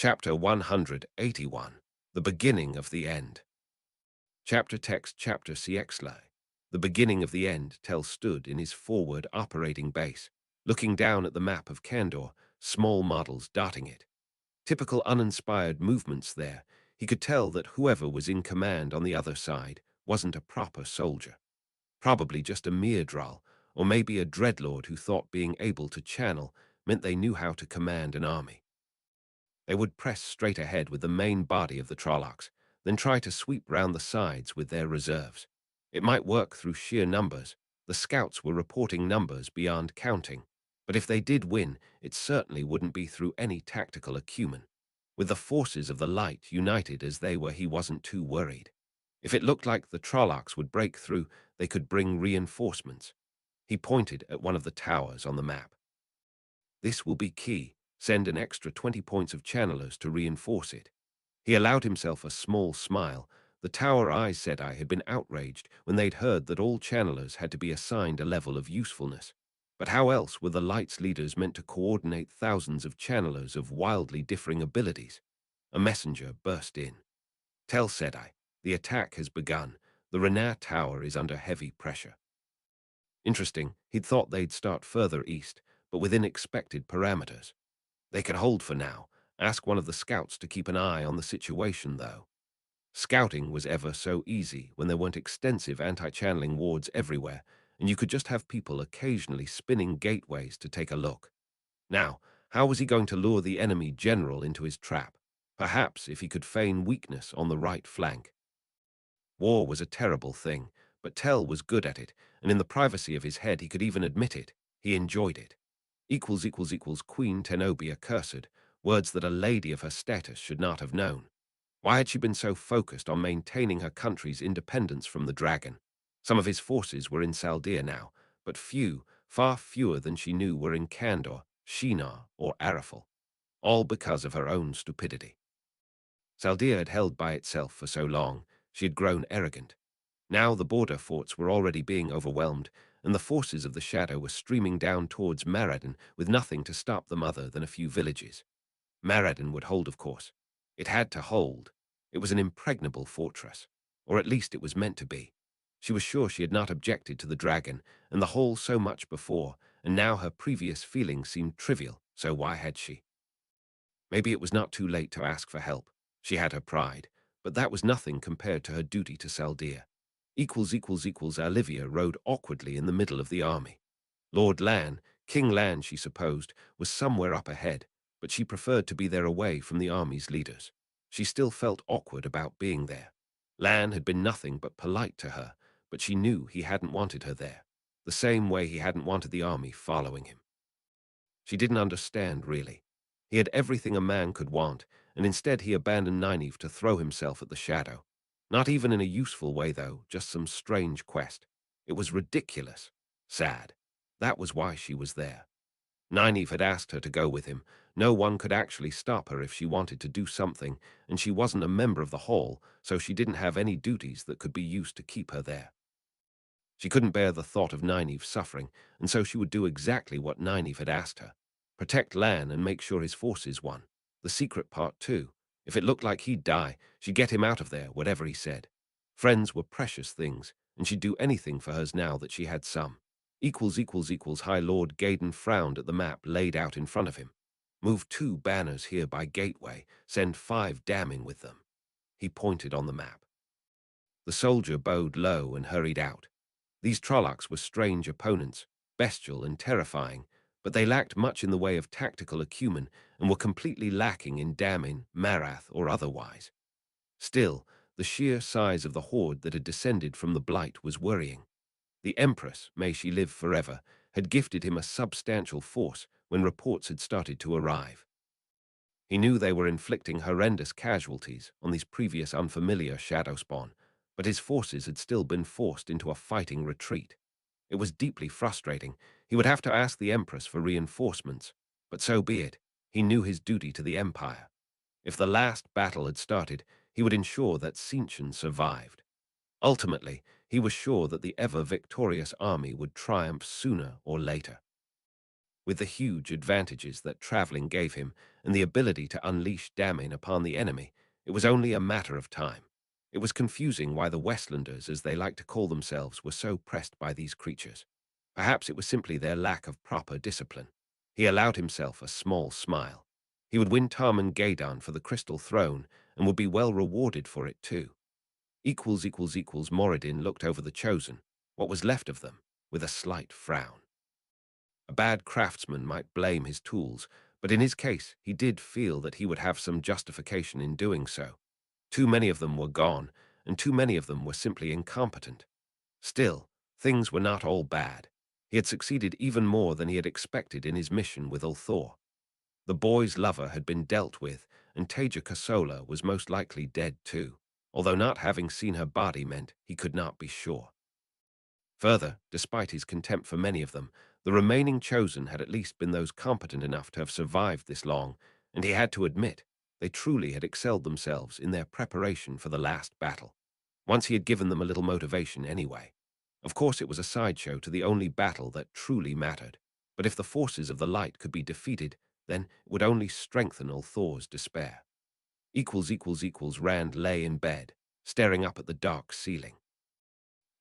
Chapter 181, The Beginning of the End. Chapter text Chapter CXLA. The beginning of the end, Tel stood in his forward operating base, looking down at the map of Kandor, small models dotting it. Typical uninspired movements there. He could tell that whoever was in command on the other side wasn't a proper soldier. Probably just a mere droll, or maybe a dreadlord who thought being able to channel meant they knew how to command an army. They would press straight ahead with the main body of the Trollocs, then try to sweep round the sides with their reserves. It might work through sheer numbers. The scouts were reporting numbers beyond counting. But if they did win, it certainly wouldn't be through any tactical acumen. With the forces of the light united as they were, he wasn't too worried. If it looked like the Trollocs would break through, they could bring reinforcements. He pointed at one of the towers on the map. This will be key. Send an extra 20 points of channelers to reinforce it. He allowed himself a small smile. The tower Aes Sedai had been outraged when they'd heard that all channelers had to be assigned a level of usefulness. But how else were the Light's leaders meant to coordinate thousands of channelers of wildly differing abilities? A messenger burst in. Tell Sedai, the attack has begun. The Renar Tower is under heavy pressure. Interesting, he'd thought they'd start further east, but within expected parameters. They could hold for now. Ask one of the scouts to keep an eye on the situation, though. Scouting was ever so easy when there weren't extensive anti-channeling wards everywhere, and you could just have people occasionally spinning gateways to take a look. Now, how was he going to lure the enemy general into his trap? Perhaps if he could feign weakness on the right flank. War was a terrible thing, but Tell was good at it, and in the privacy of his head he could even admit it. He enjoyed it. Queen Tenobia cursed, words that a lady of her status should not have known. Why had she been so focused on maintaining her country's independence from the dragon? Some of his forces were in Saldir now, but few, far fewer than she knew, were in Kandor, Shinar, or Arafel, all because of her own stupidity. Saldir had held by itself for so long, she had grown arrogant. Now the border forts were already being overwhelmed, and the forces of the Shadow were streaming down towards Maradin with nothing to stop them other than a few villages. Maradin would hold, of course. It had to hold. It was an impregnable fortress, or at least it was meant to be. She was sure she had not objected to the dragon and the whole so much before, and now her previous feelings seemed trivial, so why had she? Maybe it was not too late to ask for help. She had her pride, but that was nothing compared to her duty to Saldir. Olivia rode awkwardly in the middle of the army. Lord Lan, King Lan, she supposed, was somewhere up ahead, but she preferred to be there away from the army's leaders. She still felt awkward about being there. Lan had been nothing but polite to her, but she knew he hadn't wanted her there, the same way he hadn't wanted the army following him. She didn't understand, really. He had everything a man could want, and instead he abandoned Nynaeve to throw himself at the Shadow. Not even in a useful way, though, just some strange quest. It was ridiculous. Sad. That was why she was there. Nynaeve had asked her to go with him. No one could actually stop her if she wanted to do something, and she wasn't a member of the Hall, so she didn't have any duties that could be used to keep her there. She couldn't bear the thought of Nynaeve suffering, and so she would do exactly what Nynaeve had asked her. Protect Lan and make sure his forces won. The secret part, too. If it looked like he'd die, she'd get him out of there, whatever he said. Friends were precious things, and she'd do anything for hers now that she had some. High Lord Gaydon frowned at the map laid out in front of him. Move 2 banners here by gateway, send 5 damning with them. He pointed on the map. The soldier bowed low and hurried out. These Trollocs were strange opponents, bestial and terrifying, but they lacked much in the way of tactical acumen and were completely lacking in damning, Marath, or otherwise. Still, the sheer size of the horde that had descended from the Blight was worrying. The Empress, may she live forever, had gifted him a substantial force when reports had started to arrive. He knew they were inflicting horrendous casualties on these previous unfamiliar shadow spawn, but his forces had still been forced into a fighting retreat. It was deeply frustrating. He would have to ask the Empress for reinforcements, but so be it. He knew his duty to the Empire. If the last battle had started, he would ensure that Tzeentch survived. Ultimately, he was sure that the ever-victorious army would triumph sooner or later. With the huge advantages that traveling gave him and the ability to unleash damage upon the enemy, it was only a matter of time. It was confusing why the Westlanders, as they like to call themselves, were so pressed by these creatures. Perhaps it was simply their lack of proper discipline. He allowed himself a small smile. He would win Tarman Gaydon for the Crystal Throne and would be well rewarded for it too. Moradin looked over the Chosen, what was left of them, with a slight frown. A bad craftsman might blame his tools, but in his case he did feel that he would have some justification in doing so. Too many of them were gone, and too many of them were simply incompetent. Still, things were not all bad. He had succeeded even more than he had expected in his mission with Ulthor. The boy's lover had been dealt with, and Taija Kosola was most likely dead too, although not having seen her body meant he could not be sure. Further, despite his contempt for many of them, the remaining Chosen had at least been those competent enough to have survived this long, and he had to admit, they truly had excelled themselves in their preparation for the last battle. Once he had given them a little motivation anyway. Of course it was a sideshow to the only battle that truly mattered, but if the forces of the light could be defeated, then it would only strengthen Ulthor's despair. Rand lay in bed, staring up at the dark ceiling.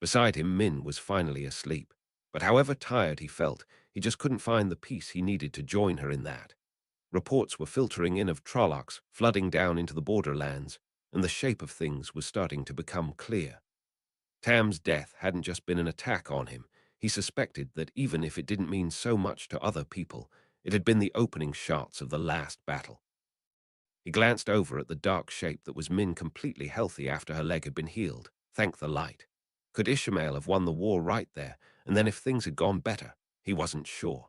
Beside him, Min was finally asleep, but however tired he felt, he just couldn't find the peace he needed to join her in that. Reports were filtering in of Trollocs flooding down into the borderlands, and the shape of things was starting to become clear. Tam's death hadn't just been an attack on him. He suspected that even if it didn't mean so much to other people, it had been the opening shots of the last battle. He glanced over at the dark shape that was Min, completely healthy after her leg had been healed, thank the light. Could Ishmael have won the war right there, and then if things had gone better? He wasn't sure.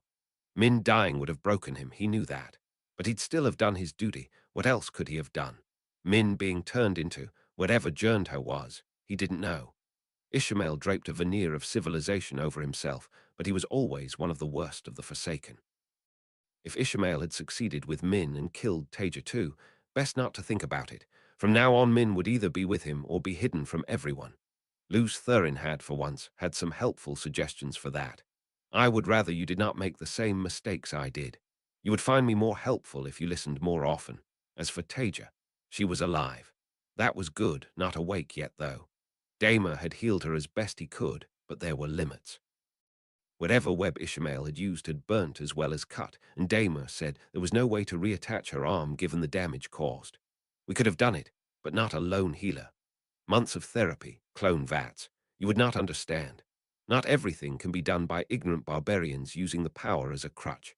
Min dying would have broken him, he knew that. But he'd still have done his duty. What else could he have done? Min being turned into whatever Jerned her was, he didn't know. Ishmael draped a veneer of civilization over himself, but he was always one of the worst of the Forsaken. If Ishmael had succeeded with Min and killed Taija too, best not to think about it. From now on, Min would either be with him or be hidden from everyone. Luz Thurin had, for once, had some helpful suggestions for that. I would rather you did not make the same mistakes I did. You would find me more helpful if you listened more often. As for Taija, she was alive. That was good, not awake yet, though. Damer had healed her as best he could, but there were limits. Whatever web Ishmael had used had burnt as well as cut, and Damer said there was no way to reattach her arm given the damage caused. We could have done it, but not a lone healer. Months of therapy, clone vats. You would not understand. Not everything can be done by ignorant barbarians using the power as a crutch.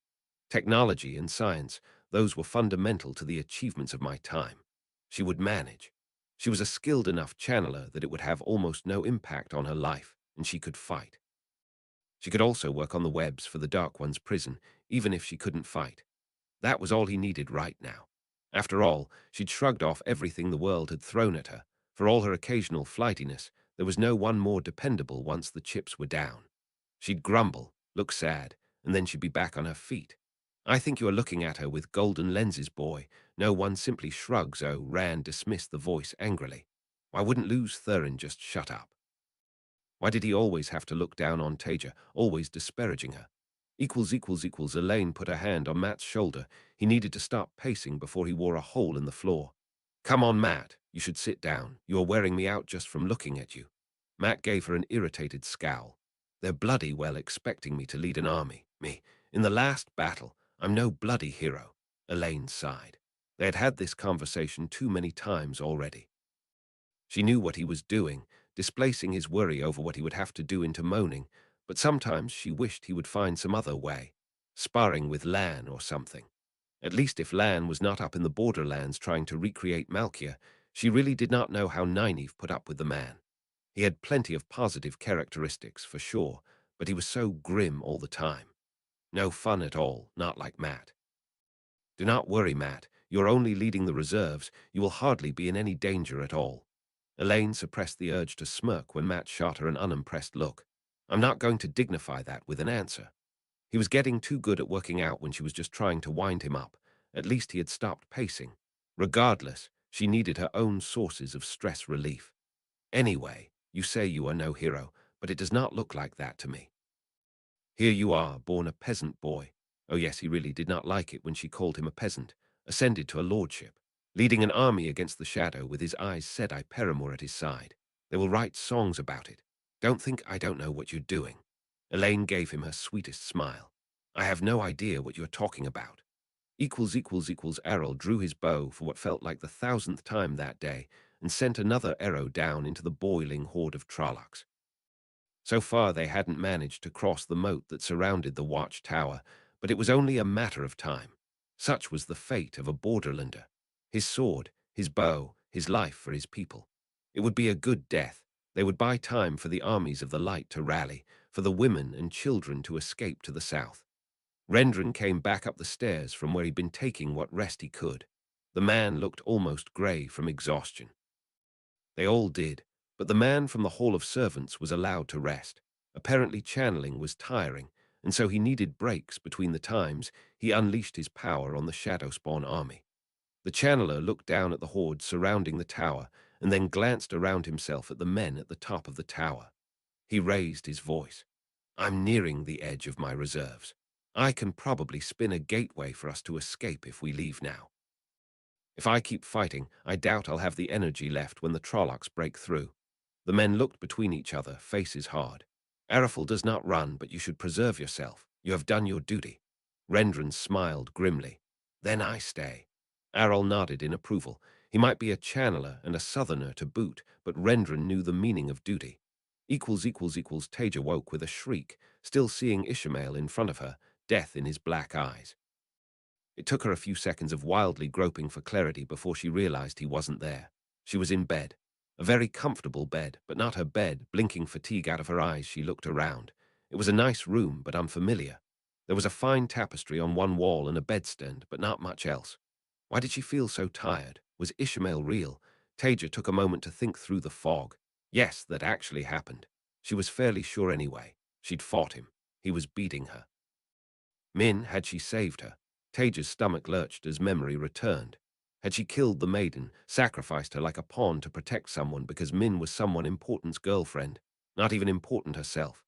Technology and science, those were fundamental to the achievements of my time. She would manage. She was a skilled enough channeler that it would have almost no impact on her life, and she could fight. She could also work on the webs for the Dark One's prison, even if she couldn't fight. That was all he needed right now. After all, she'd shrugged off everything the world had thrown at her. For all her occasional flightiness, there was no one more dependable once the chips were down. She'd grumble, look sad, and then she'd be back on her feet. I think you are looking at her with golden lenses, boy. No one simply shrugs. Oh, Rand dismissed the voice angrily. Why wouldn't Luz Thurin just shut up? Why did he always have to look down on Taija, always disparaging her? Elaine put her hand on Matt's shoulder. He needed to stop pacing before he wore a hole in the floor. Come on, Matt. You should sit down. You are wearing me out just from looking at you. Matt gave her an irritated scowl. They're bloody well expecting me to lead an army. Me. In the last battle, I'm no bloody hero. Elaine sighed. They had had this conversation too many times already. She knew what he was doing, displacing his worry over what he would have to do into moaning, but sometimes she wished he would find some other way, sparring with Lan or something. At least if Lan was not up in the borderlands trying to recreate Malkia, she really did not know how Nynaeve put up with the man. He had plenty of positive characteristics, for sure, but he was so grim all the time. No fun at all, not like Matt. Do not worry, Matt. You're only leading the reserves. You will hardly be in any danger at all. Elaine suppressed the urge to smirk when Matt shot her an unimpressed look. I'm not going to dignify that with an answer. He was getting too good at working out when she was just trying to wind him up. At least he had stopped pacing. Regardless, she needed her own sources of stress relief. Anyway, you say you are no hero, but it does not look like that to me. Here you are, born a peasant boy. Oh yes, he really did not like it when she called him a peasant, ascended to a lordship, leading an army against the shadow with his Aes Sedai paramour at his side. They will write songs about it. Don't think I don't know what you're doing. Elaine gave him her sweetest smile. I have no idea what you're talking about. Errol drew his bow for what felt like the 1,000th time that day and sent another arrow down into the boiling horde of Trollocs. So far they hadn't managed to cross the moat that surrounded the watchtower, but it was only a matter of time. Such was the fate of a borderlander. His sword, his bow, his life for his people. It would be a good death. They would buy time for the armies of the light to rally, for the women and children to escape to the south. Rendren came back up the stairs from where he'd been taking what rest he could. The man looked almost grey from exhaustion. They all did, but the man from the Hall of Servants was allowed to rest. Apparently channeling was tiring, and so he needed breaks between the times he unleashed his power on the Shadow Spawn army. The channeler looked down at the horde surrounding the tower and then glanced around himself at the men at the top of the tower. He raised his voice. I'm nearing the edge of my reserves. I can probably spin a gateway for us to escape if we leave now. If I keep fighting, I doubt I'll have the energy left when the Trollocs break through. The men looked between each other, faces hard. Arafel does not run, but you should preserve yourself. You have done your duty. Rendren smiled grimly. Then I stay. Arol nodded in approval. He might be a channeler and a southerner to boot, but Rendren knew the meaning of duty. Taija woke with a shriek, still seeing Ishmael in front of her, death in his black eyes. It took her a few seconds of wildly groping for clarity before she realized he wasn't there. She was in bed. A very comfortable bed, but not her bed. Blinking fatigue out of her eyes, she looked around. It was a nice room, but unfamiliar. There was a fine tapestry on one wall and a bedstand, but not much else. Why did she feel so tired? Was Ishmael real? Taija took a moment to think through the fog. Yes, that actually happened. She was fairly sure anyway. She'd fought him. He was beating her. Min, had she saved her? Taija's stomach lurched as memory returned. Had she killed the maiden, sacrificed her like a pawn to protect someone because Min was someone important's girlfriend, not even important herself?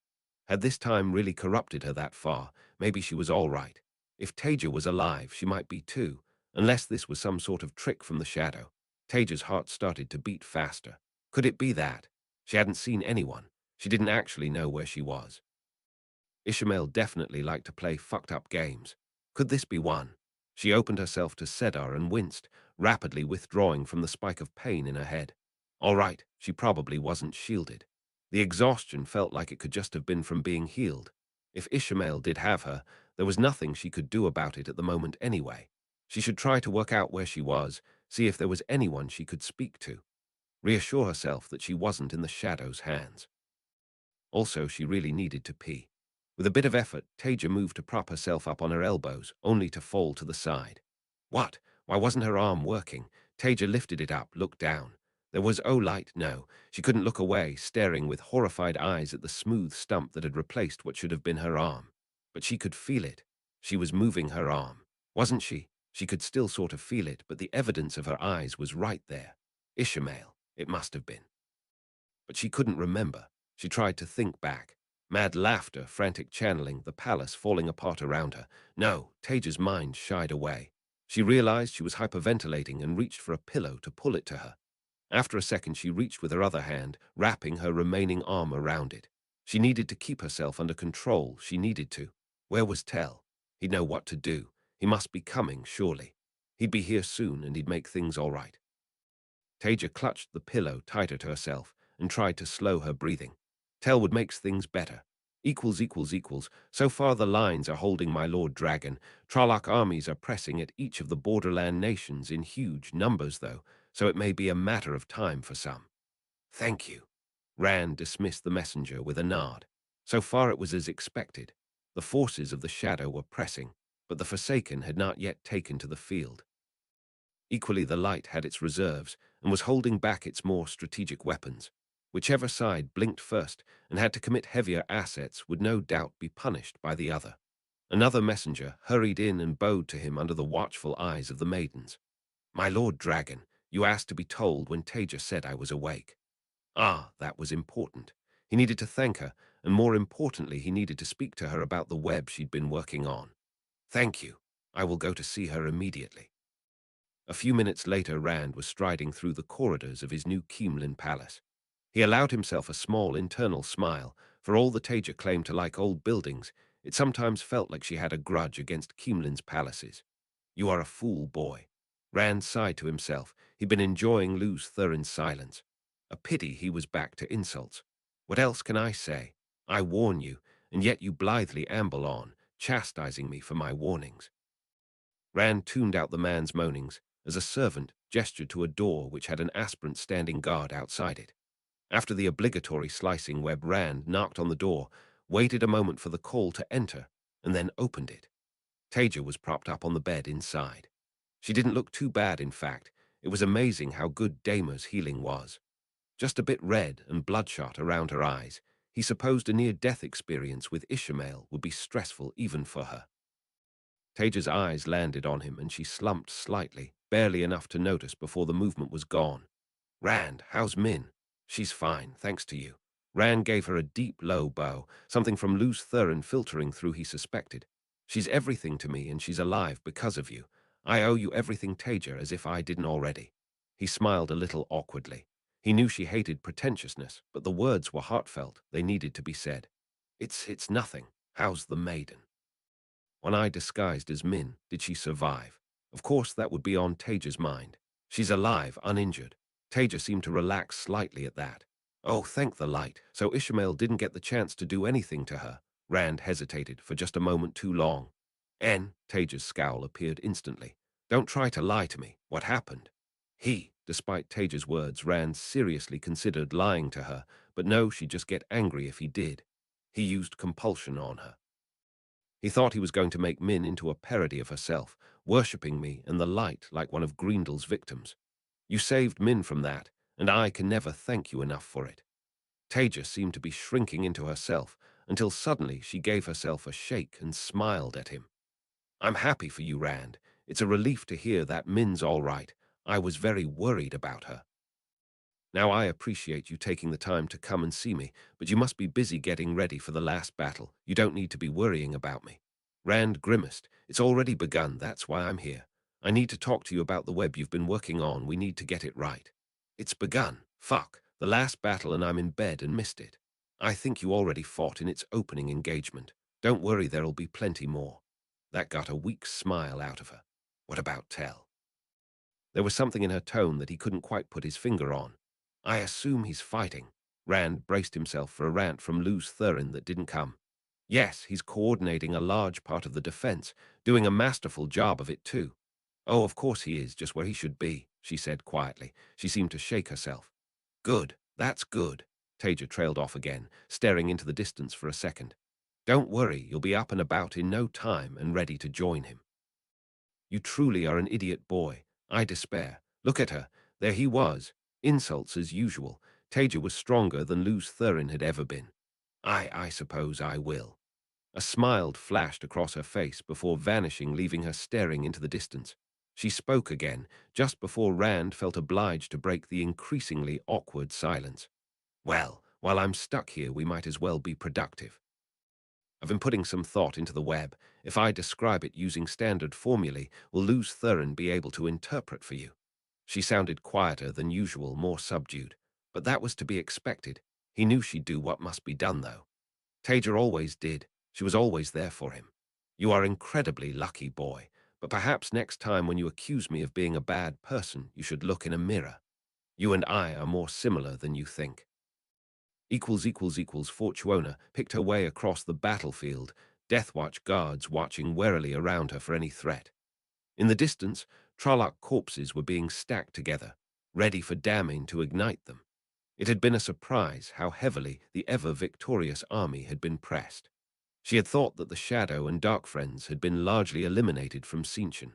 Had this time really corrupted her that far? Maybe she was all right. If Taija was alive, she might be too, unless this was some sort of trick from the shadow. Taija's heart started to beat faster. Could it be that? She hadn't seen anyone. She didn't actually know where she was. Ishmael definitely liked to play fucked-up games. Could this be one? She opened herself to Sedar and winced, rapidly withdrawing from the spike of pain in her head. All right, she probably wasn't shielded. The exhaustion felt like it could just have been from being healed. If Ishmael did have her, there was nothing she could do about it at the moment anyway. She should try to work out where she was, see if there was anyone she could speak to. Reassure herself that she wasn't in the shadow's hands. Also, she really needed to pee. With a bit of effort, Taija moved to prop herself up on her elbows, only to fall to the side. What? Why wasn't her arm working? Taija lifted it up, looked down. There was light, no. She couldn't look away, staring with horrified eyes at the smooth stump that had replaced what should have been her arm. But she could feel it. She was moving her arm. Wasn't she? She could still sort of feel it, but the evidence of her eyes was right there. Ishmael, it must have been. But she couldn't remember. She tried to think back. Mad laughter, frantic channeling, the palace falling apart around her. No, Taija's mind shied away. She realized she was hyperventilating and reached for a pillow to pull it to her. After a second, she reached with her other hand, wrapping her remaining arm around it. She needed to keep herself under control. She needed to. Where was Tell? He'd know what to do. He must be coming, surely. He'd be here soon, and he'd make things all right. Taija clutched the pillow tighter to herself and tried to slow her breathing. Tell makes things better. So far the lines are holding my Lord Dragon. Trolloc armies are pressing at each of the borderland nations in huge numbers, though, so it may be a matter of time for some. Thank you. Rand dismissed the messenger with a nod. So far it was as expected. The forces of the shadow were pressing, but the Forsaken had not yet taken to the field. Equally, the light had its reserves and was holding back its more strategic weapons. Whichever side blinked first and had to commit heavier assets would no doubt be punished by the other. Another messenger hurried in and bowed to him under the watchful eyes of the maidens. My Lord Dragon, you asked to be told when Taija said I was awake. Ah, that was important. He needed to thank her, and more importantly, he needed to speak to her about the web she'd been working on. Thank you. I will go to see her immediately. A few minutes later, Rand was striding through the corridors of his new Keemlin palace. He allowed himself a small internal smile. For all the Taija claimed to like old buildings, it sometimes felt like she had a grudge against Keemlin's palaces. "You are a fool, boy." Rand sighed to himself. He'd been enjoying Luz Thurin's silence. A pity he was back to insults. "What else can I say? I warn you, and yet you blithely amble on, chastising me for my warnings." Rand tuned out the man's moanings as a servant gestured to a door which had an aspirant standing guard outside it. After the obligatory slicing web, Rand knocked on the door, waited a moment for the call to enter, and then opened it. Taija was propped up on the bed inside. She didn't look too bad, in fact. It was amazing how good Damer's healing was. Just a bit red and bloodshot around her eyes. He supposed a near-death experience with Ishmael would be stressful even for her. Taija's eyes landed on him and she slumped slightly, barely enough to notice before the movement was gone. "Rand, how's Min?" "She's fine, thanks to you." Rand gave her a deep, low bow, something from Luz Thurin filtering through he suspected. "She's everything to me and she's alive because of you. I owe you everything, Taija, as if I didn't already." He smiled a little awkwardly. He knew she hated pretentiousness, but the words were heartfelt. They needed to be said. It's nothing. How's the maiden?" "When I disguised as Min, did she survive?" Of course that would be on Taija's mind. "She's alive, uninjured." Taija seemed to relax slightly at that. "Oh, thank the light. So Ishmael didn't get the chance to do anything to her." Rand hesitated for just a moment too long. Taija's scowl appeared instantly. "Don't try to lie to me. What happened?" Despite Taija's words, Rand seriously considered lying to her, but no, she'd just get angry if he did. He used compulsion on her. He thought he was going to make Min into a parody of herself, worshipping me and the light like one of Grindel's victims. "You saved Min from that, and I can never thank you enough for it." Taija seemed to be shrinking into herself, until suddenly she gave herself a shake and smiled at him. "I'm happy for you, Rand. It's a relief to hear that Min's all right. I was very worried about her." "Now I appreciate you taking the time to come and see me, but you must be busy getting ready for the last battle. You don't need to be worrying about me." Rand grimaced. "It's already begun, that's why I'm here. I need to talk to you about the web you've been working on. We need to get it right." "It's begun. Fuck. The last battle and I'm in bed and missed it." "I think you already fought in its opening engagement. Don't worry, there'll be plenty more." That got a weak smile out of her. "What about Tell?" There was something in her tone that he couldn't quite put his finger on. "I assume he's fighting." Rand braced himself for a rant from Luz Thurin that didn't come. "Yes, he's coordinating a large part of the defense, doing a masterful job of it too." "Oh, of course he is, just where he should be," she said quietly. She seemed to shake herself. "Good, that's good." Taija trailed off again, staring into the distance for a second. "Don't worry, you'll be up and about in no time and ready to join him." "You truly are an idiot boy. I despair. Look at her. There he was. Insults as usual. Taija was stronger than Luz Thurin had ever been. I suppose I will." A smile flashed across her face before vanishing, leaving her staring into the distance. She spoke again, just before Rand felt obliged to break the increasingly awkward silence. "Well, while I'm stuck here, we might as well be productive. I've been putting some thought into the web. If I describe it using standard formulae, will Luz Thurin be able to interpret for you?" She sounded quieter than usual, more subdued. But that was to be expected. He knew she'd do what must be done, though. Taija always did. She was always there for him. "You are incredibly lucky, boy. But perhaps next time when you accuse me of being a bad person, you should look in a mirror. You and I are more similar than you think." Fortuona picked her way across the battlefield, Deathwatch guards watching warily around her for any threat. In the distance, Trolloc corpses were being stacked together, ready for Damane to ignite them. It had been a surprise how heavily the ever-victorious army had been pressed. She had thought that the Shadow and Dark Friends had been largely eliminated from Sinchen.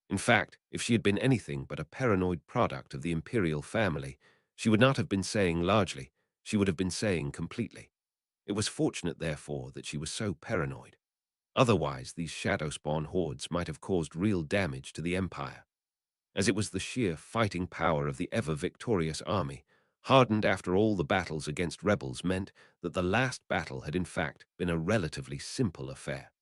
In fact, if she had been anything but a paranoid product of the Imperial family, she would not have been saying largely, she would have been saying completely. It was fortunate, therefore, that she was so paranoid. Otherwise, these shadow-spawn hordes might have caused real damage to the Empire, as it was the sheer fighting power of the ever-victorious army, hardened after all the battles against rebels, meant that the last battle had in fact been a relatively simple affair.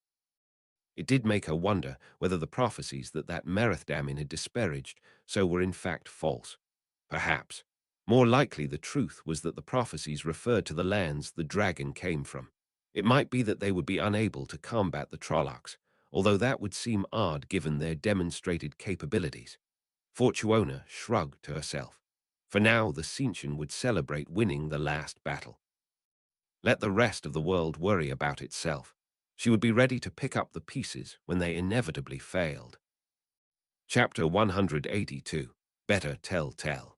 It did make her wonder whether the prophecies that Merethdammin had disparaged so were in fact false. Perhaps. More likely the truth was that the prophecies referred to the lands the dragon came from. It might be that they would be unable to combat the Trollocs, although that would seem odd given their demonstrated capabilities. Fortuona shrugged to herself. For now, the Cincian would celebrate winning the last battle. Let the rest of the world worry about itself. She would be ready to pick up the pieces when they inevitably failed. Chapter 182. Better Tell.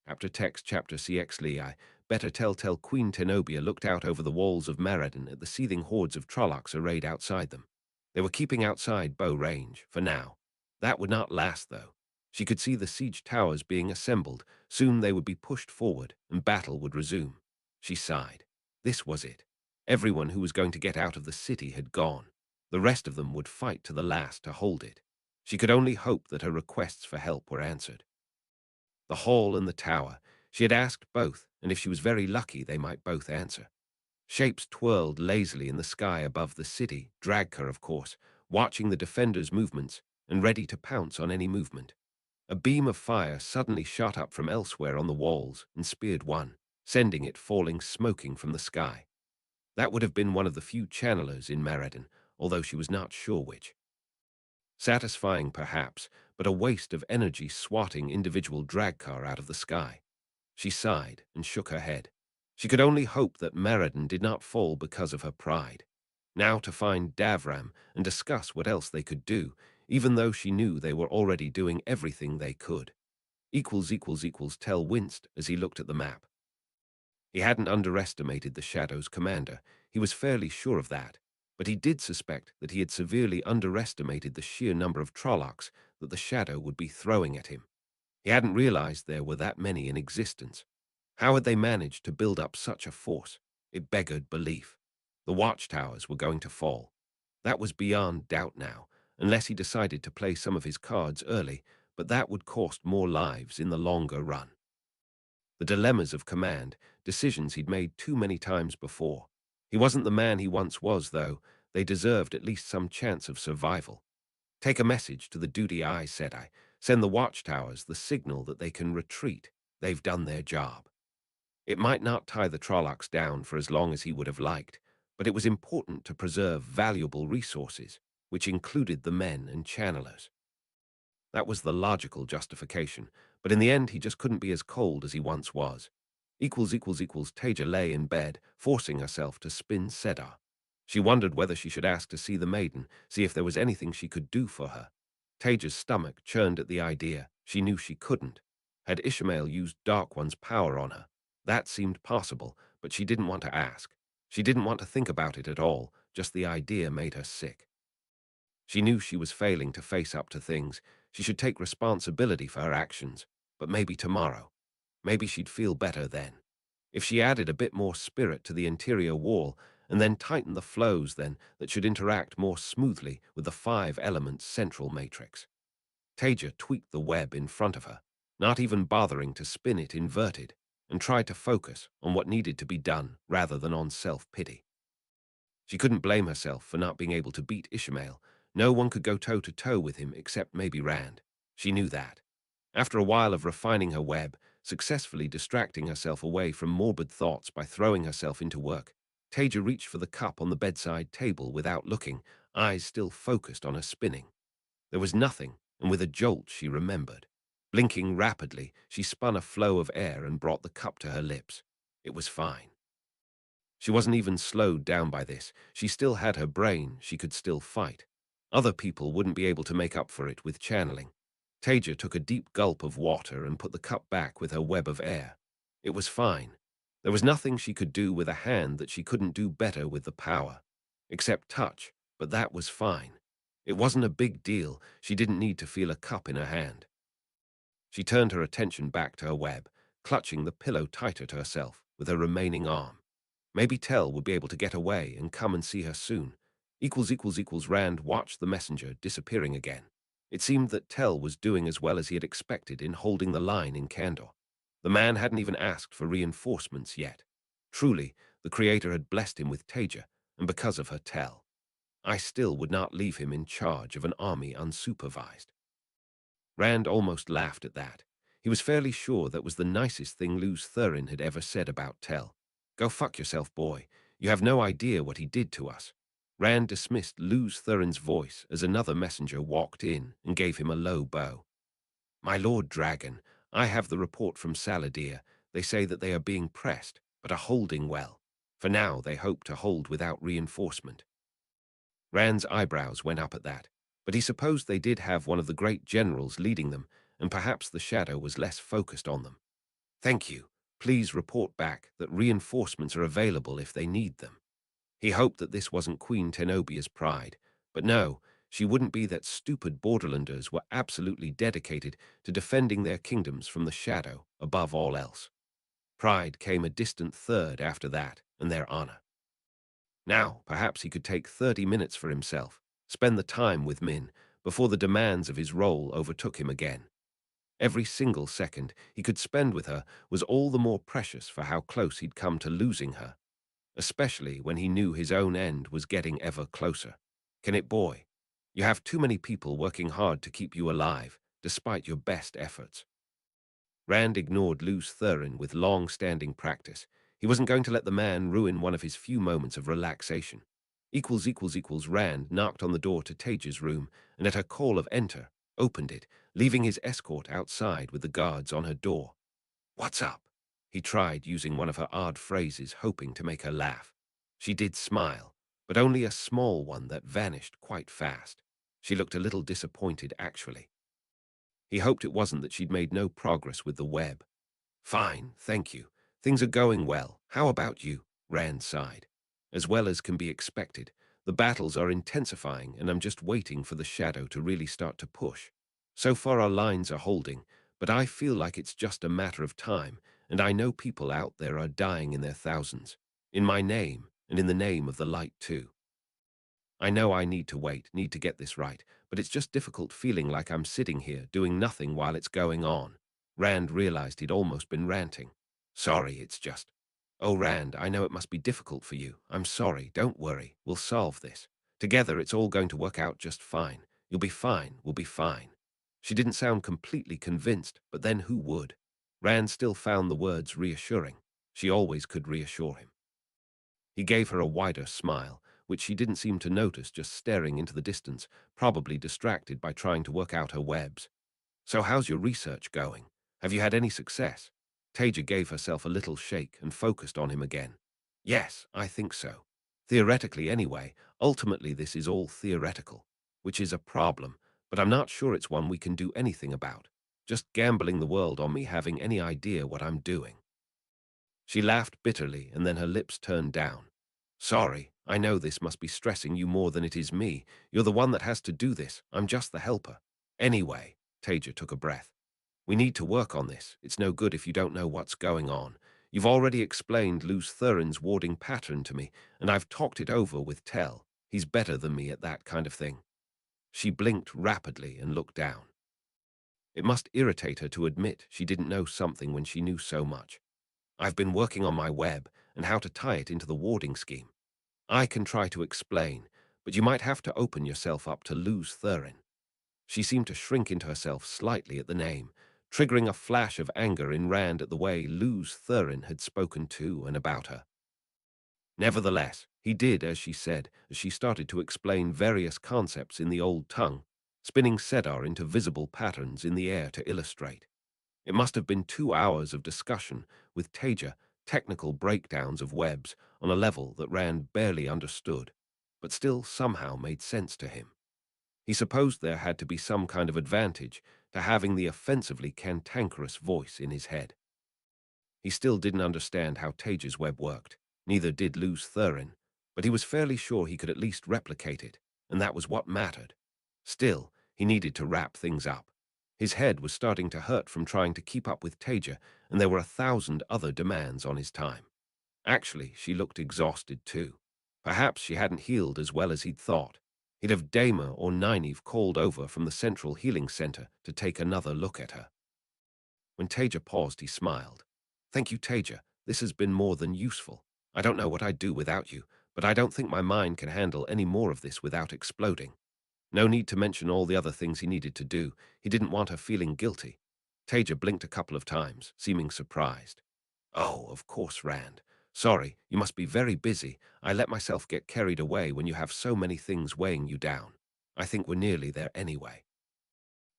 After text chapter CXLI, Better Tell Queen Tenobia looked out over the walls of Maradin at the seething hordes of Trollocs arrayed outside them. They were keeping outside bow range, for now. That would not last, though. She could see the siege towers being assembled. Soon they would be pushed forward, and battle would resume. She sighed. This was it. Everyone who was going to get out of the city had gone. The rest of them would fight to the last to hold it. She could only hope that her requests for help were answered. The hall and the tower. She had asked both, and if she was very lucky, they might both answer. Shapes twirled lazily in the sky above the city, Dragka, of course, watching the defenders' movements and ready to pounce on any movement. A beam of fire suddenly shot up from elsewhere on the walls and speared one, sending it falling smoking from the sky. That would have been one of the few channelers in Maradin, although she was not sure which. Satisfying, perhaps, but a waste of energy swatting individual dragcar out of the sky. She sighed and shook her head. She could only hope that Maradin did not fall because of her pride. Now to find Davram and discuss what else they could do, even though she knew they were already doing everything they could. Tell winced as he looked at the map. He hadn't underestimated the Shadow's commander. He was fairly sure of that. But he did suspect that he had severely underestimated the sheer number of Trollocs that the Shadow would be throwing at him. He hadn't realized there were that many in existence. How had they managed to build up such a force? It beggared belief. The watchtowers were going to fall. That was beyond doubt now, unless he decided to play some of his cards early, but that would cost more lives in the longer run. The dilemmas of command, decisions he'd made too many times before. He wasn't the man he once was, though. They deserved at least some chance of survival. Take a message to the duty Aes Sedai. Send the watchtowers the signal that they can retreat. They've done their job. It might not tie the Trollocs down for as long as he would have liked, but it was important to preserve valuable resources, which included the men and channelers. That was the logical justification, but in the end he just couldn't be as cold as he once was. Taija lay in bed, forcing herself to spin Sedar. She wondered whether she should ask to see the maiden, see if there was anything she could do for her. Taija's stomach churned at the idea. She knew she couldn't. Had Ishmael used Dark One's power on her? That seemed possible, but she didn't want to ask. She didn't want to think about it at all, just the idea made her sick. She knew she was failing to face up to things. She should take responsibility for her actions, but maybe tomorrow. Maybe she'd feel better then. If she added a bit more spirit to the interior wall and then tightened the flows then that should interact more smoothly with the 5-element central matrix. Taija tweaked the web in front of her, not even bothering to spin it inverted, and tried to focus on what needed to be done rather than on self-pity. She couldn't blame herself for not being able to beat Ishmael. No one could go toe-to-toe with him except maybe Rand. She knew that. After a while of refining her web, successfully distracting herself away from morbid thoughts by throwing herself into work, Taija reached for the cup on the bedside table without looking, eyes still focused on her spinning. There was nothing, and with a jolt she remembered. Blinking rapidly, she spun a flow of air and brought the cup to her lips. It was fine. She wasn't even slowed down by this. She still had her brain. She could still fight. Other people wouldn't be able to make up for it with channeling. Taija took a deep gulp of water and put the cup back with her web of air. It was fine. There was nothing she could do with a hand that she couldn't do better with the power. Except touch, but that was fine. It wasn't a big deal. She didn't need to feel a cup in her hand. She turned her attention back to her web, clutching the pillow tighter to herself with her remaining arm. Maybe Tell would be able to get away and come and see her soon. Rand watched the messenger disappearing again. It seemed that Tell was doing as well as he had expected in holding the line in Kandor. The man hadn't even asked for reinforcements yet. Truly, the Creator had blessed him with Taija, and because of her Tell. I still would not leave him in charge of an army unsupervised. Rand almost laughed at that. He was fairly sure that was the nicest thing Luz Thurin had ever said about Tell. Go fuck yourself, boy. You have no idea what he did to us. Rand dismissed Luz Thurin's voice as another messenger walked in and gave him a low bow. My Lord Dragon, I have the report from Saladir. They say that they are being pressed, but are holding well. For now, they hope to hold without reinforcement. Rand's eyebrows went up at that, but he supposed they did have one of the great generals leading them, and perhaps the shadow was less focused on them. Thank you. Please report back that reinforcements are available if they need them. He hoped that this wasn't Queen Tenobia's pride, but no, she wouldn't be. That stupid Borderlanders were absolutely dedicated to defending their kingdoms from the shadow above all else. Pride came a distant third after that, and their honor. Now, perhaps he could take 30 minutes for himself, spend the time with Min, before the demands of his role overtook him again. Every single second he could spend with her was all the more precious for how close he'd come to losing her, especially when he knew his own end was getting ever closer. Can it, boy? You have too many people working hard to keep you alive, despite your best efforts. Rand ignored Luz Thurin with long-standing practice. He wasn't going to let the man ruin one of his few moments of relaxation. Rand knocked on the door to Taija's room, and at her call of enter, opened it, leaving his escort outside with the guards on her door. What's up? He tried using one of her odd phrases, hoping to make her laugh. She did smile, but only a small one that vanished quite fast. She looked a little disappointed, actually. He hoped it wasn't that she'd made no progress with the web. Fine, thank you. Things are going well. How about you? Rand sighed. As well as can be expected. The battles are intensifying, and I'm just waiting for the shadow to really start to push. So far our lines are holding, but I feel like it's just a matter of time, and I know people out there are dying in their thousands. In my name, and in the name of the light too. I know I need to wait, need to get this right, but it's just difficult feeling like I'm sitting here doing nothing while it's going on. Rand realized he'd almost been ranting. Sorry, it's just... Oh, Rand, I know it must be difficult for you. I'm sorry, don't worry. We'll solve this. Together, it's all going to work out just fine. You'll be fine, we'll be fine. She didn't sound completely convinced, but then who would? Rand still found the words reassuring. She always could reassure him. He gave her a wider smile, which she didn't seem to notice, just staring into the distance, probably distracted by trying to work out her webs. So how's your research going? Have you had any success? Taija gave herself a little shake and focused on him again. Yes, I think so. Theoretically anyway. Ultimately this is all theoretical, which is a problem, but I'm not sure it's one we can do anything about. Just gambling the world on me having any idea what I'm doing. She laughed bitterly, and then her lips turned down. Sorry, I know this must be stressing you more than it is me. You're the one that has to do this. I'm just the helper. Anyway, Taija took a breath. We need to work on this. It's no good if you don't know what's going on. You've already explained Luz Thurin's warding pattern to me, and I've talked it over with Tell. He's better than me at that kind of thing. She blinked rapidly and looked down. It must irritate her to admit she didn't know something when she knew so much. I've been working on my web and how to tie it into the warding scheme. I can try to explain, but you might have to open yourself up to Luz Thurin. She seemed to shrink into herself slightly at the name, triggering a flash of anger in Rand at the way Luz Thurin had spoken to and about her. Nevertheless, he did as she said, as she started to explain various concepts in the old tongue, spinning Sedar into visible patterns in the air to illustrate. It must have been 2 hours of discussion with Taija, technical breakdowns of webs on a level that Rand barely understood, but still somehow made sense to him. He supposed there had to be some kind of advantage to having the offensively cantankerous voice in his head. He still didn't understand how Taija's web worked, neither did Luz Thurin, but he was fairly sure he could at least replicate it, and that was what mattered. Still, he needed to wrap things up. His head was starting to hurt from trying to keep up with Taija, and there were 1,000 other demands on his time. Actually, she looked exhausted too. Perhaps she hadn't healed as well as he'd thought. He'd have Dama or Nynaeve called over from the Central Healing Center to take another look at her. When Taija paused, he smiled. Thank you, Taija. This has been more than useful. I don't know what I'd do without you, but I don't think my mind can handle any more of this without exploding. No need to mention all the other things he needed to do. He didn't want her feeling guilty. Taija blinked a couple of times, seeming surprised. Oh, of course, Rand. Sorry, you must be very busy. I let myself get carried away when you have so many things weighing you down. I think we're nearly there anyway.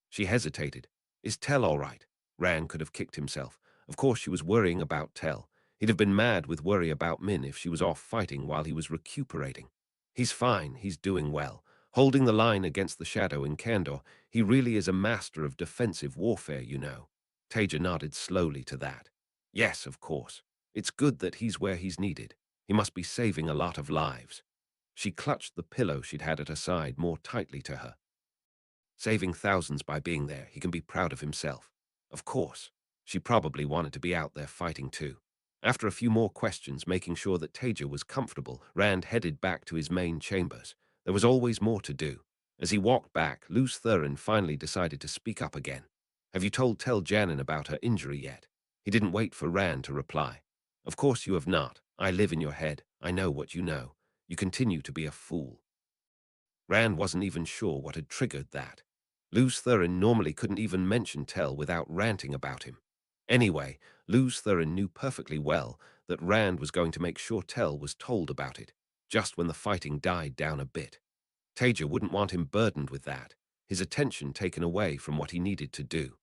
She hesitated. Is Tell all right? Rand could have kicked himself. Of course she was worrying about Tell. He'd have been mad with worry about Min if she was off fighting while he was recuperating. He's fine, he's doing well. Holding the line against the shadow in candor, he really is a master of defensive warfare, you know. Taija nodded slowly to that. Yes, of course. It's good that he's where he's needed. He must be saving a lot of lives. She clutched the pillow she'd had at her side more tightly to her. Saving thousands by being there, he can be proud of himself. Of course, she probably wanted to be out there fighting too. After a few more questions, making sure that Taija was comfortable, Rand headed back to his main chambers. There was always more to do. As he walked back, Luz Thurin finally decided to speak up again. Have you told Tel Janin about her injury yet? He didn't wait for Rand to reply. Of course you have not. I live in your head. I know what you know. You continue to be a fool. Rand wasn't even sure what had triggered that. Luz Thurin normally couldn't even mention Tell without ranting about him. Anyway, Luz Thurin knew perfectly well that Rand was going to make sure Tell was told about it, just when the fighting died down a bit. Taija wouldn't want him burdened with that, his attention taken away from what he needed to do.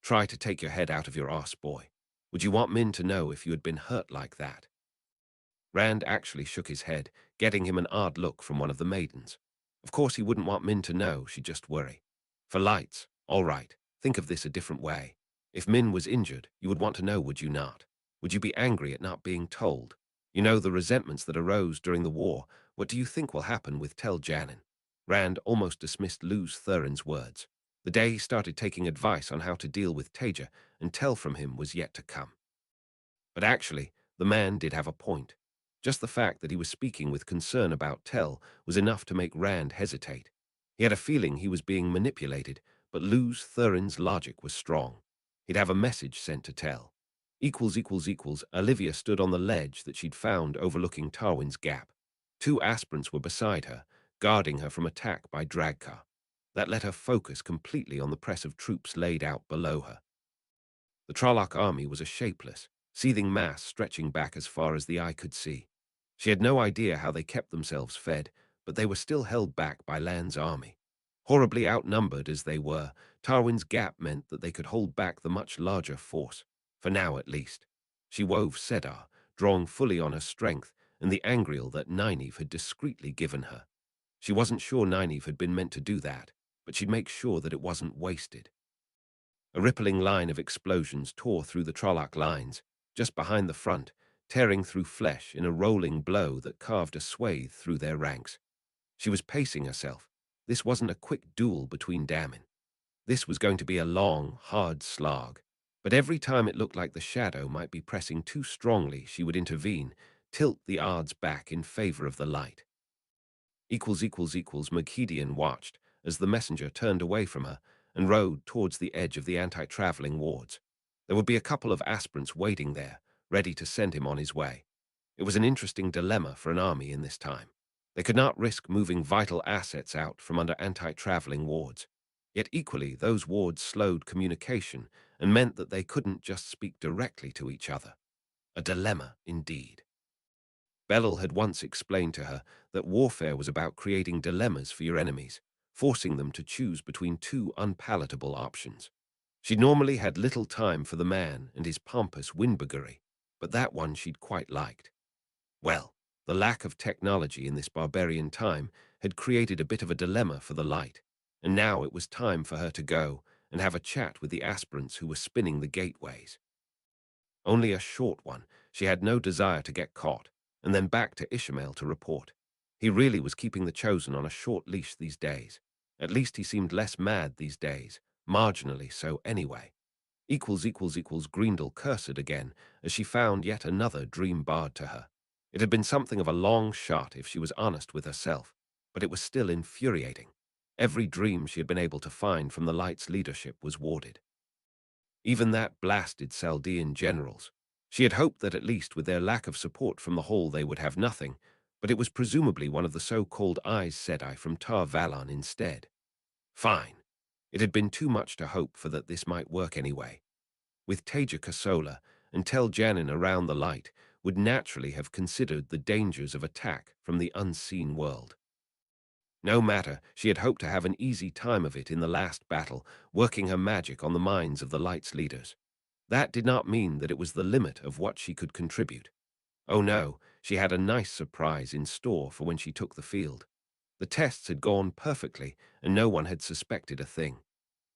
Try to take your head out of your arse, boy. Would you want Min to know if you had been hurt like that? Rand actually shook his head, getting him an odd look from one of the maidens. Of course he wouldn't want Min to know, she'd just worry. For lights, all right, think of this a different way. If Min was injured, you would want to know, would you not? Would you be angry at not being told? You know the resentments that arose during the war. What do you think will happen with Tel Janin? Rand almost dismissed Luz Thurin's words. The day he started taking advice on how to deal with Taija and Tell from him was yet to come. But actually, the man did have a point. Just the fact that he was speaking with concern about Tell was enough to make Rand hesitate. He had a feeling he was being manipulated, but Luz Thurin's logic was strong. He'd have a message sent to Tell. Olivia stood on the ledge that she'd found overlooking Tarwin's Gap. 2 aspirants were beside her, guarding her from attack by dragcar. That let her focus completely on the press of troops laid out below her. The Trolloc army was a shapeless, seething mass stretching back as far as the eye could see. She had no idea how they kept themselves fed, but they were still held back by Lan's army. Horribly outnumbered as they were, Tarwin's Gap meant that they could hold back the much larger force, for now at least. She wove Sedar, drawing fully on her strength and the angriel that Nynaeve had discreetly given her. She wasn't sure Nynaeve had been meant to do that, but she'd make sure that it wasn't wasted. A rippling line of explosions tore through the Trolloc lines, just behind the front, tearing through flesh in a rolling blow that carved a swathe through their ranks. She was pacing herself. This wasn't a quick duel between dammen. This was going to be a long, hard slog. But every time it looked like the shadow might be pressing too strongly, she would intervene, tilt the odds back in favor of the light. Maghidian watched as the messenger turned away from her and rode towards the edge of the anti-traveling wards. There would be a couple of aspirants waiting there, ready to send him on his way. It was an interesting dilemma for an army in this time. They could not risk moving vital assets out from under anti-traveling wards. Yet equally, those wards slowed communication and meant that they couldn't just speak directly to each other. A dilemma, indeed. Beryl had once explained to her that warfare was about creating dilemmas for your enemies, forcing them to choose between 2 unpalatable options. She normally had little time for the man and his pompous windbuggery, but that one she'd quite liked. Well, the lack of technology in this barbarian time had created a bit of a dilemma for the light, and now it was time for her to go and have a chat with the aspirants who were spinning the gateways. Only a short one. She had no desire to get caught, and then back to Ishmael to report. He really was keeping the Chosen on a short leash these days. At least he seemed less mad these days, marginally so anyway. Greendel cursed again as she found yet another dream barred to her. It had been something of a long shot if she was honest with herself, but it was still infuriating. Every dream she had been able to find from the Light's leadership was warded. Even that blasted Saldean generals. She had hoped that at least with their lack of support from the Hall they would have nothing, but it was presumably one of the so-called Aes Sedai from Tar Valon instead. Fine. It had been too much to hope for that this might work anyway. With Taija Kosola and Tel Janin around the light would naturally have considered the dangers of attack from the unseen world. No matter, she had hoped to have an easy time of it in the last battle, working her magic on the minds of the Light's leaders. That did not mean that it was the limit of what she could contribute. Oh no, she had a nice surprise in store for when she took the field. The tests had gone perfectly, and no one had suspected a thing.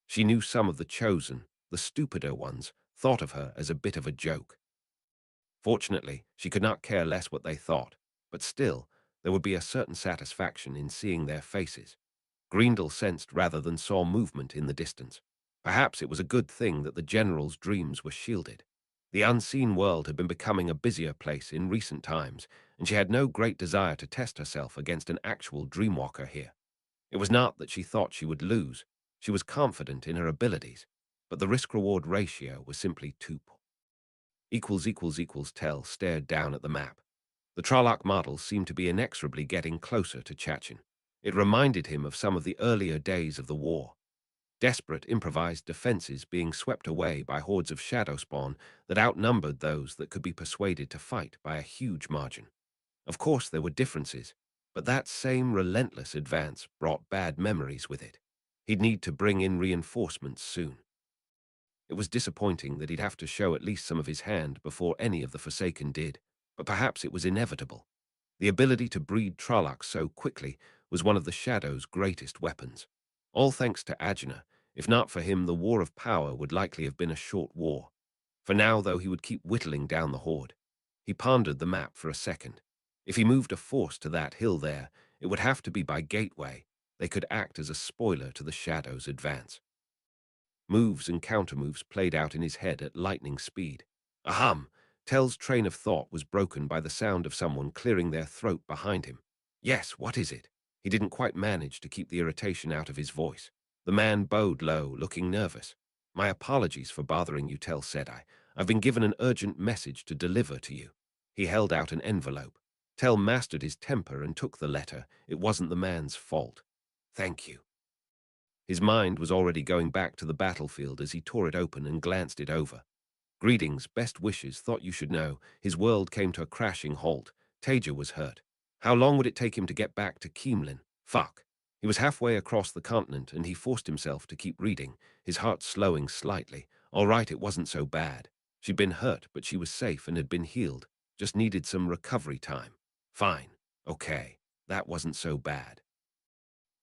She knew some of the chosen, the stupider ones, thought of her as a bit of a joke. Fortunately, she could not care less what they thought, but still, there would be a certain satisfaction in seeing their faces. Grendel sensed rather than saw movement in the distance. Perhaps it was a good thing that the general's dreams were shielded. The unseen world had been becoming a busier place in recent times, and she had no great desire to test herself against an actual dreamwalker here. It was not that she thought she would lose. She was confident in her abilities, but the risk-reward ratio was simply too poor. Tell stared down at the map. The Trolloc model seemed to be inexorably getting closer to Chachin. It reminded him of some of the earlier days of the war. Desperate improvised defenses being swept away by hordes of shadow spawn that outnumbered those that could be persuaded to fight by a huge margin. Of course there were differences, but that same relentless advance brought bad memories with it. He'd need to bring in reinforcements soon. It was disappointing that he'd have to show at least some of his hand before any of the Forsaken did, but perhaps it was inevitable. The ability to breed Trollocs so quickly was one of the Shadow's greatest weapons. All thanks to Agena. If not for him, the War of Power would likely have been a short war. For now, though, he would keep whittling down the horde. He pondered the map for a second. If he moved a force to that hill there, it would have to be by Gateway. They could act as a spoiler to the Shadow's advance. Moves and countermoves played out in his head at lightning speed. Ahem! Tell's train of thought was broken by the sound of someone clearing their throat behind him. Yes, what is it? He didn't quite manage to keep the irritation out of his voice. The man bowed low, looking nervous. My apologies for bothering you, Tell said. I've been given an urgent message to deliver to you. He held out an envelope. Tell mastered his temper and took the letter. It wasn't the man's fault. Thank you. His mind was already going back to the battlefield as he tore it open and glanced it over. Greetings, best wishes, thought you should know. His world came to a crashing halt. Taija was hurt. How long would it take him to get back to Keemlin? Fuck. He was halfway across the continent and he forced himself to keep reading, his heart slowing slightly. All right, it wasn't so bad. She'd been hurt, but she was safe and had been healed. Just needed some recovery time. Fine. Okay. That wasn't so bad.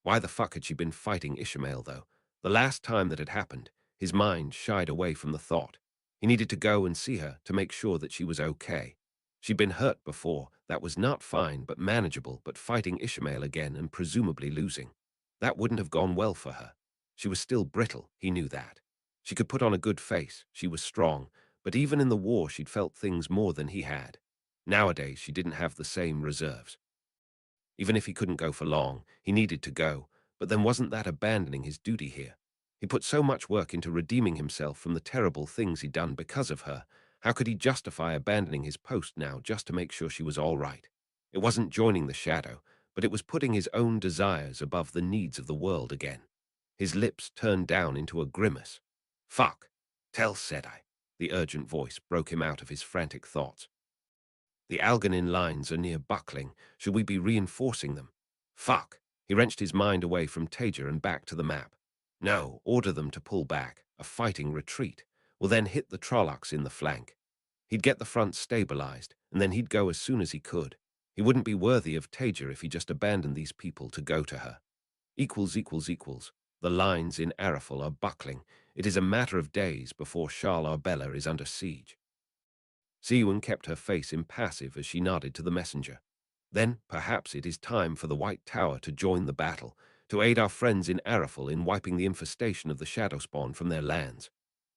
Why the fuck had she been fighting Ishmael, though? The last time that had happened, his mind shied away from the thought. He needed to go and see her to make sure that she was okay. She'd been hurt before. That was not fine, but manageable, but fighting Ishmael again and presumably losing. That wouldn't have gone well for her. She was still brittle, he knew that. She could put on a good face, she was strong, but even in the war she'd felt things more than he had. Nowadays she didn't have the same reserves. Even if he couldn't go for long, he needed to go, but then wasn't that abandoning his duty here? He put so much work into redeeming himself from the terrible things he'd done because of her. How could he justify abandoning his post now just to make sure she was all right? It wasn't joining the Shadow, but it was putting his own desires above the needs of the world again. His lips turned down into a grimace. Fuck. Tell, said I. The urgent voice broke him out of his frantic thoughts. The Algonin lines are near buckling. Should we be reinforcing them? Fuck. He wrenched his mind away from Taija and back to the map. No, order them to pull back. A fighting retreat. We'll then hit the Trollocs in the flank. He'd get the front stabilized, and then he'd go as soon as he could. He wouldn't be worthy of Taija if he just abandoned these people to go to her. The lines in Arafel are buckling. It is a matter of days before Shal Arbella is under siege. Siwan kept her face impassive as she nodded to the messenger. Then, perhaps it is time for the White Tower to join the battle, to aid our friends in Arafel in wiping the infestation of the shadow spawn from their lands.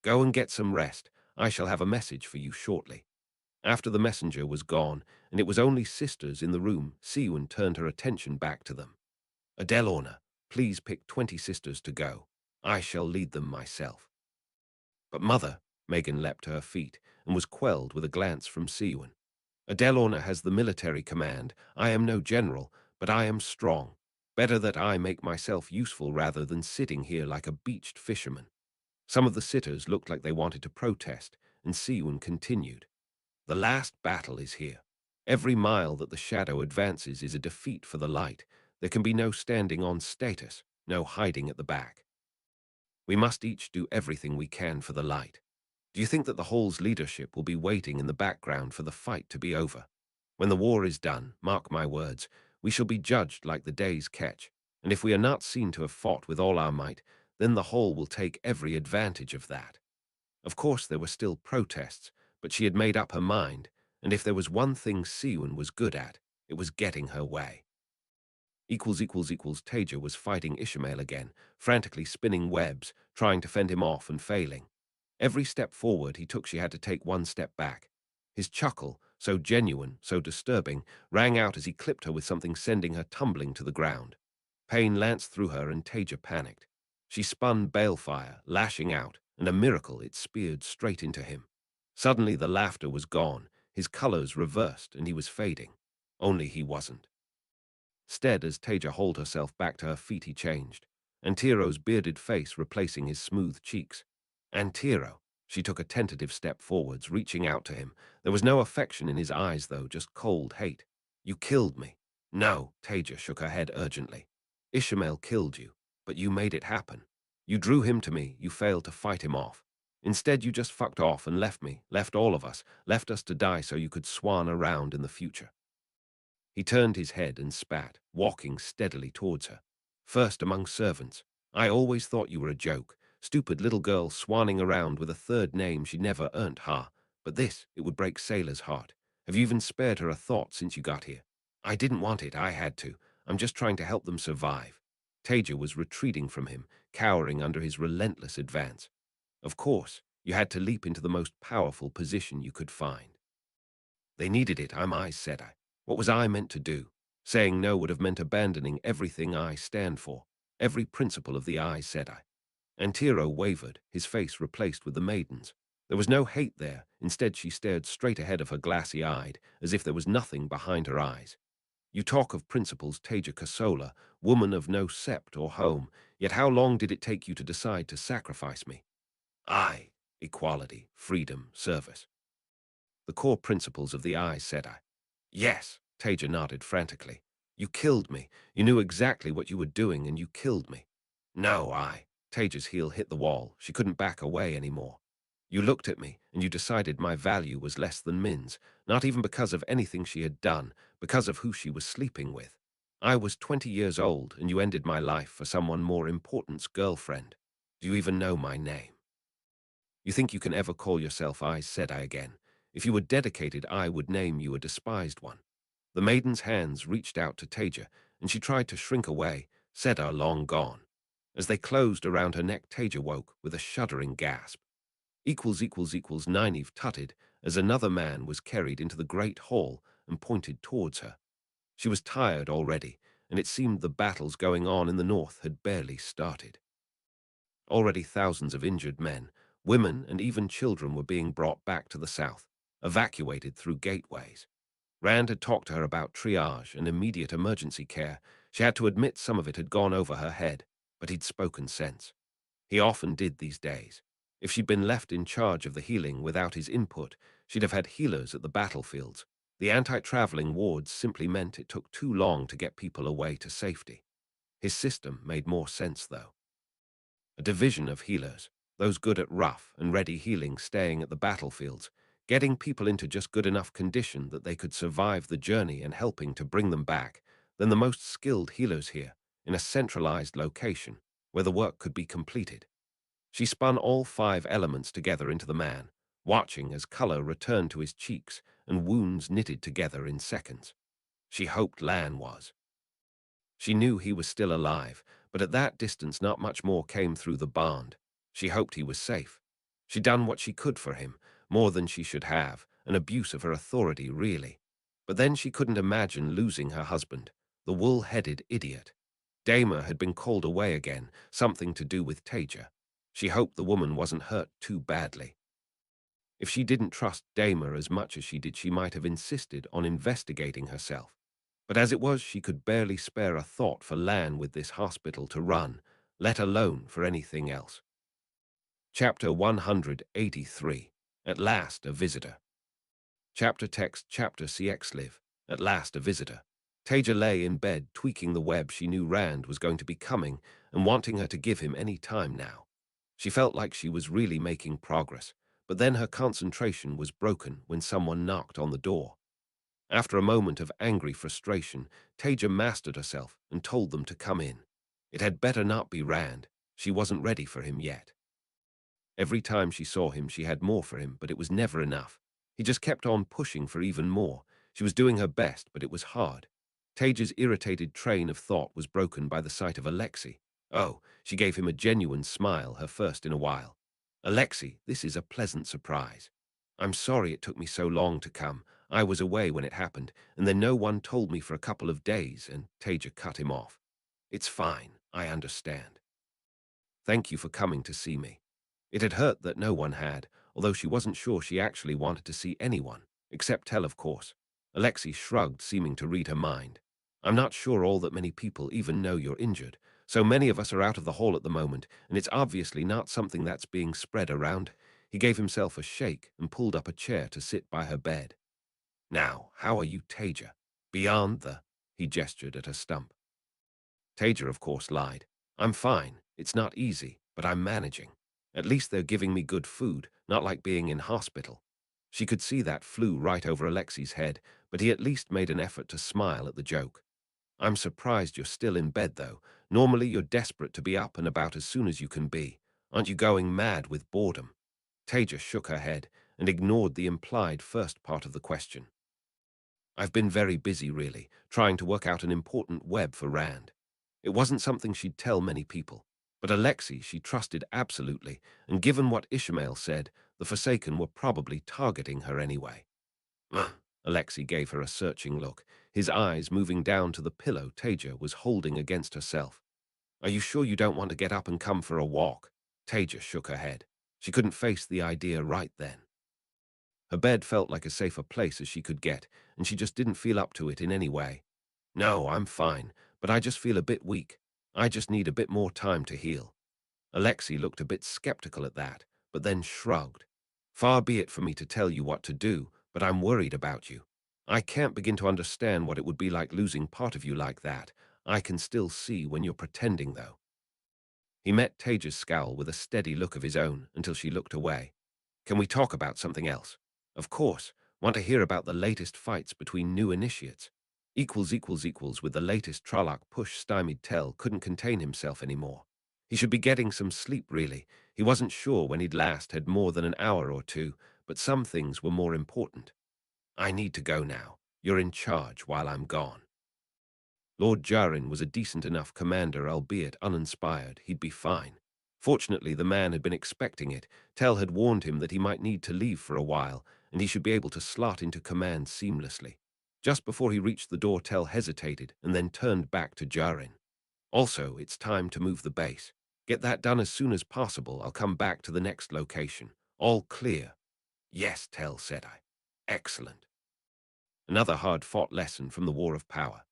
Go and get some rest. I shall have a message for you shortly. After the messenger was gone, and it was only sisters in the room, Siwan turned her attention back to them. Adelorna, please pick 20 sisters to go. I shall lead them myself. But mother, Megan leapt to her feet and was quelled with a glance from Siwan. Adelorna has the military command. I am no general, but I am strong. Better that I make myself useful rather than sitting here like a beached fisherman." Some of the sitters looked like they wanted to protest, and Siwon continued. "The last battle is here. Every mile that the shadow advances is a defeat for the light. There can be no standing on status, no hiding at the back. We must each do everything we can for the light. Do you think that the Hall's leadership will be waiting in the background for the fight to be over? When the war is done, mark my words, we shall be judged like the day's catch, and if we are not seen to have fought with all our might, then the Hall will take every advantage of that." Of course there were still protests, but she had made up her mind, and if there was one thing Siwon was good at, it was getting her way. Taija was fighting Ishmael again, frantically spinning webs, trying to fend him off and failing. Every step forward he took she had to take one step back. His chuckle, so genuine, so disturbing, rang out as he clipped her with something sending her tumbling to the ground. Pain lanced through her and Taija panicked. She spun balefire, lashing out, and a miracle it speared straight into him. Suddenly the laughter was gone, his colors reversed, and he was fading. Only he wasn't. Instead, as Taija hauled herself back to her feet, he changed, Antiro's bearded face replacing his smooth cheeks. "Antiro." She took a tentative step forwards, reaching out to him. There was no affection in his eyes, though, just cold hate. "You killed me." "No," Taija shook her head urgently. "Ishmael killed you, but you made it happen. You drew him to me, you failed to fight him off. Instead, you just fucked off and left me, left all of us, left us to die so you could swan around in the future." He turned his head and spat, walking steadily towards her. "First among servants. I always thought you were a joke. Stupid little girl swanning around with a third name she never earned, ha. But this, it would break Sailor's heart. Have you even spared her a thought since you got here?" "I didn't want it, I had to. I'm just trying to help them survive." Taija was retreating from him, cowering under his relentless advance. "Of course, you had to leap into the most powerful position you could find. They needed it, I'm Aes Sedai. What was I meant to do? Saying no would have meant abandoning everything I stand for, every principle of the Aes Sedai." Antiro wavered, his face replaced with the maiden's. There was no hate there. Instead, she stared straight ahead of her, glassy-eyed, as if there was nothing behind her eyes. "You talk of principles, Taija Kosola, woman of no sept or home, yet how long did it take you to decide to sacrifice me?" "I, equality, freedom, service. The core principles of the Aes Sedai." "Yes," Taija nodded frantically. "You killed me. You knew exactly what you were doing, and you killed me." "No, I." Taija's heel hit the wall. She couldn't back away anymore. "You looked at me, and you decided my value was less than Min's, not even because of anything she had done, because of who she was sleeping with. I was 20 years old, and you ended my life for someone more important's girlfriend. Do you even know my name? You think you can ever call yourself Aes Sedai again? If you were dedicated, I would name you a despised one." The maiden's hands reached out to Taija, and she tried to shrink away, Sedar long gone. As they closed around her neck, Taija woke with a shuddering gasp. Nynaeve tutted as another man was carried into the great hall and pointed towards her. She was tired already, and it seemed the battles going on in the north had barely started. Already thousands of injured men, women, and even children were being brought back to the south, evacuated through gateways. Rand had talked to her about triage and immediate emergency care. She had to admit some of it had gone over her head, but he'd spoken sense. He often did these days. If she'd been left in charge of the healing without his input, she'd have had healers at the battlefields. The anti-traveling wards simply meant it took too long to get people away to safety. His system made more sense, though. A division of healers, those good at rough and ready healing, staying at the battlefields, getting people into just good enough condition that they could survive the journey and helping to bring them back, then the most skilled healers here, in a centralized location, where the work could be completed. She spun all 5 elements together into the man, watching as color returned to his cheeks and wounds knitted together in seconds. She hoped Lan was. She knew he was still alive, but at that distance not much more came through the bond. She hoped he was safe. She'd done what she could for him, more than she should have, an abuse of her authority, really. But then she couldn't imagine losing her husband, the wool-headed idiot. Damer had been called away again, something to do with Taija. She hoped the woman wasn't hurt too badly. If she didn't trust Damer as much as she did, she might have insisted on investigating herself. But as it was, she could barely spare a thought for Lan with this hospital to run, let alone for anything else. Chapter 183. At last, a visitor. Chapter text chapter CX live. At last, a visitor. Taija lay in bed, tweaking the web she knew Rand was going to be coming and wanting her to give him any time now. She felt like she was really making progress, but then her concentration was broken when someone knocked on the door. After a moment of angry frustration, Taija mastered herself and told them to come in. It had better not be Rand. She wasn't ready for him yet. Every time she saw him, she had more for him, but it was never enough. He just kept on pushing for even more. She was doing her best, but it was hard. Taija's irritated train of thought was broken by the sight of Alexei. Oh, she gave him a genuine smile, her first in a while. Alexei, this is a pleasant surprise. I'm sorry it took me so long to come. I was away when it happened, and then no one told me for a couple of days, and Taija cut him off. It's fine, I understand. Thank you for coming to see me. It had hurt that no one had, although she wasn't sure she actually wanted to see anyone, except Tell, of course. Alexei shrugged, seeming to read her mind. I'm not sure all that many people even know you're injured. So many of us are out of the hall at the moment, and it's obviously not something that's being spread around. He gave himself a shake and pulled up a chair to sit by her bed. Now, how are you, Taija? Beyond the... He gestured at her stump. Taija, of course, lied. I'm fine. It's not easy, but I'm managing. At least they're giving me good food, not like being in hospital. She could see that flew right over Alexei's head, but he at least made an effort to smile at the joke. I'm surprised you're still in bed, though. Normally you're desperate to be up and about as soon as you can be. Aren't you going mad with boredom? Taija shook her head and ignored the implied first part of the question. I've been very busy, really, trying to work out an important web for Rand. It wasn't something she'd tell many people, but Alexei she trusted absolutely, and given what Ishmael said, the Forsaken were probably targeting her anyway. Ugh. Alexei gave her a searching look, his eyes moving down to the pillow Taija was holding against herself. Are you sure you don't want to get up and come for a walk? Taija shook her head. She couldn't face the idea right then. Her bed felt like a safer place as she could get, and she just didn't feel up to it in any way. No, I'm fine, but I just feel a bit weak. I just need a bit more time to heal. Alexei looked a bit skeptical at that, but then shrugged. Far be it for me to tell you what to do, but I'm worried about you. I can't begin to understand what it would be like losing part of you like that. I can still see when you're pretending, though. He met Taija's scowl with a steady look of his own until she looked away. Can we talk about something else? Of course. Want to hear about the latest fights between new initiates. With the latest Trolloc push, stymied Tell couldn't contain himself anymore. He should be getting some sleep, really. He wasn't sure when he'd last had more than an hour or two, but some things were more important. I need to go now. You're in charge while I'm gone. Lord Jarin was a decent enough commander, albeit uninspired. He'd be fine. Fortunately, the man had been expecting it. Tell had warned him that he might need to leave for a while, and he should be able to slot into command seamlessly. Just before he reached the door, Tell hesitated and then turned back to Jarin. Also, it's time to move the base. Get that done as soon as possible. I'll come back to the next location. All clear. Yes, Tell, said I. Excellent. Another hard-fought lesson from the War of Power.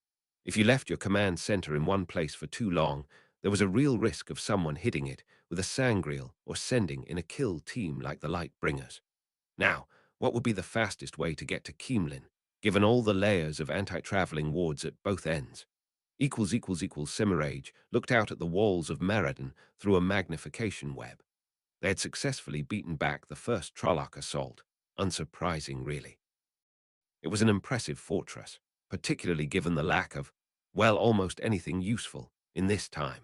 If you left your command center in one place for too long, there was a real risk of someone hitting it with a sangreal or sending in a kill team like the Lightbringers. Now, what would be the fastest way to get to Keemlin, given all the layers of anti-traveling wards at both ends? Semirage looked out at the walls of Maradan through a magnification web. They had successfully beaten back the first Trolloc assault. Unsurprising, really. It was an impressive fortress, particularly given the lack of, well, almost anything useful in this time.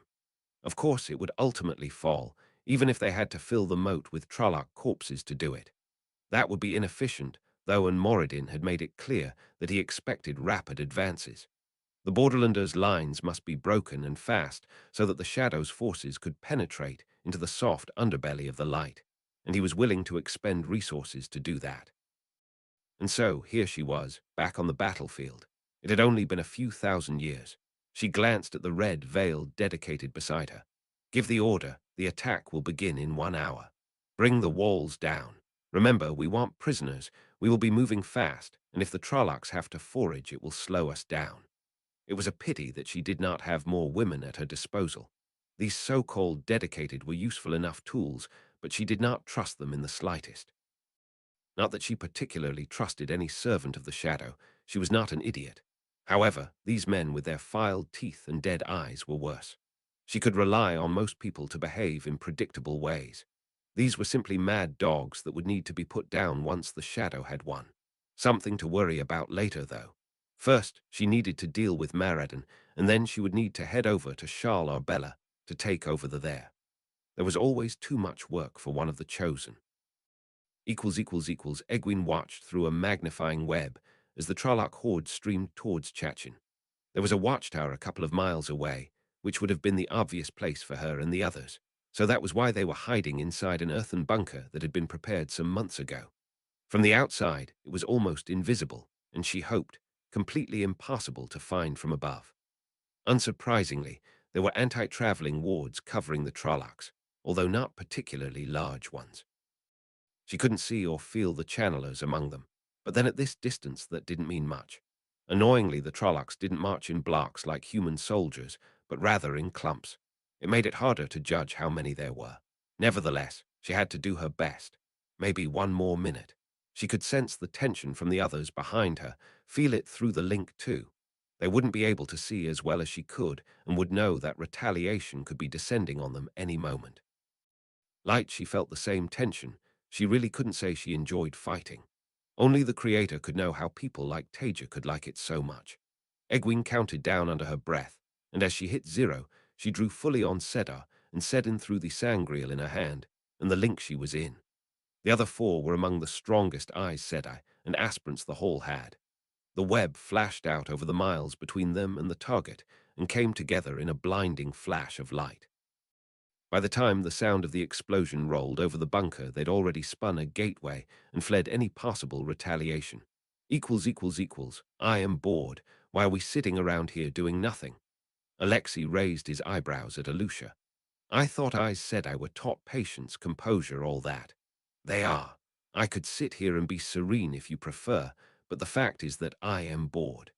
Of course, it would ultimately fall, even if they had to fill the moat with Trolloc corpses to do it. That would be inefficient, though, and Moradin had made it clear that he expected rapid advances. The Borderlanders' lines must be broken and fast so that the Shadow's forces could penetrate into the soft underbelly of the light, and he was willing to expend resources to do that. And so, here she was, back on the battlefield. It had only been a few thousand years. She glanced at the red veil dedicated beside her. Give the order. The attack will begin in 1 hour. Bring the walls down. Remember, we want prisoners. We will be moving fast, and if the Trollocs have to forage, it will slow us down. It was a pity that she did not have more women at her disposal. These so-called dedicated were useful enough tools, but she did not trust them in the slightest. Not that she particularly trusted any servant of the shadow. She was not an idiot. However, these men with their filed teeth and dead eyes were worse. She could rely on most people to behave in predictable ways. These were simply mad dogs that would need to be put down once the shadow had won. Something to worry about later, though. First, she needed to deal with Maradan, and then she would need to head over to Shal Arbella to take over there. There was always too much work for one of the chosen. Egwene watched through a magnifying web as the Trolloc horde streamed towards Chachin. There was a watchtower a couple of miles away, which would have been the obvious place for her and the others, so that was why they were hiding inside an earthen bunker that had been prepared some months ago. From the outside, it was almost invisible, and she hoped, completely impossible to find from above. Unsurprisingly, there were anti-traveling wards covering the Trollocs, although not particularly large ones. She couldn't see or feel the channelers among them, but then at this distance that didn't mean much. Annoyingly, the Trollocs didn't march in blocks like human soldiers, but rather in clumps. It made it harder to judge how many there were. Nevertheless, she had to do her best. Maybe one more minute. She could sense the tension from the others behind her, feel it through the link too. They wouldn't be able to see as well as she could, and would know that retaliation could be descending on them any moment. Light, she felt the same tension. She really couldn't say she enjoyed fighting. Only the Creator could know how people like Taija could like it so much. Egwene counted down under her breath, and as she hit 0, she drew fully on Sedar and set in through the sangreal in her hand, and the link she was in. The other 4 were among the strongest Aes Sedai and aspirants the hall had. The web flashed out over the miles between them and the target and came together in a blinding flash of light. By the time the sound of the explosion rolled over the bunker, they'd already spun a gateway and fled any possible retaliation. I am bored. Why are we sitting around here doing nothing? Alexei raised his eyebrows at Alusha. I thought I said I were taught patience, composure, all that. They are. I could sit here and be serene if you prefer, but the fact is that I am bored.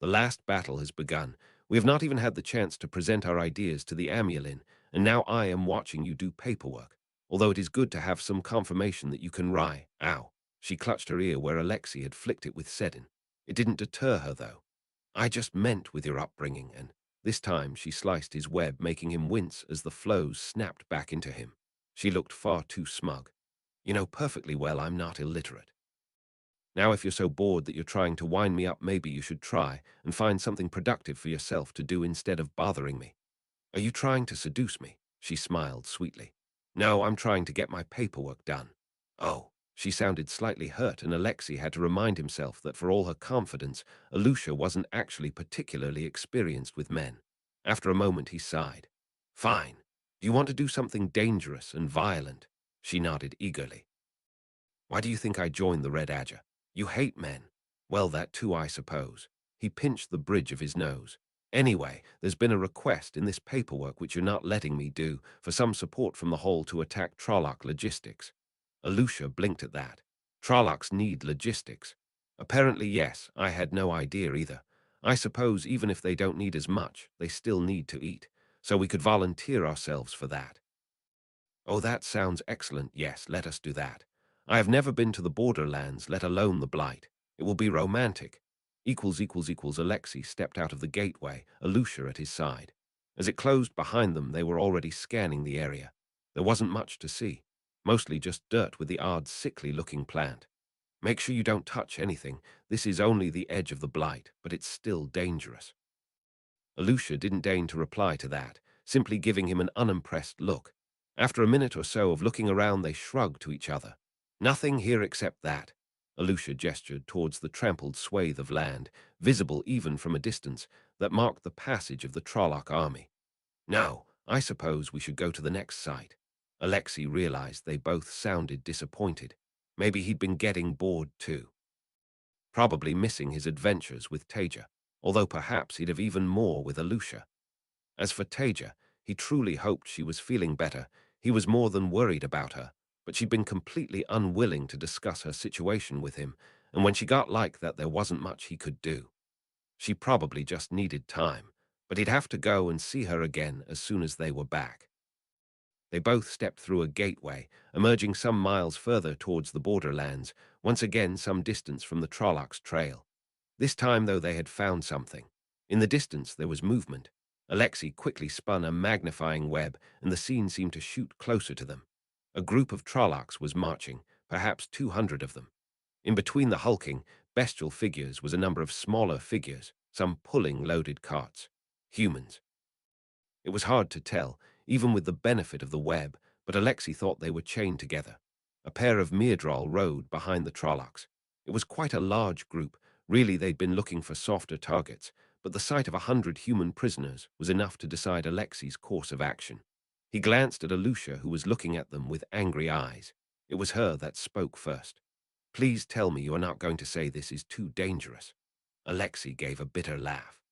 The last battle has begun. We have not even had the chance to present our ideas to the Amulin, and now I am watching you do paperwork, although it is good to have some confirmation that you can ride. Ow. She clutched her ear where Alexei had flicked it with Sedin. It didn't deter her, though. I just meant with your upbringing, and this time she sliced his web, making him wince as the flows snapped back into him. She looked far too smug. You know perfectly well I'm not illiterate. Now, if you're so bored that you're trying to wind me up, maybe you should try and find something productive for yourself to do instead of bothering me. Are you trying to seduce me? She smiled sweetly. No, I'm trying to get my paperwork done. Oh, she sounded slightly hurt, and Alexei had to remind himself that for all her confidence, Alusha wasn't actually particularly experienced with men. After a moment, he sighed. Fine. Do you want to do something dangerous and violent? She nodded eagerly. Why do you think I joined the Red Adger? You hate men. Well, that too, I suppose. He pinched the bridge of his nose. Anyway, there's been a request in this paperwork which you're not letting me do for some support from the Hall to attack Trolloc logistics. Alusha blinked at that. Trollocs need logistics. Apparently, yes, I had no idea either. I suppose even if they don't need as much, they still need to eat, so we could volunteer ourselves for that. Oh, that sounds excellent. Yes, let us do that. I have never been to the borderlands, let alone the Blight. It will be romantic. Alexei stepped out of the gateway, Alusha at his side. As it closed behind them, they were already scanning the area. There wasn't much to see, mostly just dirt with the odd sickly-looking plant. Make sure you don't touch anything. This is only the edge of the Blight, but it's still dangerous. Alusha didn't deign to reply to that, simply giving him an unimpressed look. After a minute or so of looking around, they shrugged to each other. Nothing here except that. Alusha gestured towards the trampled swathe of land, visible even from a distance, that marked the passage of the Trolloc army. No, I suppose we should go to the next site. Alexei realized they both sounded disappointed. Maybe he'd been getting bored too. Probably missing his adventures with Taija, although perhaps he'd have even more with Alusha. As for Taija, he truly hoped she was feeling better. He was more than worried about her, but she'd been completely unwilling to discuss her situation with him, and when she got like that, there wasn't much he could do. She probably just needed time, but he'd have to go and see her again as soon as they were back. They both stepped through a gateway, emerging some miles further towards the borderlands, once again some distance from the Trollocs trail. This time, though, they had found something. In the distance, there was movement. Alexei quickly spun a magnifying web, and the scene seemed to shoot closer to them. A group of Trollocs was marching, perhaps 200 of them. In between the hulking, bestial figures was a number of smaller figures, some pulling loaded carts. Humans. It was hard to tell, even with the benefit of the web, but Alexei thought they were chained together. A pair of Myrddraal rode behind the Trollocs. It was quite a large group. Really, they'd been looking for softer targets, but the sight of 100 human prisoners was enough to decide Alexei's course of action. He glanced at Alusha, who was looking at them with angry eyes. It was her that spoke first. "Please tell me you are not going to say this is too dangerous." Alexei gave a bitter laugh.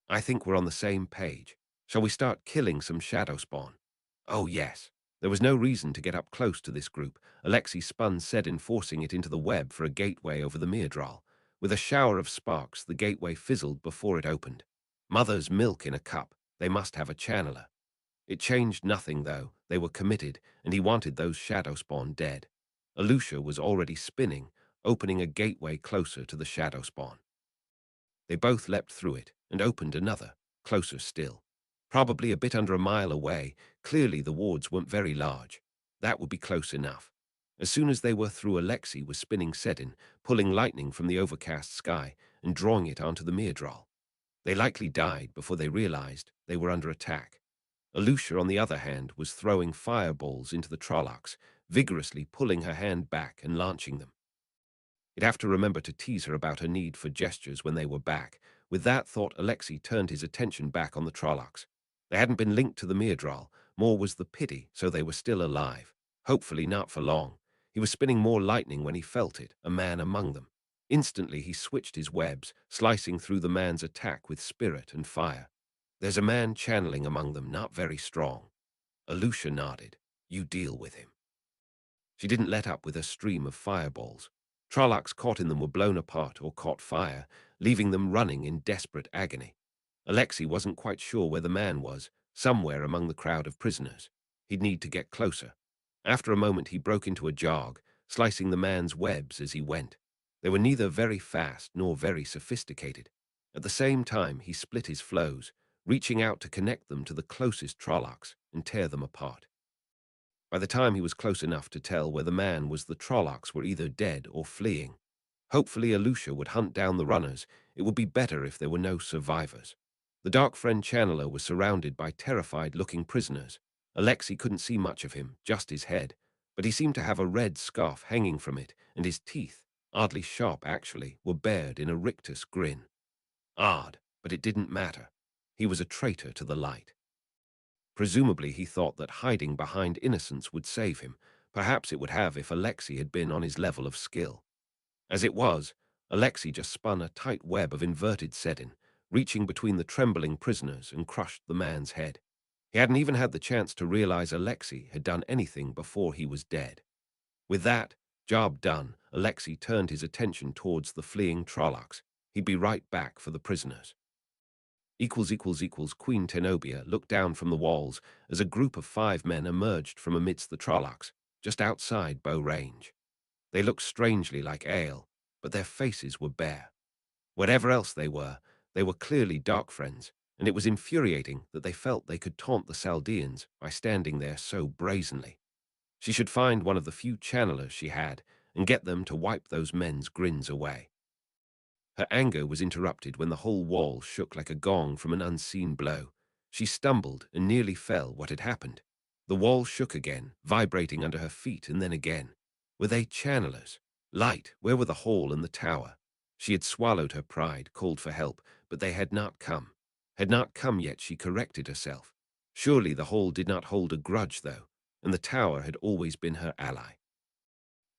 "I think we're on the same page. Shall we start killing some shadow spawn?" "Oh, yes." There was no reason to get up close to this group. Alexei spun Sedin, forcing it into the web for a gateway over the Myrddraal. With a shower of sparks, the gateway fizzled before it opened. Mother's milk in a cup. They must have a channeler. It changed nothing, though. They were committed, and he wanted those shadow spawn dead. Alusha was already spinning, opening a gateway closer to the shadow spawn. They both leapt through it and opened another, closer still. Probably a bit under a mile away. Clearly the wards weren't very large. That would be close enough. As soon as they were through, Alexei was spinning Sedin, pulling lightning from the overcast sky and drawing it onto the Myrddraal. They likely died before they realized they were under attack. Alusha, on the other hand, was throwing fireballs into the Trollocs, vigorously pulling her hand back and launching them. He'd have to remember to tease her about her need for gestures when they were back. With that thought, Alexei turned his attention back on the Trollocs. They hadn't been linked to the Myrddraal. More was the pity, so they were still alive. Hopefully not for long. He was spinning more lightning when he felt it, a man among them. Instantly he switched his webs, slicing through the man's attack with spirit and fire. "There's a man channeling among them, not very strong." Alusha nodded. "You deal with him." She didn't let up with her stream of fireballs. Trollocs caught in them were blown apart or caught fire, leaving them running in desperate agony. Alexei wasn't quite sure where the man was, somewhere among the crowd of prisoners. He'd need to get closer. After a moment he broke into a jog, slicing the man's webs as he went. They were neither very fast nor very sophisticated. At the same time he split his flows, reaching out to connect them to the closest Trollocs and tear them apart. By the time he was close enough to tell where the man was, the Trollocs were either dead or fleeing. Hopefully Alusha would hunt down the runners. It would be better if there were no survivors. The Dark Friend Channeler was surrounded by terrified-looking prisoners. Alexei couldn't see much of him, just his head, but he seemed to have a red scarf hanging from it, and his teeth, oddly sharp actually, were bared in a rictus grin. Odd, but it didn't matter. He was a traitor to the light. Presumably he thought that hiding behind innocence would save him. Perhaps it would have if Alexei had been on his level of skill. As it was, Alexei just spun a tight web of inverted Sedin, reaching between the trembling prisoners, and crushed the man's head. He hadn't even had the chance to realize Alexei had done anything before he was dead. With that job done, Alexei turned his attention towards the fleeing Trollocs. He'd be right back for the prisoners. Queen Tenobia looked down from the walls as a group of 5 men emerged from amidst the Trollocs, just outside bow range. They looked strangely like Ale, but their faces were bare. Whatever else they were clearly Dark Friends, and it was infuriating that they felt they could taunt the Chaldeans by standing there so brazenly. She should find one of the few channelers she had and get them to wipe those men's grins away. Her anger was interrupted when the whole wall shook like a gong from an unseen blow. She stumbled and nearly fell. What had happened? The wall shook again, vibrating under her feet, and then again. Were they channelers? Light, where were the hall and the tower? She had swallowed her pride, called for help, but they had not come. Had not come yet, she corrected herself. Surely the hall did not hold a grudge, though, and the tower had always been her ally.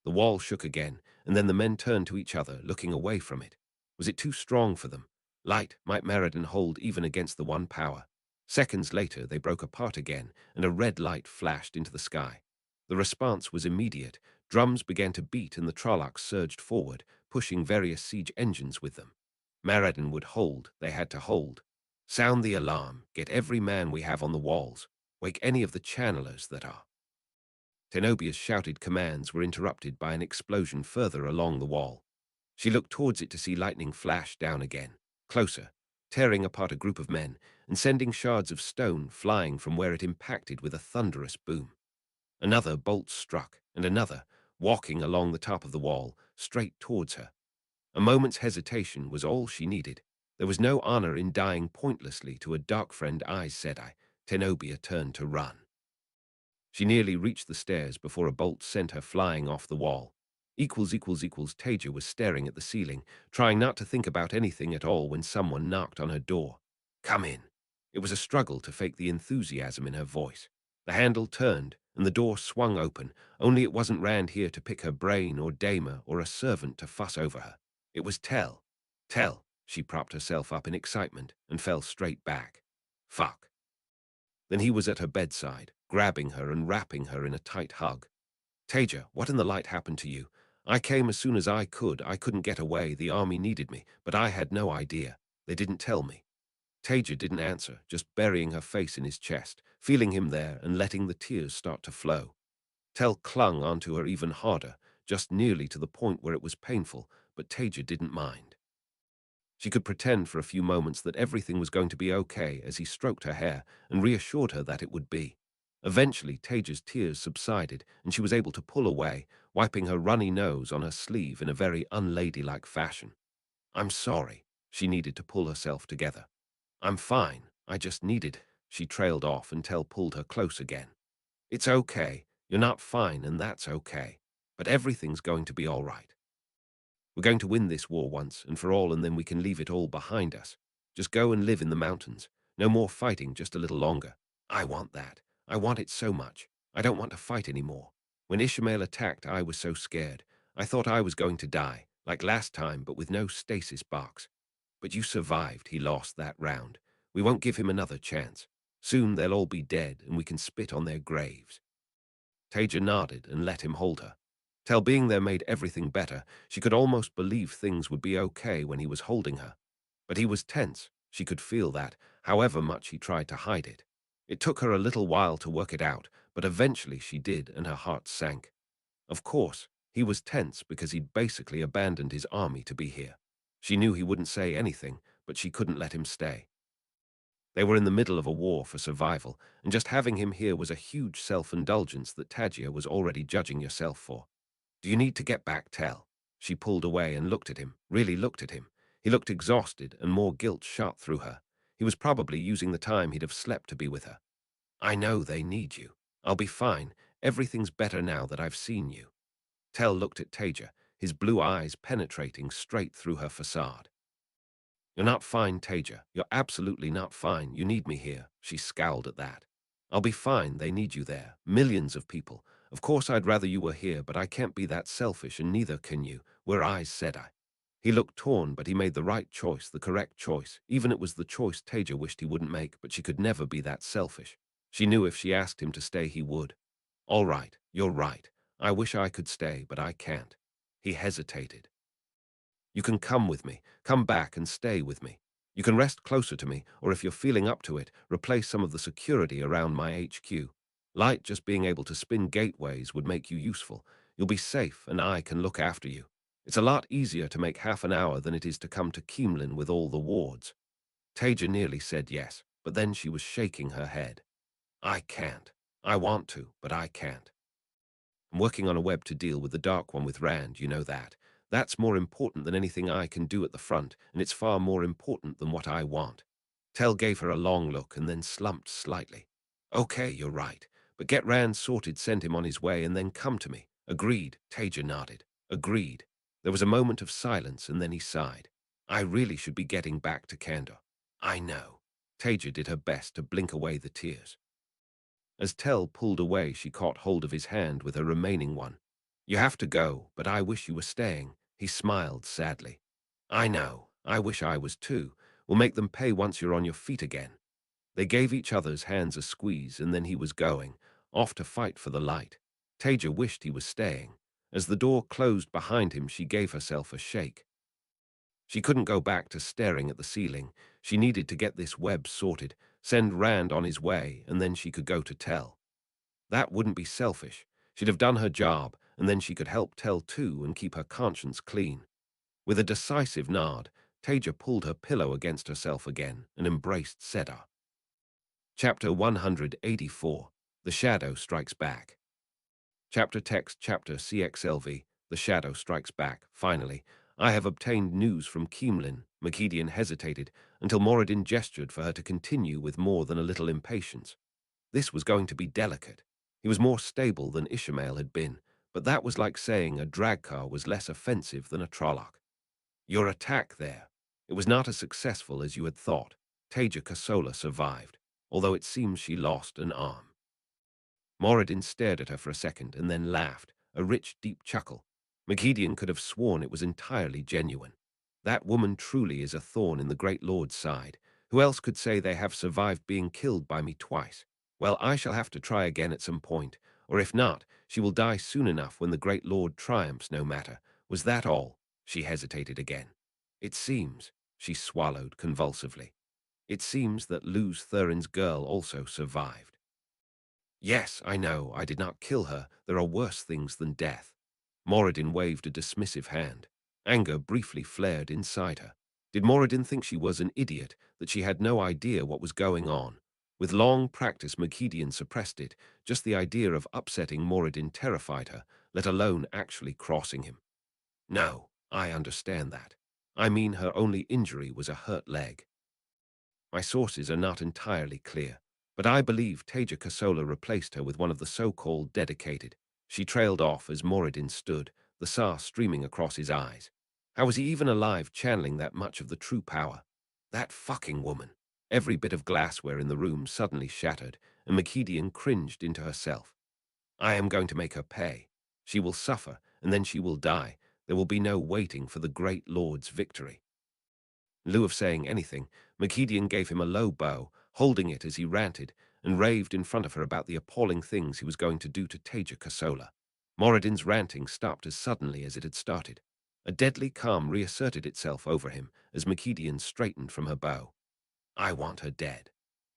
The wall shook again, and then the men turned to each other, looking away from it. Was it too strong for them? Light might Meriden hold even against the one power. Seconds later, they broke apart again, and a red light flashed into the sky. The response was immediate. Drums began to beat and the Trollocs surged forward, pushing various siege engines with them. Maradin would hold, they had to hold. Sound the alarm, get every man we have on the walls, wake any of the channelers that are. Zenobia's shouted commands were interrupted by an explosion further along the wall. She looked towards it to see lightning flash down again, closer, tearing apart a group of men and sending shards of stone flying from where it impacted with a thunderous boom. Another bolt struck, and another, walking along the top of the wall, straight towards her. A moment's hesitation was all she needed. There was no honor in dying pointlessly to a dark friend, Aes Sedai. Zenobia turned to run. She nearly reached the stairs before a bolt sent her flying off the wall. Taija was staring at the ceiling, trying not to think about anything at all when someone knocked on her door. Come in. It was a struggle to fake the enthusiasm in her voice. The handle turned, and the door swung open, only it wasn't Rand here to pick her brain or Dama or a servant to fuss over her. It was Tell. Tell. She propped herself up in excitement and fell straight back. Fuck. Then he was at her bedside, grabbing her and wrapping her in a tight hug. Taija, what in the light happened to you? I came as soon as I could. I couldn't get away. The army needed me, but I had no idea. They didn't tell me. Taija didn't answer, just burying her face in his chest, feeling him there and letting the tears start to flow. Tell clung onto her even harder, just nearly to the point where it was painful, but Taija didn't mind. She could pretend for a few moments that everything was going to be okay as he stroked her hair and reassured her that it would be. Eventually, Taija's tears subsided and she was able to pull away, wiping her runny nose on her sleeve in a very unladylike fashion. I'm sorry. She needed to pull herself together. I'm fine. I just needed. She trailed off and Tell pulled her close again. It's okay. You're not fine and that's okay. But everything's going to be all right. We're going to win this war once and for all, and then we can leave it all behind us. Just go and live in the mountains. No more fighting, just a little longer. I want that. I want it so much. I don't want to fight anymore. When Ishmael attacked, I was so scared. I thought I was going to die, like last time, but with no stasis box. But you survived. He lost that round. We won't give him another chance. Soon they'll all be dead, and we can spit on their graves. Taija nodded and let him hold her. Tell being there made everything better. She could almost believe things would be okay when he was holding her. But he was tense. She could feel that, however much he tried to hide it. It took her a little while to work it out, but eventually she did, and her heart sank. Of course, he was tense because he'd basically abandoned his army to be here. She knew he wouldn't say anything, but she couldn't let him stay. They were in the middle of a war for survival, and just having him here was a huge self-indulgence that Taija was already judging herself for. Do you need to get back, Tell? She pulled away and looked at him, really looked at him. He looked exhausted, and more guilt shot through her. He was probably using the time he'd have slept to be with her. I know they need you. I'll be fine. Everything's better now that I've seen you. Tell looked at Taija, his blue eyes penetrating straight through her facade. You're not fine, Taija. You're absolutely not fine. You need me here. She scowled at that. I'll be fine. They need you there. Millions of people. Of course I'd rather you were here, but I can't be that selfish, and neither can you. We're Aes Sedai. He looked torn, but he made the right choice, the correct choice. Even it was the choice Taija wished he wouldn't make, but she could never be that selfish. She knew if she asked him to stay, he would. All right, you're right. I wish I could stay, but I can't. He hesitated. You can come with me. Come back and stay with me. You can rest closer to me, or if you're feeling up to it, replace some of the security around my HQ. Light just being able to spin gateways would make you useful. You'll be safe, and I can look after you. It's a lot easier to make half an hour than it is to come to Keemlin with all the wards. Taija nearly said yes, but then she was shaking her head. I can't. I want to, but I can't. I'm working on a web to deal with the Dark One with Rand, you know that. That's more important than anything I can do at the front, and it's far more important than what I want. Tell gave her a long look and then slumped slightly. Okay, you're right. But get Rand sorted, send him on his way, and then come to me. Agreed, Taija nodded. Agreed. There was a moment of silence, and then he sighed. I really should be getting back to Kandor. I know. Taija did her best to blink away the tears. As Tell pulled away, she caught hold of his hand with her remaining one. You have to go, but I wish you were staying. He smiled sadly. I know. I wish I was too. We'll make them pay once you're on your feet again. They gave each other's hands a squeeze, and then he was going, off to fight for the light. Taija wished he was staying. As the door closed behind him, she gave herself a shake. She couldn't go back to staring at the ceiling. She needed to get this web sorted, send Rand on his way, and then she could go to Tell. That wouldn't be selfish. She'd have done her job, and then she could help Tell too and keep her conscience clean. With a decisive nod, Taija pulled her pillow against herself again and embraced Sedai. Chapter 184. The Shadow Strikes Back. Chapter text chapter CXLV. The Shadow Strikes Back. Finally, I have obtained news from Keemlin. Makedian hesitated until Moradin gestured for her to continue with more than a little impatience. This was going to be delicate. He was more stable than Ishmael had been, but that was like saying a drag car was less offensive than a Trolloc. Your attack there. It was not as successful as you had thought. Taija Kosola survived, although it seems she lost an arm. Moradin stared at her for a second and then laughed, a rich, deep chuckle. Makedian could have sworn it was entirely genuine. That woman truly is a thorn in the Great Lord's side. Who else could say they have survived being killed by me twice? Well, I shall have to try again at some point, or if not, she will die soon enough when the Great Lord triumphs no matter. Was that all? She hesitated again. It seems, she swallowed convulsively. It seems that Luz Thurin's girl also survived. Yes, I know, I did not kill her. There are worse things than death. Moradin waved a dismissive hand. Anger briefly flared inside her. Did Moradin think she was an idiot, that she had no idea what was going on? With long practice, Makedian suppressed it. Just the idea of upsetting Moradin terrified her, let alone actually crossing him. No, I understand that. I mean, her only injury was a hurt leg. My sources are not entirely clear, but I believe Taija Kosola replaced her with one of the so-called dedicated. She trailed off as Moradin stood, the SAR streaming across his eyes. How was he even alive channeling that much of the true power? That fucking woman. Every bit of glassware in the room suddenly shattered, and Makedian cringed into herself. I am going to make her pay. She will suffer, and then she will die. There will be no waiting for the Great Lord's victory. In lieu of saying anything, Makedian gave him a low bow, holding it as he ranted, and raved in front of her about the appalling things he was going to do to Taija Kosola. Moradin's ranting stopped as suddenly as it had started. A deadly calm reasserted itself over him as Makedian straightened from her bow. I want her dead.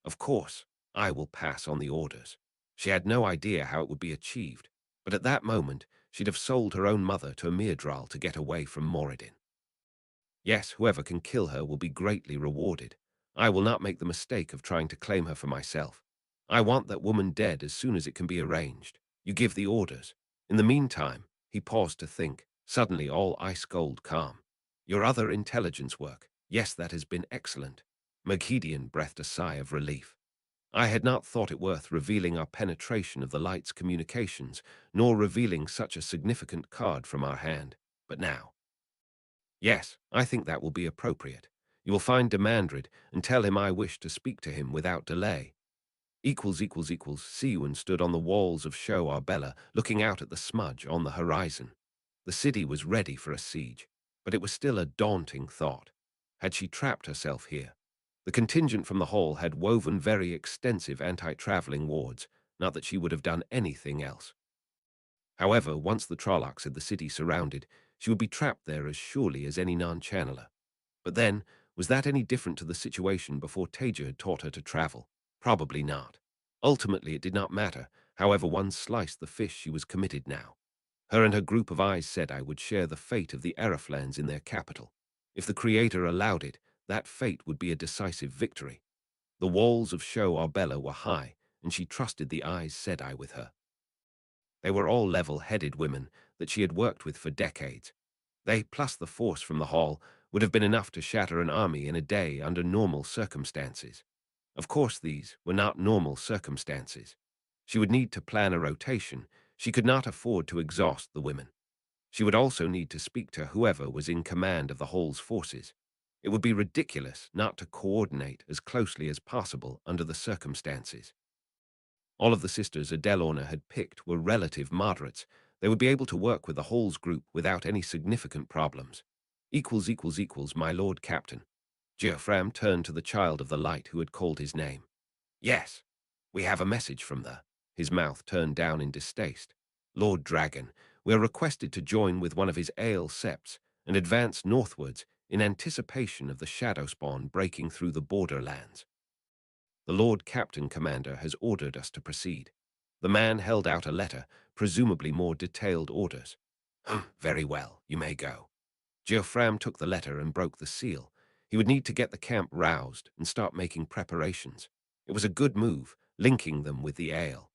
Of course, I will pass on the orders. She had no idea how it would be achieved, but at that moment, she'd have sold her own mother to a Myrddraal to get away from Moradin. Yes, whoever can kill her will be greatly rewarded. I will not make the mistake of trying to claim her for myself. I want that woman dead as soon as it can be arranged. You give the orders. In the meantime, he paused to think, suddenly all ice-cold calm. Your other intelligence work, yes, that has been excellent. Makedian breathed a sigh of relief. I had not thought it worth revealing our penetration of the light's communications, nor revealing such a significant card from our hand. But now, yes, I think that will be appropriate. You will find Demandred and tell him I wish to speak to him without delay. Siuan stood on the walls of Show Arbella, looking out at the smudge on the horizon. The city was ready for a siege, but it was still a daunting thought. Had she trapped herself here? The contingent from the hall had woven very extensive anti-traveling wards, not that she would have done anything else. However, once the Trollocs had the city surrounded, she would be trapped there as surely as any non-channeler. But then, was that any different to the situation before Taija had taught her to travel? Probably not. Ultimately, it did not matter. However one sliced the fish, she was committed now. Her and her group of Aes Sedai would share the fate of the Araflans in their capital. If the Creator allowed it, that fate would be a decisive victory. The walls of Show Arbella were high, and she trusted the Aes Sedai with her. They were all level-headed women that she had worked with for decades. They, plus the force from the hall, would have been enough to shatter an army in a day under normal circumstances. Of course, these were not normal circumstances. She would need to plan a rotation. She could not afford to exhaust the women. She would also need to speak to whoever was in command of the hall's forces. It would be ridiculous not to coordinate as closely as possible under the circumstances. All of the sisters Adelorna had picked were relative moderates. They would be able to work with the Hall's group without any significant problems. My Lord Captain. Geoffram turned to the Child of the Light who had called his name. Yes, we have a message from the... His mouth turned down in distaste. Lord Dragon, we are requested to join with one of his ale septs and advance northwards in anticipation of the shadow spawn breaking through the borderlands. The Lord Captain Commander has ordered us to proceed. The man held out a letter, presumably more detailed orders. Very well, you may go. Geoffram took the letter and broke the seal. He would need to get the camp roused and start making preparations. It was a good move, linking them with the ale.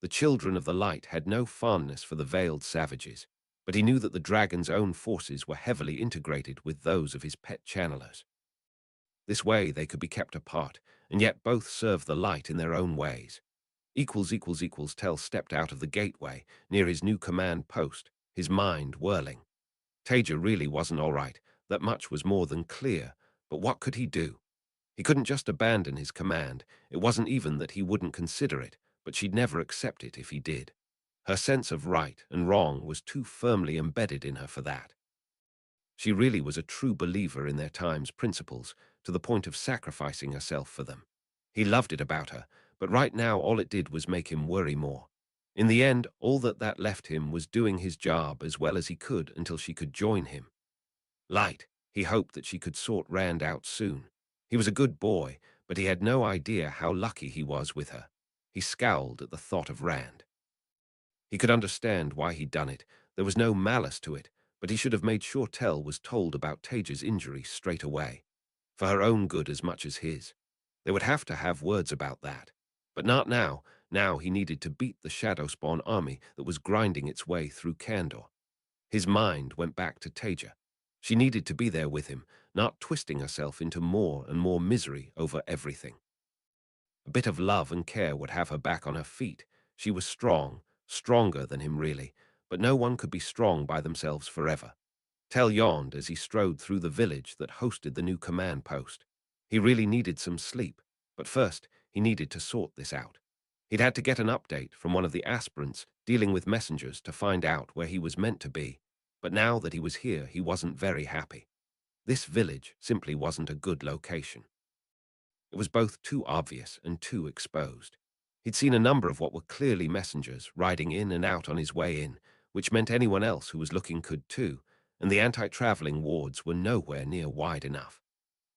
The Children of the Light had no fondness for the veiled savages, but he knew that the dragon's own forces were heavily integrated with those of his pet channelers. This way they could be kept apart, and yet both serve the light in their own ways. Tell stepped out of the gateway near his new command post, his mind whirling. Taija really wasn't all right. That much was more than clear, but what could he do? He couldn't just abandon his command. It wasn't even that he wouldn't consider it, but she'd never accept it if he did. Her sense of right and wrong was too firmly embedded in her for that. She really was a true believer in their time's principles, to the point of sacrificing herself for them. He loved it about her, but right now all it did was make him worry more. In the end, all that left him was doing his job as well as he could until she could join him. Light, he hoped that she could sort Rand out soon. He was a good boy, but he had no idea how lucky he was with her. He scowled at the thought of Rand. He could understand why he'd done it. There was no malice to it, but he should have made sure Tell was told about Taija's injury straight away, for her own good as much as his. They would have to have words about that. But not now. Now he needed to beat the Shadow Spawn army that was grinding its way through Kandor. His mind went back to Taija. She needed to be there with him, not twisting herself into more and more misery over everything. A bit of love and care would have her back on her feet. She was strong, stronger than him really, but no one could be strong by themselves forever. Tell yawned as he strode through the village that hosted the new command post. He really needed some sleep, but first he needed to sort this out. He'd had to get an update from one of the aspirants dealing with messengers to find out where he was meant to be, but now that he was here, he wasn't very happy. This village simply wasn't a good location. It was both too obvious and too exposed. He'd seen a number of what were clearly messengers riding in and out on his way in, which meant anyone else who was looking could too, and the anti-traveling wards were nowhere near wide enough.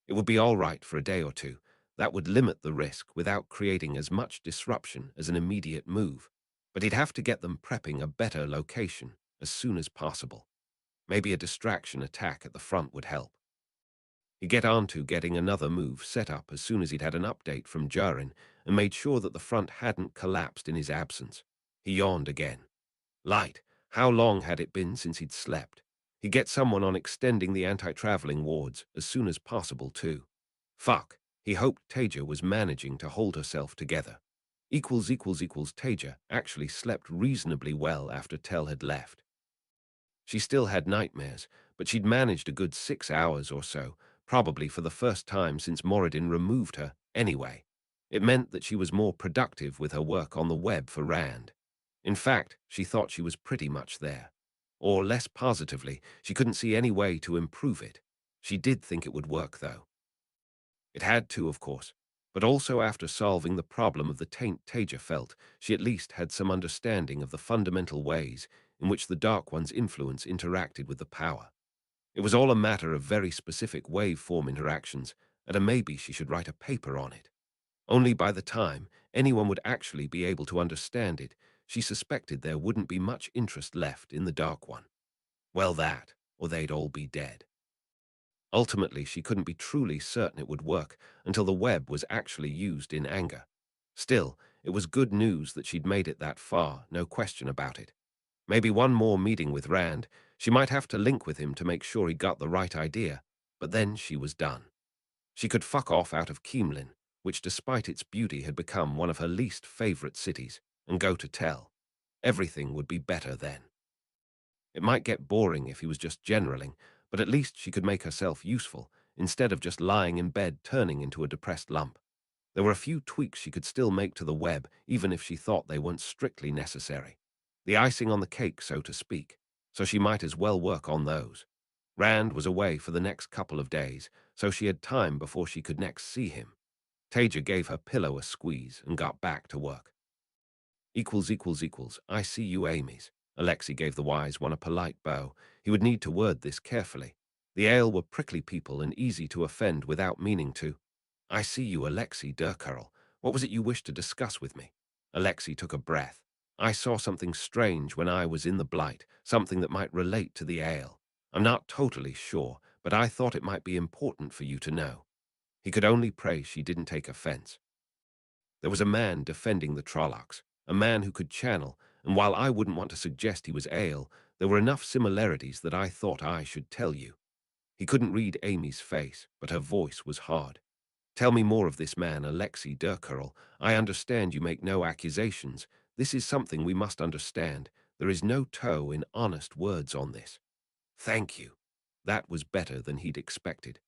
It would be all right for a day or two. That would limit the risk without creating as much disruption as an immediate move, but he'd have to get them prepping a better location as soon as possible. Maybe a distraction attack at the front would help. He'd get on to getting another move set up as soon as he'd had an update from Jarin and made sure that the front hadn't collapsed in his absence. He yawned again. Light, how long had it been since he'd slept? He'd get someone on extending the anti-traveling wards as soon as possible too. Fuck, he hoped Taija was managing to hold herself together. Taija actually slept reasonably well after Tell had left. She still had nightmares, but she'd managed a good 6 hours or so, probably for the first time since Moradin removed her anyway. It meant that she was more productive with her work on the web for Rand. In fact, she thought she was pretty much there. Or less positively, she couldn't see any way to improve it. She did think it would work, though. It had to, of course, but also after solving the problem of the taint Taija felt, she at least had some understanding of the fundamental ways in which the Dark One's influence interacted with the power. It was all a matter of very specific waveform interactions, and maybe she should write a paper on it. Only by the time anyone would actually be able to understand it, she suspected there wouldn't be much interest left in the Dark One. Well, that, or they'd all be dead. Ultimately, she couldn't be truly certain it would work until the web was actually used in anger. Still, it was good news that she'd made it that far, no question about it. Maybe one more meeting with Rand. She might have to link with him to make sure he got the right idea, but then she was done. She could fuck off out of Keemlin, which despite its beauty had become one of her least favorite cities, and go to Tell. Everything would be better then. It might get boring if he was just generaling, but at least she could make herself useful, instead of just lying in bed turning into a depressed lump. There were a few tweaks she could still make to the web, even if she thought they weren't strictly necessary. The icing on the cake, so to speak, so she might as well work on those. Rand was away for the next couple of days, so she had time before she could next see him. Taija gave her pillow a squeeze and got back to work. I see you, Amy's. Alexei gave the wise one a polite bow. He would need to word this carefully. The Ale were prickly people and easy to offend without meaning to. I see you, Alexei Durkurl. What was it you wished to discuss with me? Alexei took a breath. I saw something strange when I was in the Blight, something that might relate to the Ale. I'm not totally sure, but I thought it might be important for you to know. He could only pray she didn't take offense. There was a man defending the Trollocs, a man who could channel, and while I wouldn't want to suggest he was Ale, there were enough similarities that I thought I should tell you. He couldn't read Amy's face, but her voice was hard. Tell me more of this man, Alexei Durkurl. I understand you make no accusations. This is something we must understand. There is no toe in honest words on this. Thank you. That was better than he'd expected.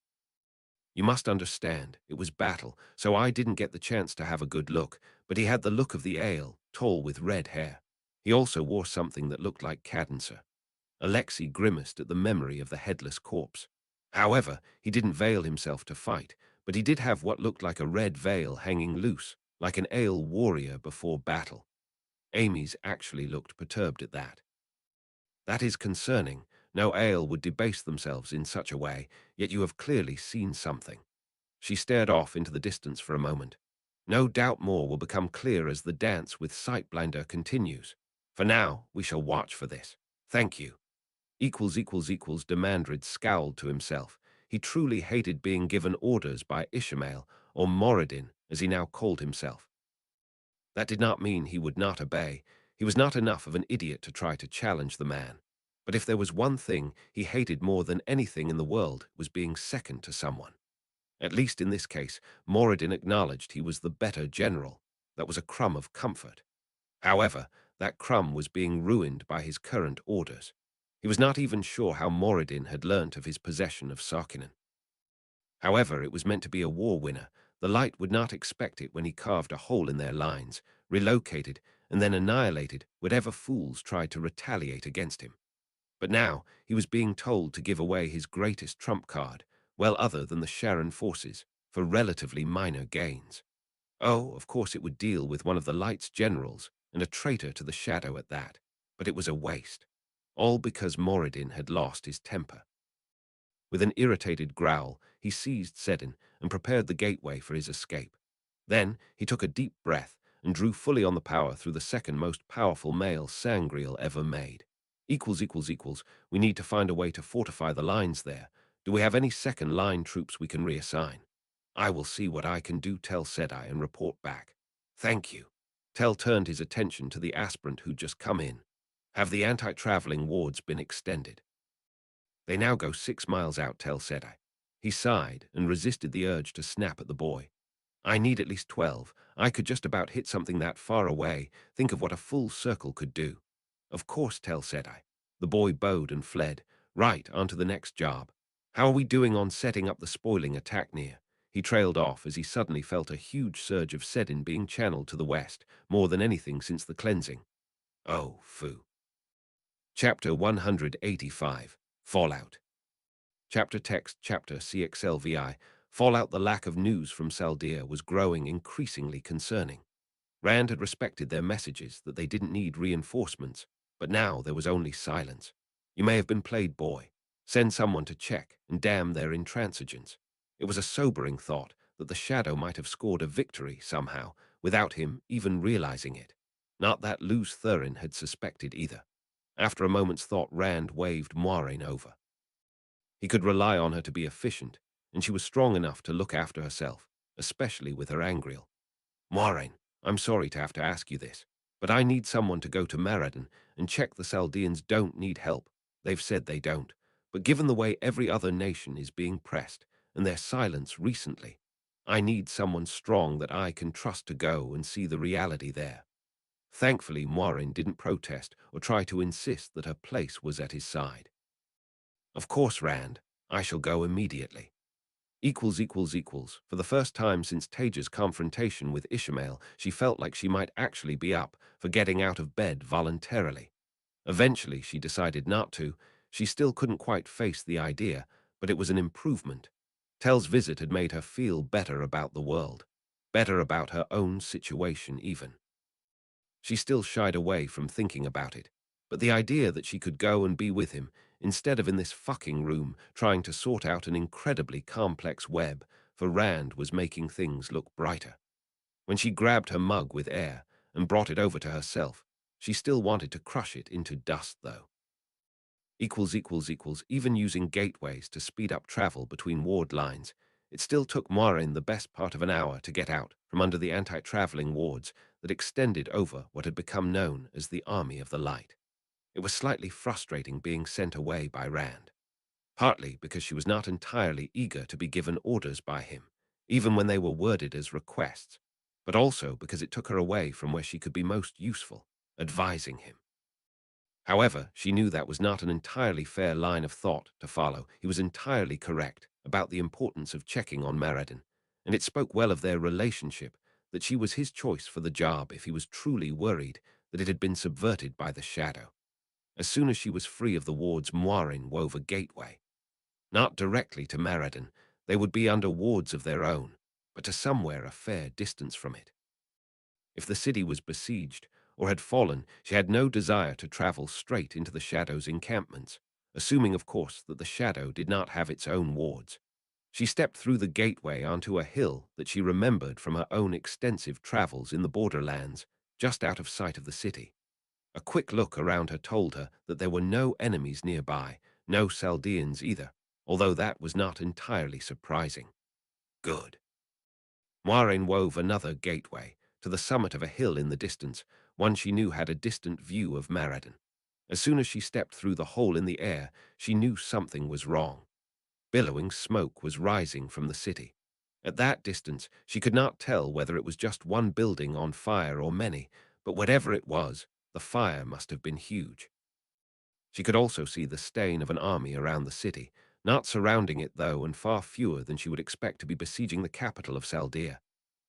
You must understand, it was battle, so I didn't get the chance to have a good look, but he had the look of the Ale, tall with red hair. He also wore something that looked like cadencer. Alexei grimaced at the memory of the headless corpse. However, he didn't veil himself to fight, but he did have what looked like a red veil hanging loose, like an Ale warrior before battle. Amy's actually looked perturbed at that. That is concerning. No Ale would debase themselves in such a way, yet you have clearly seen something. She stared off into the distance for a moment. No doubt more will become clear as the dance with Sightblinder continues. For now, we shall watch for this. Thank you. Demandred scowled to himself. He truly hated being given orders by Ishmael, or Moradin, as he now called himself. That did not mean he would not obey. He was not enough of an idiot to try to challenge the man. But if there was one thing he hated more than anything in the world, it was being second to someone. At least in this case, Moradin acknowledged he was the better general. That was a crumb of comfort. However, that crumb was being ruined by his current orders. He was not even sure how Moradin had learnt of his possession of Sarkinen. However, it was meant to be a war winner. The Light would not expect it when he carved a hole in their lines, relocated, and then annihilated whatever fools tried to retaliate against him. But now he was being told to give away his greatest trump card, well other than the Sharon forces, for relatively minor gains. Oh, of course it would deal with one of the Light's generals, and a traitor to the Shadow at that, but it was a waste. All because Moradin had lost his temper. With an irritated growl, he seized Sedin and prepared the gateway for his escape. Then he took a deep breath and drew fully on the power through the second most powerful male Sangreal ever made. We need to find a way to fortify the lines there. Do we have any second line troops we can reassign? I will see what I can do, tell Sedai, and report back. Thank you. Tell turned his attention to the aspirant who'd just come in. Have the anti-traveling wards been extended? They now go 6 miles out, Tell Sedai. He sighed and resisted the urge to snap at the boy. I need at least 12. I could just about hit something that far away. Think of what a full circle could do. Of course, Tell Sedai. The boy bowed and fled. Right, on to the next job. How are we doing on setting up the spoiling attack near? He trailed off as he suddenly felt a huge surge of Sedin being channeled to the west, more than anything since the cleansing. Oh, phoo. Chapter 185. Fallout. Chapter text, chapter CXLVI. Fallout. The lack of news from Saldia was growing increasingly concerning. Rand had respected their messages that they didn't need reinforcements, but now there was only silence. You may have been played, boy. Send someone to check and damn their intransigence. It was a sobering thought that the Shadow might have scored a victory somehow, without him even realizing it. Not that Luz Thurin had suspected either. After a moment's thought, Rand waved Moiraine over. He could rely on her to be efficient, and she was strong enough to look after herself, especially with her Angreal. Moiraine, I'm sorry to have to ask you this, but I need someone to go to Maradan and check the Saldeans don't need help. They've said they don't, but given the way every other nation is being pressed, and their silence recently, I need someone strong that I can trust to go and see the reality there. Thankfully, Moiraine didn't protest or try to insist that her place was at his side. Of course, Rand, I shall go immediately. For the first time since Taija's confrontation with Ishmael, she felt like she might actually be up for getting out of bed voluntarily. Eventually, she decided not to. She still couldn't quite face the idea, but it was an improvement. Tell's visit had made her feel better about the world, better about her own situation even. She still shied away from thinking about it. But the idea that she could go and be with him, instead of in this fucking room trying to sort out an incredibly complex web for Rand, was making things look brighter. When she grabbed her mug with air and brought it over to herself, she still wanted to crush it into dust, though. Even using gateways to speed up travel between ward lines, it still took Moiraine the best part of an hour to get out from under the anti-traveling wards that extended over what had become known as the Army of the Light. It was slightly frustrating being sent away by Rand, partly because she was not entirely eager to be given orders by him, even when they were worded as requests, but also because it took her away from where she could be most useful, advising him. However, she knew that was not an entirely fair line of thought to follow. He was entirely correct about the importance of checking on Meriden, and it spoke well of their relationship that she was his choice for the job if he was truly worried that it had been subverted by the shadow. As soon as she was free of the wards, Moiraine wove a gateway. Not directly to Meriden, they would be under wards of their own, but to somewhere a fair distance from it. If the city was besieged or had fallen, she had no desire to travel straight into the Shadow's encampments, assuming, of course, that the Shadow did not have its own wards. She stepped through the gateway onto a hill that she remembered from her own extensive travels in the borderlands, just out of sight of the city. A quick look around her told her that there were no enemies nearby, no Chaldeans either, although that was not entirely surprising. Good. Moiraine wove another gateway to the summit of a hill in the distance, one she knew had a distant view of Meriden. As soon as she stepped through the hole in the air, she knew something was wrong. Billowing smoke was rising from the city. At that distance, she could not tell whether it was just one building on fire or many, but whatever it was, the fire must have been huge. She could also see the stain of an army around the city, not surrounding it though, and far fewer than she would expect to be besieging the capital of Chaldea,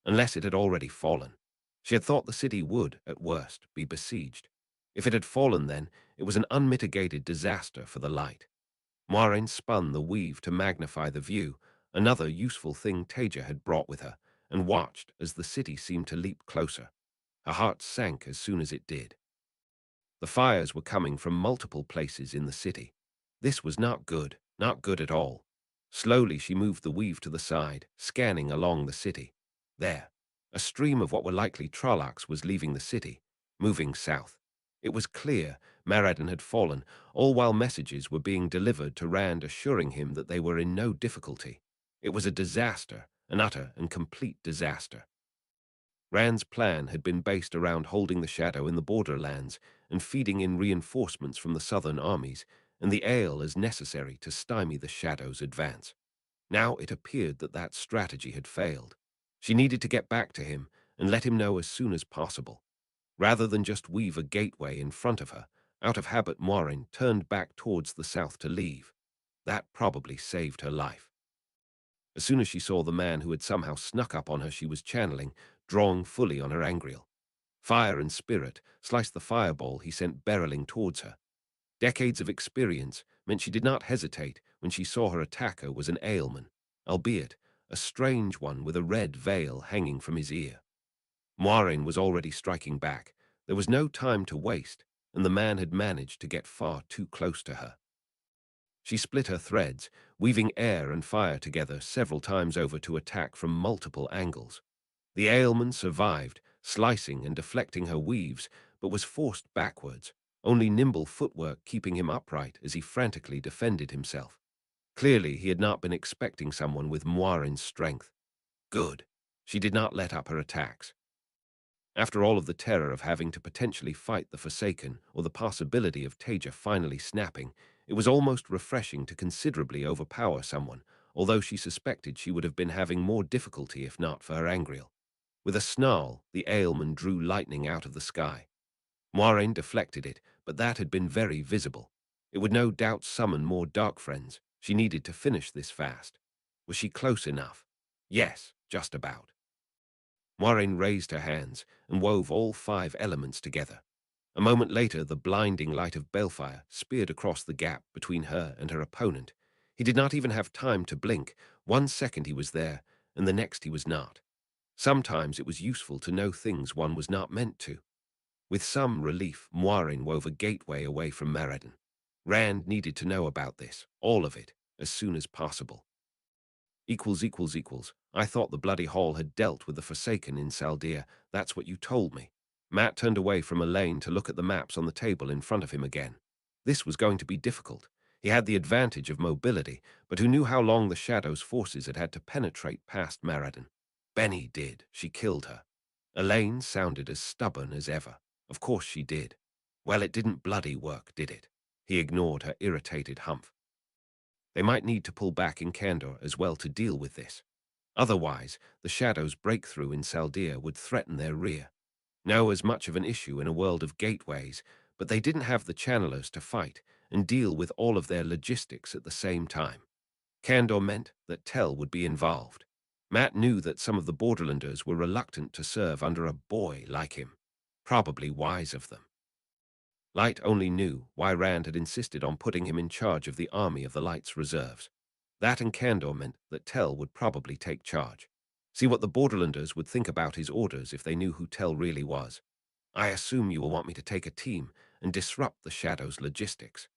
unless it had already fallen. She had thought the city would, at worst, be besieged. If it had fallen then, it was an unmitigated disaster for the light. Moiraine spun the weave to magnify the view, another useful thing Taija had brought with her, and watched as the city seemed to leap closer. Her heart sank as soon as it did. The fires were coming from multiple places in the city. This was not good at all. Slowly she moved the weave to the side, scanning along the city. There, a stream of what were likely Trollocs was leaving the city, moving south. It was clear Meriden had fallen, all while messages were being delivered to Rand assuring him that they were in no difficulty. It was a disaster, an utter and complete disaster. Rand's plan had been based around holding the Shadow in the borderlands and feeding in reinforcements from the southern armies, and the ale as necessary to stymie the Shadow's advance. Now it appeared that that strategy had failed. She needed to get back to him and let him know as soon as possible. Rather than just weave a gateway in front of her, out of habit Moiraine turned back towards the south to leave. That probably saved her life. As soon as she saw the man who had somehow snuck up on her, she was channeling, drawing fully on her angriel. Fire and spirit sliced the fireball he sent barreling towards her. Decades of experience meant she did not hesitate when she saw her attacker was an ailman, albeit a strange one with a red veil hanging from his ear. Moiraine was already striking back. There was no time to waste, and the man had managed to get far too close to her. She split her threads, weaving air and fire together several times over to attack from multiple angles. The ailman survived, slicing and deflecting her weaves, but was forced backwards, only nimble footwork keeping him upright as he frantically defended himself. Clearly, he had not been expecting someone with Moiraine's strength. Good. She did not let up her attacks. After all of the terror of having to potentially fight the Forsaken or the possibility of Taija finally snapping, it was almost refreshing to considerably overpower someone, although she suspected she would have been having more difficulty if not for her angriel. With a snarl, the ailman drew lightning out of the sky. Moiraine deflected it, but that had been very visible. It would no doubt summon more dark friends. She needed to finish this fast. Was she close enough? Yes, just about. Moiraine raised her hands and wove all 5 elements together. A moment later, the blinding light of balefire speared across the gap between her and her opponent. He did not even have time to blink. 1 second he was there, and the next he was not. Sometimes it was useful to know things one was not meant to. With some relief, Moirin wove a gateway away from Meriden. Rand needed to know about this, all of it, as soon as possible. I thought the bloody hall had dealt with the Forsaken in Saldia. That's what you told me. Matt turned away from Elaine to look at the maps on the table in front of him again. This was going to be difficult. He had the advantage of mobility, but who knew how long the Shadow's forces had had to penetrate past Meriden? Benny did. She killed her. Elaine sounded as stubborn as ever. Of course she did. Well, it didn't bloody work, did it? He ignored her irritated humph. They might need to pull back in Kandor as well to deal with this. Otherwise, the Shadow's breakthrough in Saldia would threaten their rear. No as much of an issue in a world of gateways, but they didn't have the channelers to fight and deal with all of their logistics at the same time. Kandor meant that Tel would be involved. Matt knew that some of the Borderlanders were reluctant to serve under a boy like him. Probably wise of them. Light only knew why Rand had insisted on putting him in charge of the Army of the Light's reserves. That and Kandor meant that Tel would probably take charge. See what the Borderlanders would think about his orders if they knew who Tel really was. I assume you will want me to take a team and disrupt the Shadow's logistics.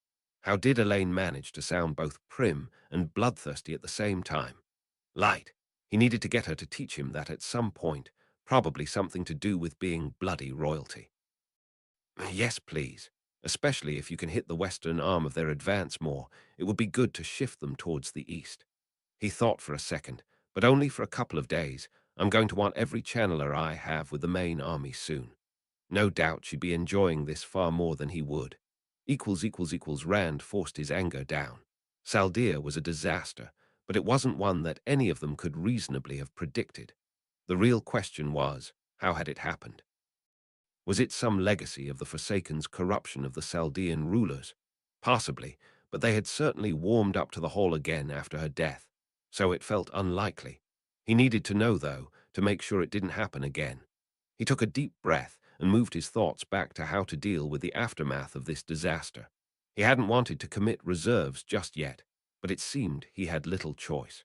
How did Elaine manage to sound both prim and bloodthirsty at the same time? Light. He needed to get her to teach him that at some point, probably something to do with being bloody royalty. Yes, please. Especially if you can hit the western arm of their advance more, it would be good to shift them towards the east. He thought for a second, but only for a couple of days. I'm going to want every channeler I have with the main army soon. No doubt she'd be enjoying this far more than he would. Rand forced his anger down. Saldia was a disaster, but it wasn't one that any of them could reasonably have predicted. The real question was, how had it happened? Was it some legacy of the Forsaken's corruption of the Saldean rulers? Possibly, but they had certainly warmed up to the Hall again after her death, so it felt unlikely. He needed to know, though, to make sure it didn't happen again. He took a deep breath and moved his thoughts back to how to deal with the aftermath of this disaster. He hadn't wanted to commit reserves just yet, but it seemed he had little choice.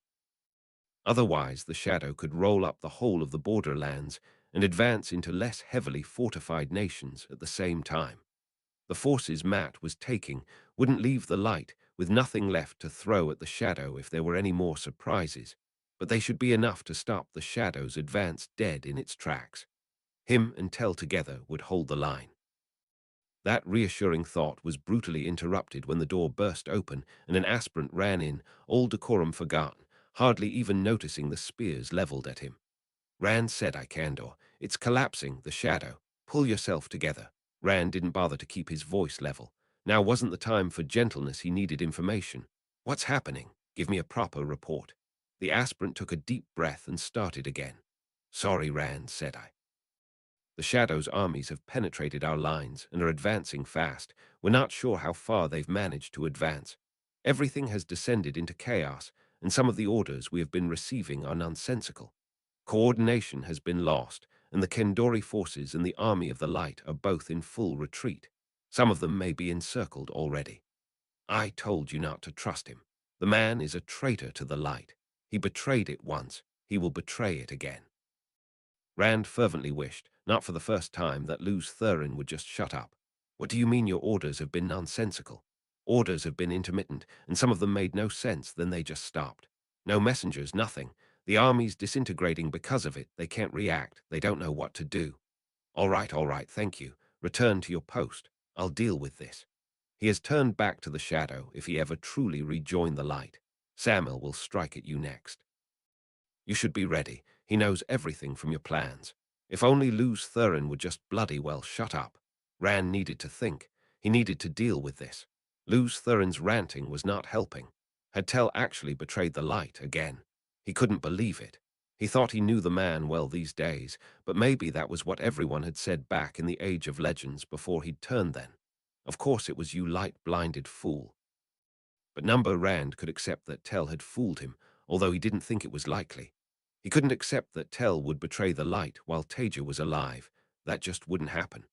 Otherwise, the Shadow could roll up the whole of the borderlands and advance into less heavily fortified nations at the same time. The forces Matt was taking wouldn't leave the light with nothing left to throw at the Shadow if there were any more surprises, but they should be enough to stop the Shadow's advance dead in its tracks. Him and Tel together would hold the line. That reassuring thought was brutally interrupted when the door burst open and an aspirant ran in, all decorum forgotten, hardly even noticing the spears leveled at him. Rand said, Kandor, it's collapsing, the Shadow. Pull yourself together. Rand didn't bother to keep his voice level. Now wasn't the time for gentleness, he needed information. What's happening? Give me a proper report. The aspirant took a deep breath and started again. Sorry, Rand, said I. The Shadow's armies have penetrated our lines and are advancing fast. We're not sure how far they've managed to advance. Everything has descended into chaos, and some of the orders we have been receiving are nonsensical. Coordination has been lost, and the Kendori forces and the Army of the Light are both in full retreat. Some of them may be encircled already. I told you not to trust him. The man is a traitor to the light. He betrayed it once. He will betray it again. Rand fervently wished, not for the first time, that Luz Thurin would just shut up. What do you mean your orders have been nonsensical? Orders have been intermittent, and some of them made no sense, then they just stopped. No messengers, nothing. The army's disintegrating because of it. They can't react. They don't know what to do. All right, thank you. Return to your post. I'll deal with this. He has turned back to the Shadow if he ever truly rejoined the light. Samuel will strike at you next. You should be ready. He knows everything from your plans. If only Luz Thurin would just bloody well shut up. Rand needed to think. He needed to deal with this. Luz Thurin's ranting was not helping. Had Tel actually betrayed the light again? He couldn't believe it. He thought he knew the man well these days, but maybe that was what everyone had said back in the Age of Legends before he'd turned then. Of course it was, you light-blinded fool. But Number Rand could accept that Tel had fooled him, although he didn't think it was likely. He couldn't accept that Tel would betray the light while Taija was alive. That just wouldn't happen.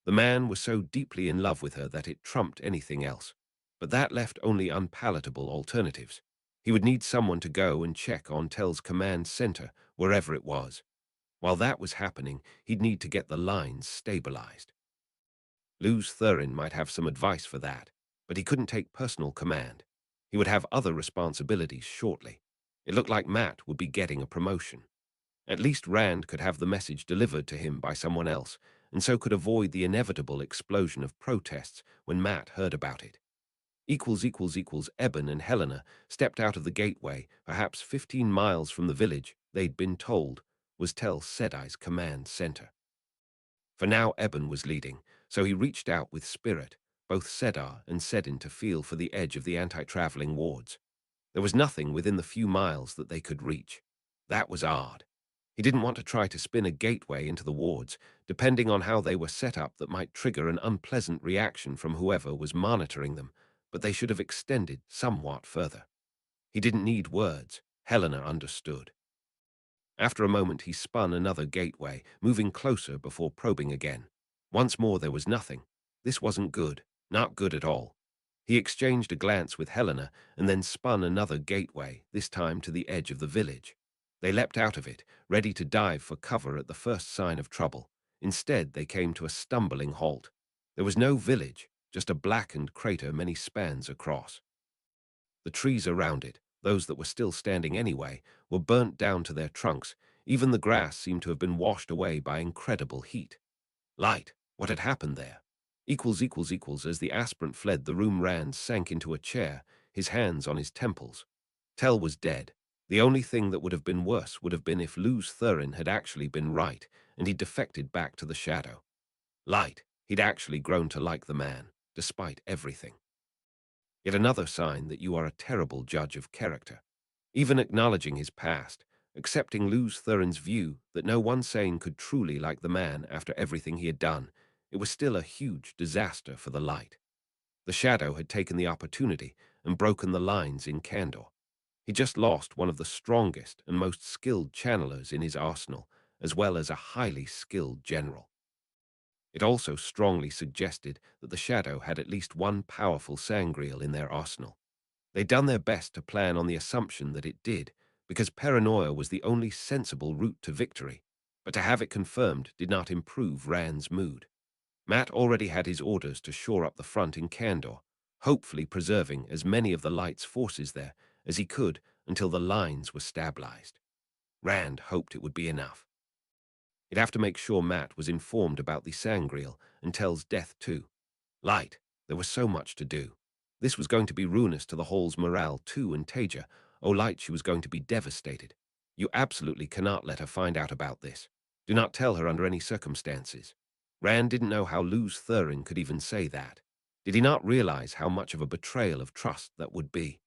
The man was so deeply in love with her that it trumped anything else. But that left only unpalatable alternatives. He would need someone to go and check on Tel's command center, wherever it was. While that was happening, he'd need to get the lines stabilized. Luz Thurin might have some advice for that, but he couldn't take personal command. He would have other responsibilities shortly. It looked like Matt would be getting a promotion. At least Rand could have the message delivered to him by someone else, and so could avoid the inevitable explosion of protests when Matt heard about it. Eben and Helena stepped out of the gateway, perhaps 15 miles from the village they'd been told was Tel Sedai's command center. For now Eben was leading, so he reached out with spirit, both Sedar and Sedin to feel for the edge of the anti-traveling wards. There was nothing within the few miles that they could reach. That was odd. He didn't want to try to spin a gateway into the wards, depending on how they were set up that might trigger an unpleasant reaction from whoever was monitoring them, but they should have extended somewhat further. He didn't need words. Helena understood. After a moment he spun another gateway, moving closer before probing again. Once more there was nothing. This wasn't good, not good at all. He exchanged a glance with Helena and then spun another gateway, this time to the edge of the village. They leapt out of it, ready to dive for cover at the first sign of trouble. Instead, they came to a stumbling halt. There was no village, just a blackened crater many spans across. The trees around it, those that were still standing anyway, were burnt down to their trunks. Even the grass seemed to have been washed away by incredible heat. Light. What had happened there? As the aspirant fled, the room Rand sank into a chair, his hands on his temples. Tell was dead. The only thing that would have been worse would have been if Luz Thurin had actually been right, and he'd defected back to the shadow. Light. He'd actually grown to like the man, despite everything. Yet another sign that you are a terrible judge of character. Even acknowledging his past, accepting Luz Thurin's view that no one sane could truly like the man after everything he had done, it was still a huge disaster for the light. The shadow had taken the opportunity and broken the lines in candor. He just lost one of the strongest and most skilled channelers in his arsenal, as well as a highly skilled general. It also strongly suggested that the shadow had at least one powerful sangreal in their arsenal. They'd done their best to plan on the assumption that it did, because paranoia was the only sensible route to victory, but to have it confirmed did not improve Rand's mood. Matt already had his orders to shore up the front in Candor, hopefully preserving as many of the light's forces there as he could until the lines were stabilized. Rand hoped it would be enough. He'd have to make sure Matt was informed about the sangreal and Tell's death too. Light, there was so much to do. This was going to be ruinous to the Hall's morale too, and Taija, oh Light, she was going to be devastated. You absolutely cannot let her find out about this. Do not tell her under any circumstances. Rand didn't know how Luz Thurin could even say that. Did he not realize how much of a betrayal of trust that would be?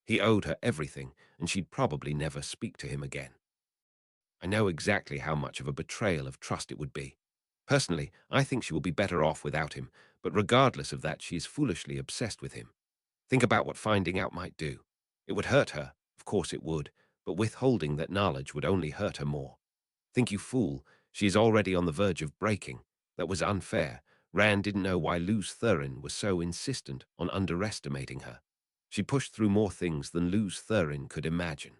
He owed her everything, and she'd probably never speak to him again. I know exactly how much of a betrayal of trust it would be. Personally, I think she will be better off without him, but regardless of that, she is foolishly obsessed with him. Think about what finding out might do. It would hurt her, of course it would, but withholding that knowledge would only hurt her more. Think you fool, she is already on the verge of breaking. That was unfair. Rand didn't know why Luz Thurin was so insistent on underestimating her. She pushed through more things than Luz Thurin could imagine.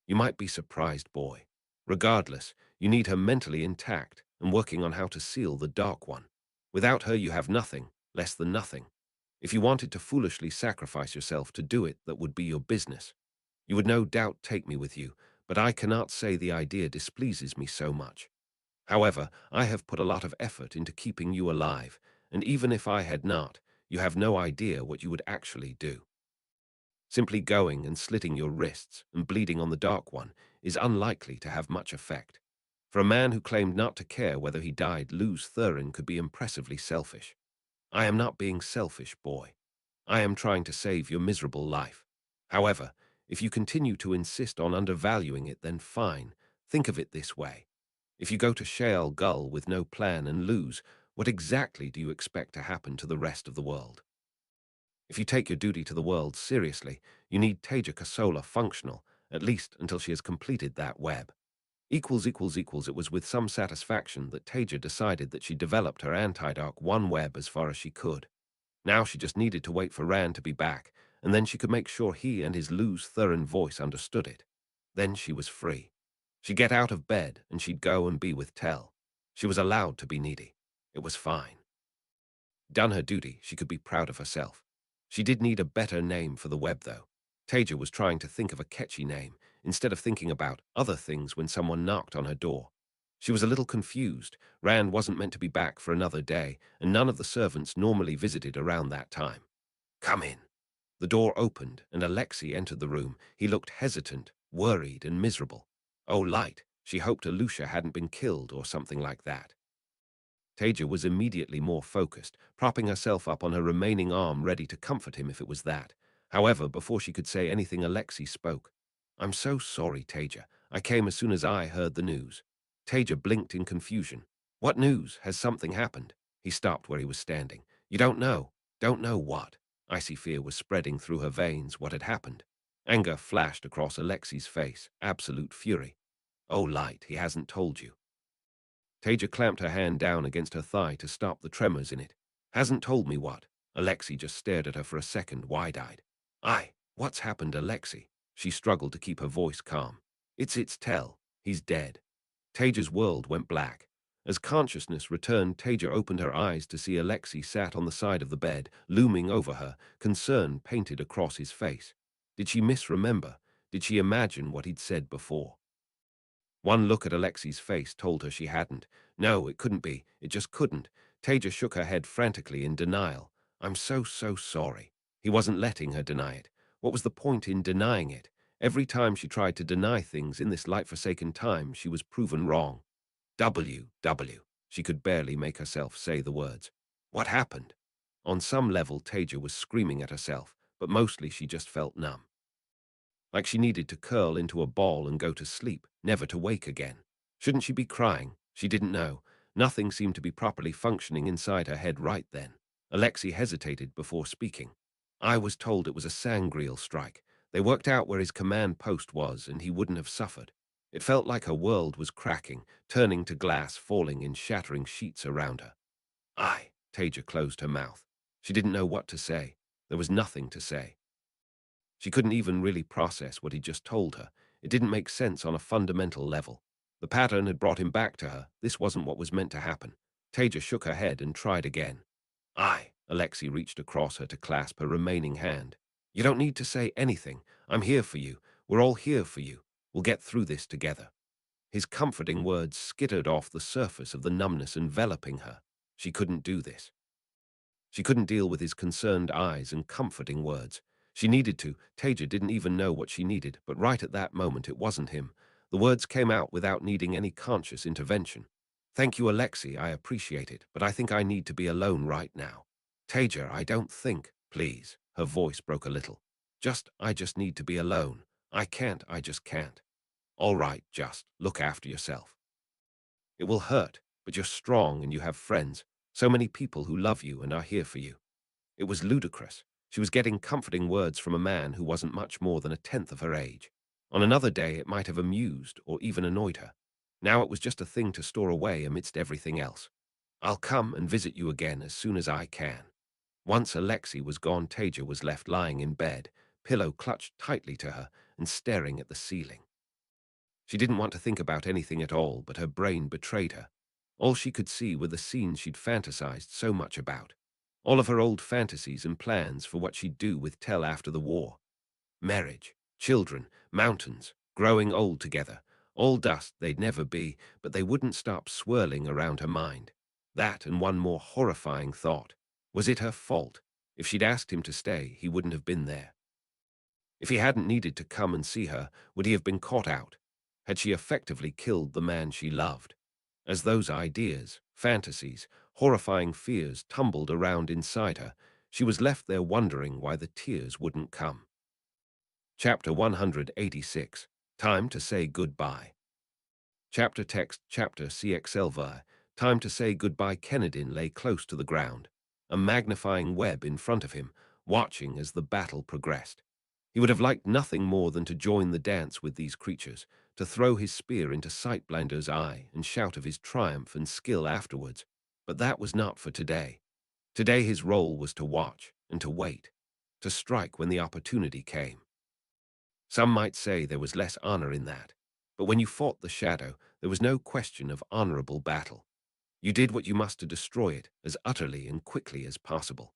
You might be surprised, boy. Regardless, you need her mentally intact and working on how to seal the Dark One. Without her, you have nothing, less than nothing. If you wanted to foolishly sacrifice yourself to do it, that would be your business. You would no doubt take me with you, but I cannot say the idea displeases me so much. However, I have put a lot of effort into keeping you alive, and even if I had not, you have no idea what you would actually do. Simply going and slitting your wrists and bleeding on the Dark One is unlikely to have much effect. For a man who claimed not to care whether he died, Luz Thurin could be impressively selfish. I am not being selfish, boy. I am trying to save your miserable life. However, if you continue to insist on undervaluing it, then fine. Think of it this way. If you go to Shale Gull with no plan and lose, what exactly do you expect to happen to the rest of the world? If you take your duty to the world seriously, you need Taija Kosola functional, at least until she has completed that web. It was with some satisfaction that Taija decided that she developed her anti-Dark One web as far as she could. Now she just needed to wait for Rand to be back, and then she could make sure he and his Luz Thurin voice understood it. Then she was free. She'd get out of bed, and she'd go and be with Tell. She was allowed to be needy. It was fine. Done her duty, she could be proud of herself. She did need a better name for the web, though. Taija was trying to think of a catchy name, instead of thinking about other things when someone knocked on her door. She was a little confused. Rand wasn't meant to be back for another day, and none of the servants normally visited around that time. Come in. The door opened, and Alexei entered the room. He looked hesitant, worried, and miserable. Oh, light. She hoped Alusha hadn't been killed or something like that. Taija was immediately more focused, propping herself up on her remaining arm ready to comfort him if it was that. However, before she could say anything, Alexei spoke. I'm so sorry, Taija. I came as soon as I heard the news. Taija blinked in confusion. What news? Has something happened? He stopped where he was standing. You don't know. Don't know what? Icy fear was spreading through her veins. What had happened? Anger flashed across Alexei's face, absolute fury. Oh, Light, he hasn't told you. Taija clamped her hand down against her thigh to stop the tremors in it. Hasn't told me what? Alexei just stared at her for a second, wide-eyed. What's happened, Alexei? She struggled to keep her voice calm. It's tell. He's dead. Taija's world went black. As consciousness returned, Taija opened her eyes to see Alexei sat on the side of the bed, looming over her, concern painted across his face. Did she misremember? Did she imagine what he'd said before? One look at Alexei's face told her she hadn't. No, it couldn't be. It just couldn't. Taija shook her head frantically in denial. I'm so sorry. He wasn't letting her deny it. What was the point in denying it? Every time she tried to deny things in this light-forsaken time, she was proven wrong. W. She could barely make herself say the words. What happened? On some level, Taija was screaming at herself, but mostly she just felt numb. Like she needed to curl into a ball and go to sleep, never to wake again. Shouldn't she be crying? She didn't know. Nothing seemed to be properly functioning inside her head right then. Alexei hesitated before speaking. I was told it was a Sangreal strike. They worked out where his command post was, and he wouldn't have suffered. It felt like her world was cracking, turning to glass, falling in shattering sheets around her. Taija closed her mouth. She didn't know what to say. There was nothing to say. She couldn't even really process what he'd just told her. It didn't make sense on a fundamental level. The pattern had brought him back to her. This wasn't what was meant to happen. Taija shook her head and tried again. Alexei reached across her to clasp her remaining hand. You don't need to say anything. I'm here for you. We're all here for you. We'll get through this together. His comforting words skittered off the surface of the numbness enveloping her. She couldn't do this. She couldn't deal with his concerned eyes and comforting words. She needed to. Taija didn't even know what she needed, but right at that moment it wasn't him. The words came out without needing any conscious intervention. Thank you, Alexei, I appreciate it, but I think I need to be alone right now. Taija, I don't think, please. Her voice broke a little. I just need to be alone. I just can't. All right, just look after yourself. It will hurt, but you're strong and you have friends, so many people who love you and are here for you. It was ludicrous. She was getting comforting words from a man who wasn't much more than a tenth of her age. On another day, it might have amused or even annoyed her. Now it was just a thing to store away amidst everything else. I'll come and visit you again as soon as I can. Once Alexei was gone, Taija was left lying in bed, pillow clutched tightly to her and staring at the ceiling. She didn't want to think about anything at all, but her brain betrayed her. All she could see were the scenes she'd fantasized so much about. All of her old fantasies and plans for what she'd do with Tell after the war. Marriage, children, mountains, growing old together. All dust they'd never be, but they wouldn't stop swirling around her mind. That and one more horrifying thought. Was it her fault? If she'd asked him to stay, he wouldn't have been there. If he hadn't needed to come and see her, would he have been caught out? Had she effectively killed the man she loved? As those ideas, fantasies, horrifying fears tumbled around inside her, she was left there wondering why the tears wouldn't come. Chapter 186. Time to Say Goodbye. Chapter text Chapter CXLVI. Time to Say Goodbye. Kennedin lay close to the ground, a magnifying web in front of him, watching as the battle progressed. He would have liked nothing more than to join the dance with these creatures, to throw his spear into Sightblinder's eye and shout of his triumph and skill afterwards. But that was not for today. Today his role was to watch and to wait, to strike when the opportunity came. Some might say there was less honor in that, but when you fought the shadow, there was no question of honorable battle. You did what you must to destroy it as utterly and quickly as possible.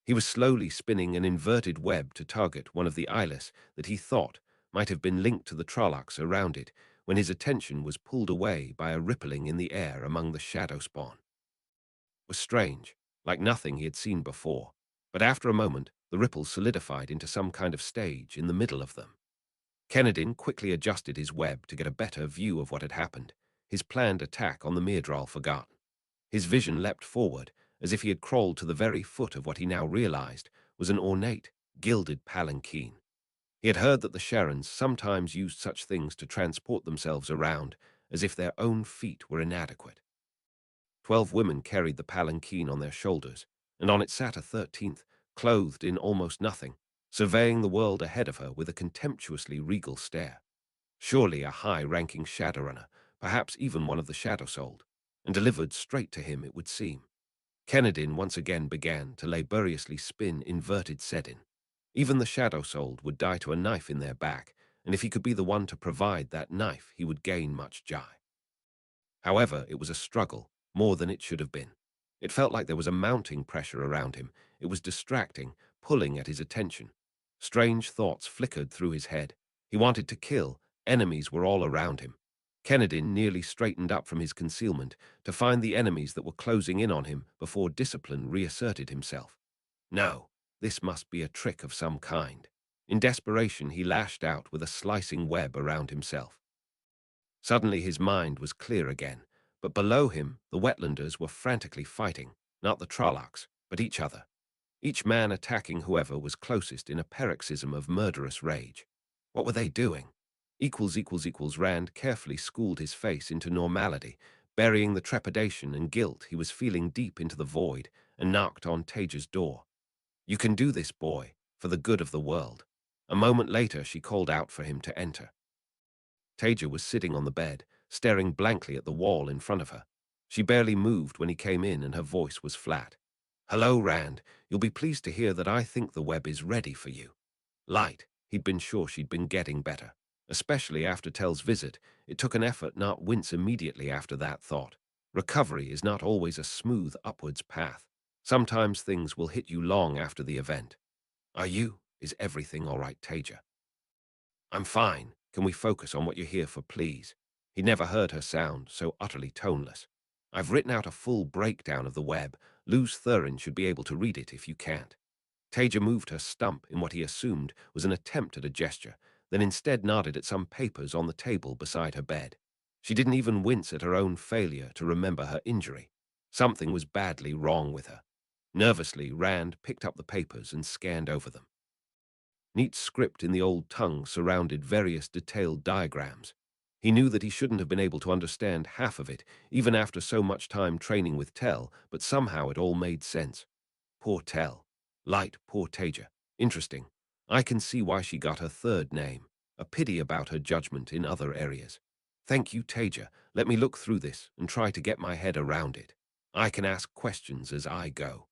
He was slowly spinning an inverted web to target one of the eyeless that he thought might have been linked to the Trollocs around it when his attention was pulled away by a rippling in the air among the shadow spawn. It was strange, like nothing he had seen before, but after a moment the ripples solidified into some kind of stage in the middle of them. Kennedin quickly adjusted his web to get a better view of what had happened, his planned attack on the Myrdral forgotten. His vision leapt forward, as if he had crawled to the very foot of what he now realized was an ornate, gilded palanquin. He had heard that the Sharons sometimes used such things to transport themselves around, as if their own feet were inadequate. 12 women carried the palanquin on their shoulders, and on it sat a 13th, clothed in almost nothing, surveying the world ahead of her with a contemptuously regal stare. Surely a high-ranking Shadowrunner, perhaps even one of the Shadow-Souled, and delivered straight to him, it would seem. Kennedin once again began to laboriously spin inverted Sedin. Even the Shadow-Souled would die to a knife in their back, and if he could be the one to provide that knife, he would gain much jai. However, it was a struggle, more than it should have been. It felt like there was a mounting pressure around him. It was distracting, pulling at his attention. Strange thoughts flickered through his head. He wanted to kill. Enemies were all around him. Kennedin nearly straightened up from his concealment to find the enemies that were closing in on him before discipline reasserted himself. No, this must be a trick of some kind. In desperation, he lashed out with a slicing web around himself. Suddenly his mind was clear again, but below him the wetlanders were frantically fighting, not the Trollocs, but each other, each man attacking whoever was closest in a paroxysm of murderous rage. What were they doing? Rand carefully schooled his face into normality, burying the trepidation and guilt he was feeling deep into the void, and knocked on Taija's door. "You can do this, boy, for the good of the world." A moment later she called out for him to enter. Taija was sitting on the bed, staring blankly at the wall in front of her. She barely moved when he came in, and her voice was flat. "Hello, Rand. You'll be pleased to hear that I think the web is ready for you." Light. He'd been sure she'd been getting better. Especially after Tell's visit, it took an effort not wince immediately after that thought. Recovery is not always a smooth upwards path. Sometimes things will hit you long after the event. Is everything all right, Taija?" "I'm fine. Can we focus on what you're here for, please?" He'd never heard her sound so utterly toneless. "I've written out a full breakdown of the web. Luz Thurin should be able to read it if you can't." Taija moved her stump in what he assumed was an attempt at a gesture, then instead nodded at some papers on the table beside her bed. She didn't even wince at her own failure to remember her injury. Something was badly wrong with her. Nervously, Rand picked up the papers and scanned over them. Neat script in the old tongue surrounded various detailed diagrams. He knew that he shouldn't have been able to understand half of it, even after so much time training with Tell, but somehow it all made sense. Poor Tell. Light, poor Taija. Interesting. I can see why she got her third name. A pity about her judgment in other areas. Thank you, Taija. Let me look through this and try to get my head around it. I can ask questions as I go.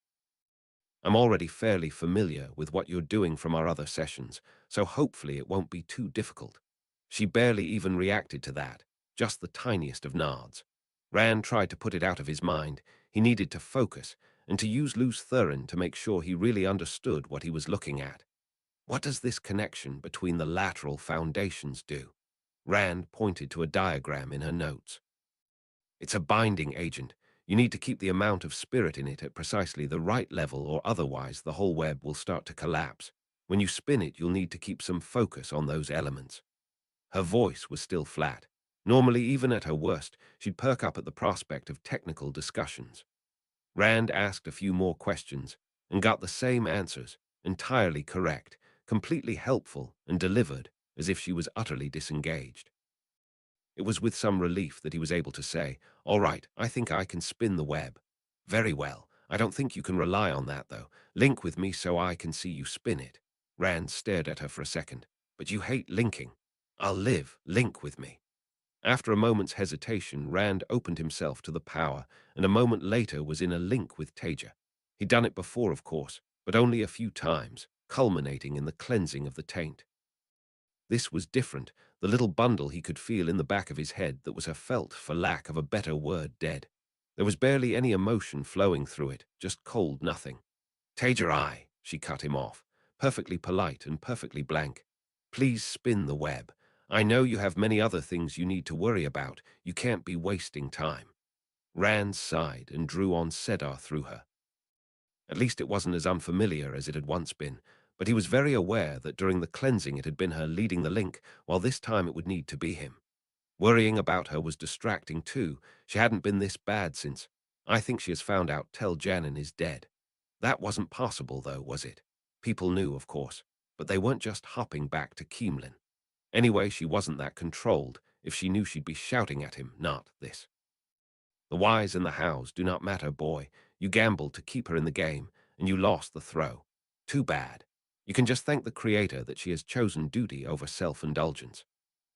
I'm already fairly familiar with what you're doing from our other sessions, so hopefully it won't be too difficult." She barely even reacted to that, just the tiniest of nods. Rand tried to put it out of his mind. He needed to focus, and to use Luz Thurin to make sure he really understood what he was looking at. What does this connection between the lateral foundations do? Rand pointed to a diagram in her notes. "It's a binding agent. You need to keep the amount of spirit in it at precisely the right level, or otherwise the whole web will start to collapse. When you spin it, you'll need to keep some focus on those elements." Her voice was still flat. Normally, even at her worst, she'd perk up at the prospect of technical discussions. Rand asked a few more questions and got the same answers, entirely correct, completely helpful, and delivered as if she was utterly disengaged. It was with some relief that he was able to say, "All right, I think I can spin the web." "Very well. I don't think you can rely on that, though. Link with me so I can see you spin it." Rand stared at her for a second. "But you hate linking." "I'll live. Link with me." After a moment's hesitation, Rand opened himself to the power, and a moment later was in a link with Taija. He'd done it before, of course, but only a few times, culminating in the cleansing of the taint. This was different, the little bundle he could feel in the back of his head that was her felt, for lack of a better word, dead. There was barely any emotion flowing through it, just cold nothing. Taija, she cut him off, perfectly polite and perfectly blank. Please spin the web. I know you have many other things you need to worry about. You can't be wasting time. Rand sighed and drew on Sedar through her. At least it wasn't as unfamiliar as it had once been, but he was very aware that during the cleansing it had been her leading the link, while this time it would need to be him. Worrying about her was distracting too. She hadn't been this bad since. I think she has found out Tel Janin is dead. That wasn't possible, though, was it? People knew, of course, but they weren't just hopping back to Keemlin. Anyway, she wasn't that controlled. If she knew, she'd be shouting at him, not this. The whys and the hows do not matter, boy. You gambled to keep her in the game, and you lost the throw. Too bad. You can just thank the Creator that she has chosen duty over self-indulgence.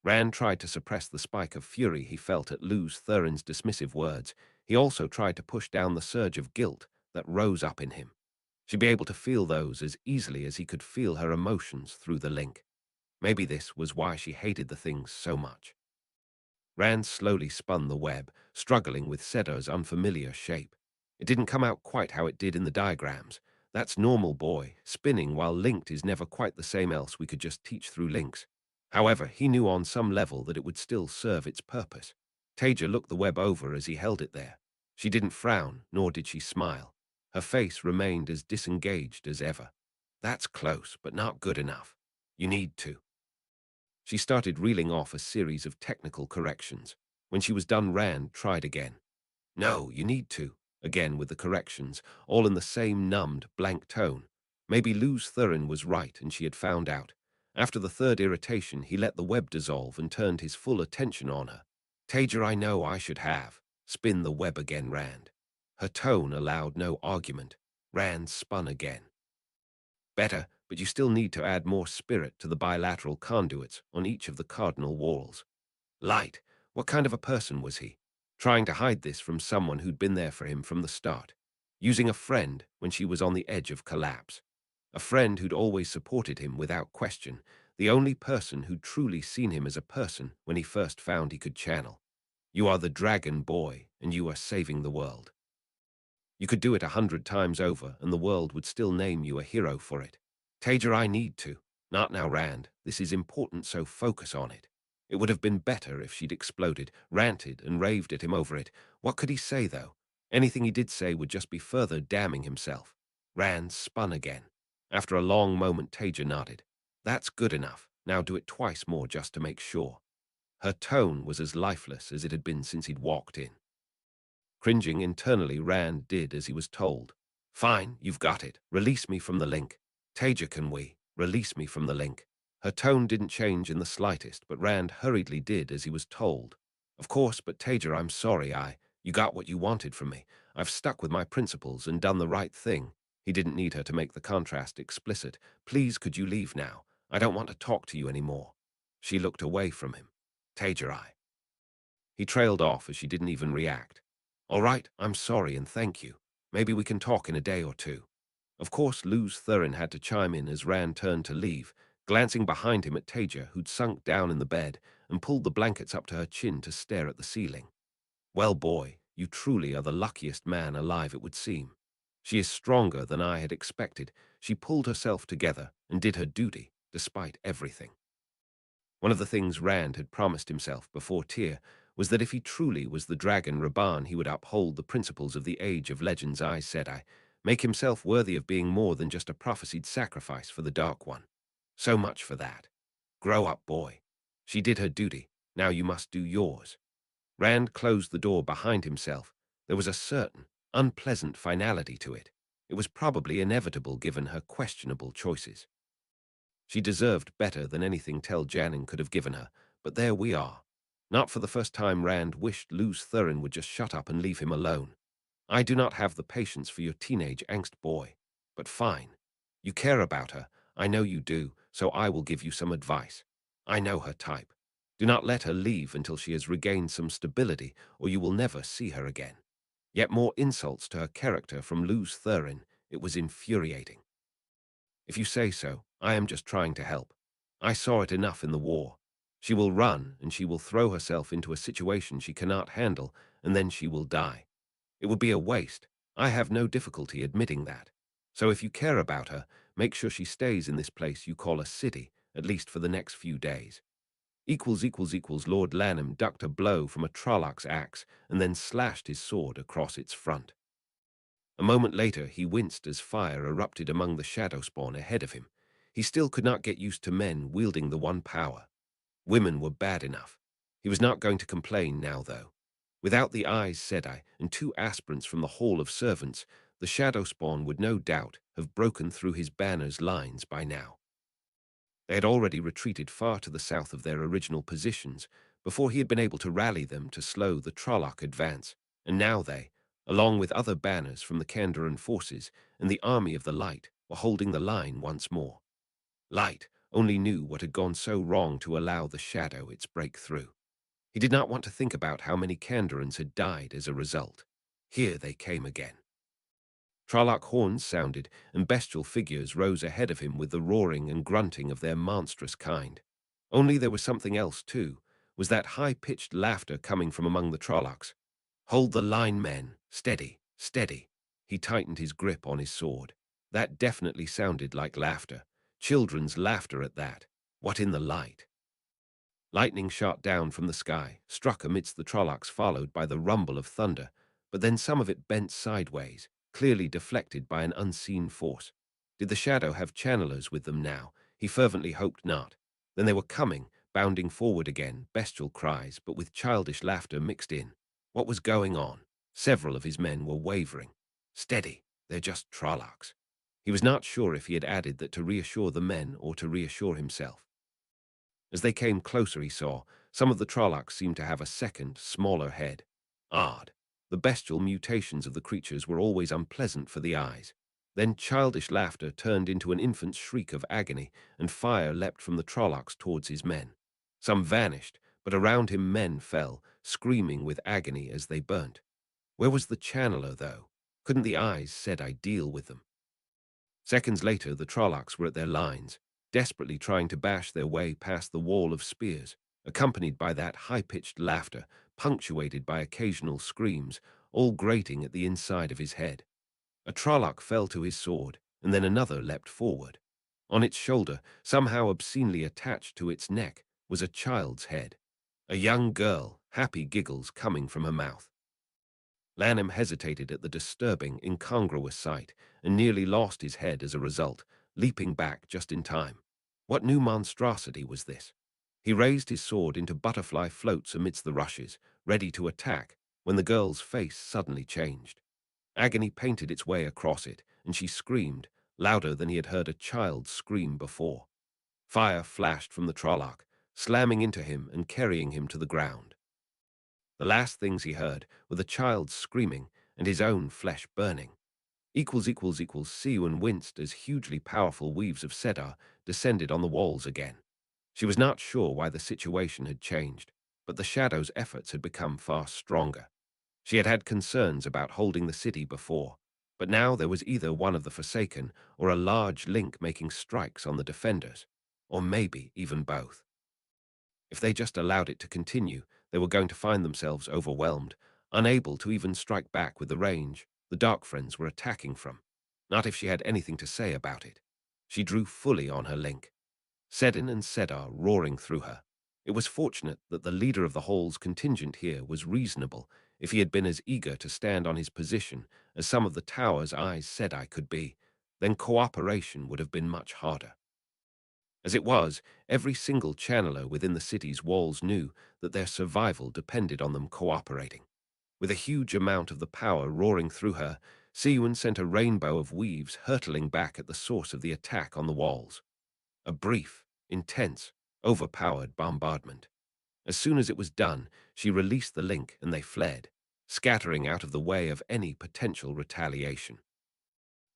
Rand tried to suppress the spike of fury he felt at Luz Thurin's dismissive words. He also tried to push down the surge of guilt that rose up in him. She'd be able to feel those as easily as he could feel her emotions through the link. Maybe this was why she hated the things so much. Rand slowly spun the web, struggling with Sedar's unfamiliar shape. It didn't come out quite how it did in the diagrams. That's normal, boy. Spinning while linked is never quite the same, else we could just teach through links. However, he knew on some level that it would still serve its purpose. Taija looked the web over as he held it there. She didn't frown, nor did she smile. Her face remained as disengaged as ever. That's close, but not good enough. You need to. She started reeling off a series of technical corrections. When she was done, Rand tried again. No, you need to. Again with the corrections, all in the same numbed, blank tone. Maybe Luz Thurin was right and she had found out. After the third irritation, he let the web dissolve and turned his full attention on her. Taija, I know I should have. Spin the web again, Rand. Her tone allowed no argument. Rand spun again. Better, but you still need to add more spirit to the bilateral conduits on each of the cardinal walls. Light. What kind of a person was he? Trying to hide this from someone who'd been there for him from the start. Using a friend when she was on the edge of collapse. A friend who'd always supported him without question. The only person who'd truly seen him as a person when he first found he could channel. You are the dragon boy, and you are saving the world. You could do it 100 times over, and the world would still name you a hero for it. Taija, I need to. Not now, Rand. This is important, so focus on it. It would have been better if she'd exploded, ranted, and raved at him over it. What could he say, though? Anything he did say would just be further damning himself. Rand spun again. After a long moment, Taija nodded. That's good enough. Now do it twice more just to make sure. Her tone was as lifeless as it had been since he'd walked in. Cringing internally, Rand did as he was told. Fine, you've got it. Release me from the link. Taija, can we? Release me from the link. Her tone didn't change in the slightest, but Rand hurriedly did as he was told. Of course, but Taija, I'm sorry, you got what you wanted from me. I've stuck with my principles and done the right thing. He didn't need her to make the contrast explicit. Please, could you leave now? I don't want to talk to you anymore. She looked away from him. Taija. He trailed off as she didn't even react. All right, I'm sorry and thank you. Maybe we can talk in a day or two. Of course, Luz Thurin had to chime in as Rand turned to leave, glancing behind him at Taija, who'd sunk down in the bed and pulled the blankets up to her chin to stare at the ceiling. Well, boy, you truly are the luckiest man alive, it would seem. She is stronger than I had expected. She pulled herself together and did her duty, despite everything. One of the things Rand had promised himself before Tyr was that if he truly was the dragon Raban, he would uphold the principles of the Age of Legends Aes Sedai, make himself worthy of being more than just a prophesied sacrifice for the Dark One. So much for that. Grow up, boy. She did her duty. Now you must do yours. Rand closed the door behind himself. There was a certain, unpleasant finality to it. It was probably inevitable given her questionable choices. She deserved better than anything Tel Janin could have given her, but there we are. Not for the first time Rand wished Luz Thurin would just shut up and leave him alone. I do not have the patience for your teenage angst, boy. But fine. You care about her. I know you do, so I will give you some advice. I know her type. Do not let her leave until she has regained some stability, or you will never see her again. Yet more insults to her character from Luz Thurin. It was infuriating. If you say so, I am just trying to help. I saw it enough in the war. She will run, and she will throw herself into a situation she cannot handle, and then she will die. It would be a waste. I have no difficulty admitting that. So if you care about her, make sure she stays in this place you call a city, at least for the next few days. Lord Lanham ducked a blow from a Trollocs axe and then slashed his sword across its front. A moment later, he winced as fire erupted among the shadow spawn ahead of him. He still could not get used to men wielding the one power. Women were bad enough. He was not going to complain now, though. Without the Aes Sedai and 2 aspirants from the Hall of Servants, the shadow spawn would no doubt have broken through his banner's lines by now. They had already retreated far to the south of their original positions before he had been able to rally them to slow the Trolloc advance, and now they, along with other banners from the Kandaran forces and the Army of the Light, were holding the line once more. Light only knew what had gone so wrong to allow the shadow its breakthrough. He did not want to think about how many Kandarans had died as a result. Here they came again. Trolloc horns sounded, and bestial figures rose ahead of him with the roaring and grunting of their monstrous kind. Only there was something else, too, was that high-pitched laughter coming from among the Trollocs. "Hold the line, men. Steady, steady." He tightened his grip on his sword. That definitely sounded like laughter. Children's laughter at that. What in the light? Lightning shot down from the sky, struck amidst the Trollocs, followed by the rumble of thunder, but then some of it bent sideways, clearly deflected by an unseen force. Did the shadow have channelers with them now? He fervently hoped not. Then they were coming, bounding forward again, bestial cries, but with childish laughter mixed in. What was going on? Several of his men were wavering. Steady, they're just Trollocs. He was not sure if he had added that to reassure the men or to reassure himself. As they came closer, he saw some of the Trollocs seemed to have a second, smaller head. Odd. The bestial mutations of the creatures were always unpleasant for the eyes. Then childish laughter turned into an infant's shriek of agony, and fire leapt from the Trollocs towards his men. Some vanished, but around him men fell, screaming with agony as they burnt. Where was the channeler, though? Couldn't the Aes Sedai deal with them? Seconds later, the Trollocs were at their lines, desperately trying to bash their way past the wall of spears, accompanied by that high-pitched laughter, punctuated by occasional screams, all grating at the inside of his head. A Trolloc fell to his sword, and then another leapt forward. On its shoulder, somehow obscenely attached to its neck, was a child's head. A young girl, happy giggles coming from her mouth. Lanham hesitated at the disturbing, incongruous sight, and nearly lost his head as a result, leaping back just in time. What new monstrosity was this? He raised his sword into butterfly floats amidst the rushes, ready to attack, when the girl's face suddenly changed. Agony painted its way across it, and she screamed, louder than he had heard a child scream before. Fire flashed from the Trolloc, slamming into him and carrying him to the ground. The last things he heard were the child's screaming and his own flesh burning. Siwan winced as hugely powerful weaves of cedar descended on the walls again. She was not sure why the situation had changed, but the Shadow's efforts had become far stronger. She had had concerns about holding the city before, but now there was either one of the Forsaken or a large link making strikes on the defenders, or maybe even both. If they just allowed it to continue, they were going to find themselves overwhelmed, unable to even strike back with the range the Dark Friends were attacking from. Not if she had anything to say about it. She drew fully on her link. Sedin and Sedar roaring through her. It was fortunate that the leader of the Hall's contingent here was reasonable. If he had been as eager to stand on his position as some of the tower's Aes Sedai could be, then cooperation would have been much harder. As it was, every single channeler within the city's walls knew that their survival depended on them cooperating. With a huge amount of the power roaring through her, Siwan sent a rainbow of weaves hurtling back at the source of the attack on the walls. A brief, intense, overpowered bombardment. As soon as it was done, she released the link and they fled, scattering out of the way of any potential retaliation.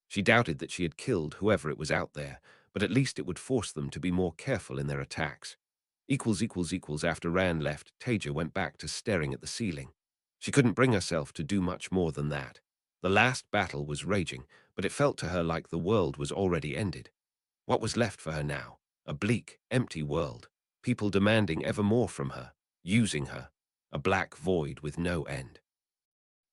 She doubted that she had killed whoever it was out there, but at least it would force them to be more careful in their attacks. After Rand left, Taija went back to staring at the ceiling. She couldn't bring herself to do much more than that. The last battle was raging, but it felt to her like the world was already ended. What was left for her now? A bleak, empty world. People demanding ever more from her, using her. A black void with no end.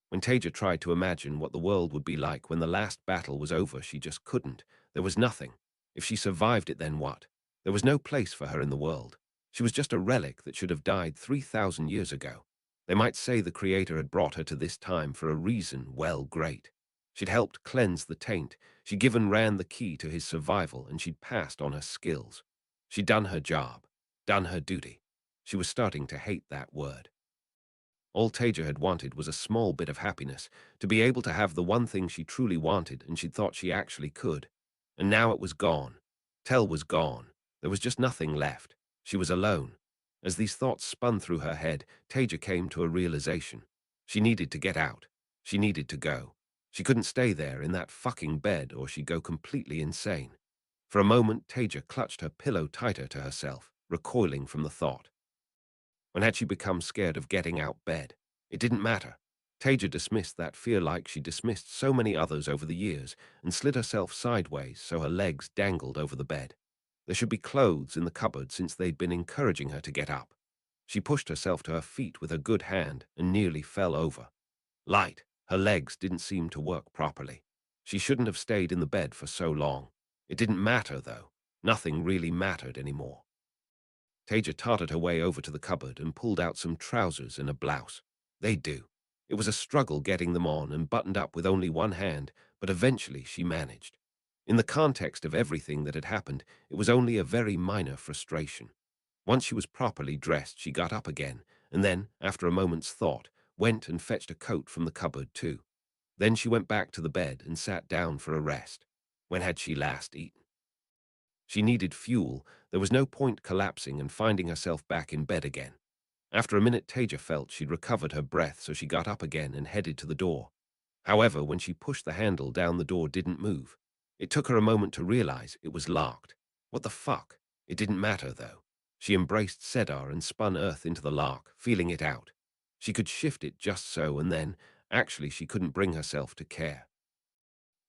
When Taija tried to imagine what the world would be like when the last battle was over, she just couldn't. There was nothing. If she survived it, then what? There was no place for her in the world. She was just a relic that should have died 3,000 years ago. They might say the Creator had brought her to this time for a reason, well, great. She'd helped cleanse the taint, she'd given Rand the key to his survival, and she'd passed on her skills. She'd done her job, done her duty. She was starting to hate that word. All Taija had wanted was a small bit of happiness, to be able to have the one thing she truly wanted and she'd thought she actually could. And now it was gone. Tell was gone. There was just nothing left. She was alone. As these thoughts spun through her head, Taija came to a realization. She needed to get out. She needed to go. She couldn't stay there in that fucking bed or she'd go completely insane. For a moment, Taija clutched her pillow tighter to herself, recoiling from the thought. When had she become scared of getting out bed? It didn't matter. Taija dismissed that fear like she dismissed so many others over the years and slid herself sideways so her legs dangled over the bed. There should be clothes in the cupboard since they'd been encouraging her to get up. She pushed herself to her feet with her good hand and nearly fell over. Light, her legs didn't seem to work properly. She shouldn't have stayed in the bed for so long. It didn't matter, though. Nothing really mattered anymore. Taija tottered her way over to the cupboard and pulled out some trousers and a blouse. They'd do. It was a struggle getting them on and buttoned up with only one hand, but eventually she managed. In the context of everything that had happened, it was only a very minor frustration. Once she was properly dressed, she got up again, and then, after a moment's thought, went and fetched a coat from the cupboard too. Then she went back to the bed and sat down for a rest. When had she last eaten? She needed fuel. There was no point collapsing and finding herself back in bed again. After a minute, Taija felt she'd recovered her breath, so she got up again and headed to the door. However, when she pushed the handle down, the door didn't move. It took her a moment to realize it was locked. What the fuck? It didn't matter, though. She embraced Sedar and spun Earth into the lock, feeling it out. She could shift it just so, and then, actually, she couldn't bring herself to care.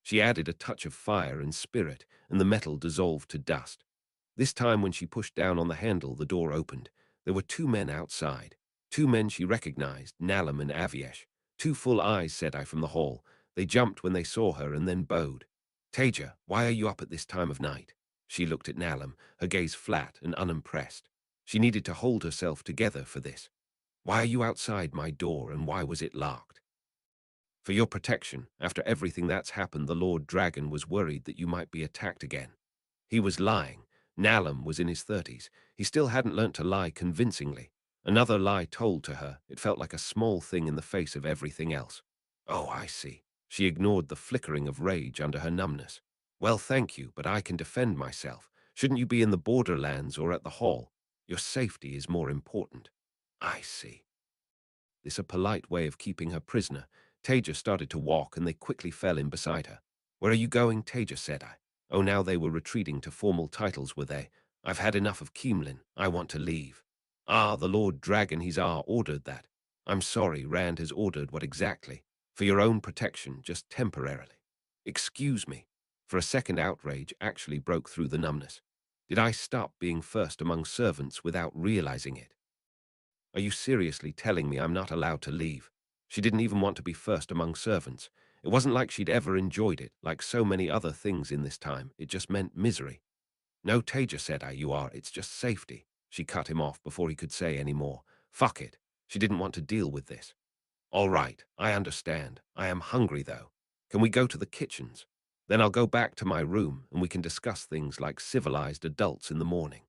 She added a touch of fire and spirit, and the metal dissolved to dust. This time, when she pushed down on the handle, the door opened. There were two men outside. Two men she recognized, Nalam and Aviesh. Two full Aes Sedai from the hall. They jumped when they saw her and then bowed. "Taija, why are you up at this time of night?" She looked at Nalam, her gaze flat and unimpressed. She needed to hold herself together for this. "Why are you outside my door, and why was it locked?" "For your protection. After everything that's happened, the Lord Dragon was worried that you might be attacked again." He was lying. Nalam was in his 30s. He still hadn't learnt to lie convincingly. Another lie told to her. It felt like a small thing in the face of everything else. "Oh, I see." She ignored the flickering of rage under her numbness. "Well, thank you, but I can defend myself. Shouldn't you be in the borderlands or at the hall? Your safety is more important." "I see." This a polite way of keeping her prisoner. Taija started to walk, and they quickly fell in beside her. "Where are you going?" Taija said. Oh, now they were retreating to formal titles, were they? "I've had enough of Keemlin. I want to leave." "Ah, the Lord Dragon, he's ordered that." "I'm sorry, Rand has ordered what exactly?" "For your own protection, just temporarily." "Excuse me." For a second, outrage actually broke through the numbness. Did I stop being first among servants without realizing it? Are you seriously telling me I'm not allowed to leave? She didn't even want to be first among servants. It wasn't like she'd ever enjoyed it, like so many other things in this time. It just meant misery. "No," Taija said, "you are. It's just safety." She cut him off before he could say any more. Fuck it. She didn't want to deal with this. "All right, I understand. I am hungry, though. Can we go to the kitchens? Then I'll go back to my room, and we can discuss things like civilized adults in the morning."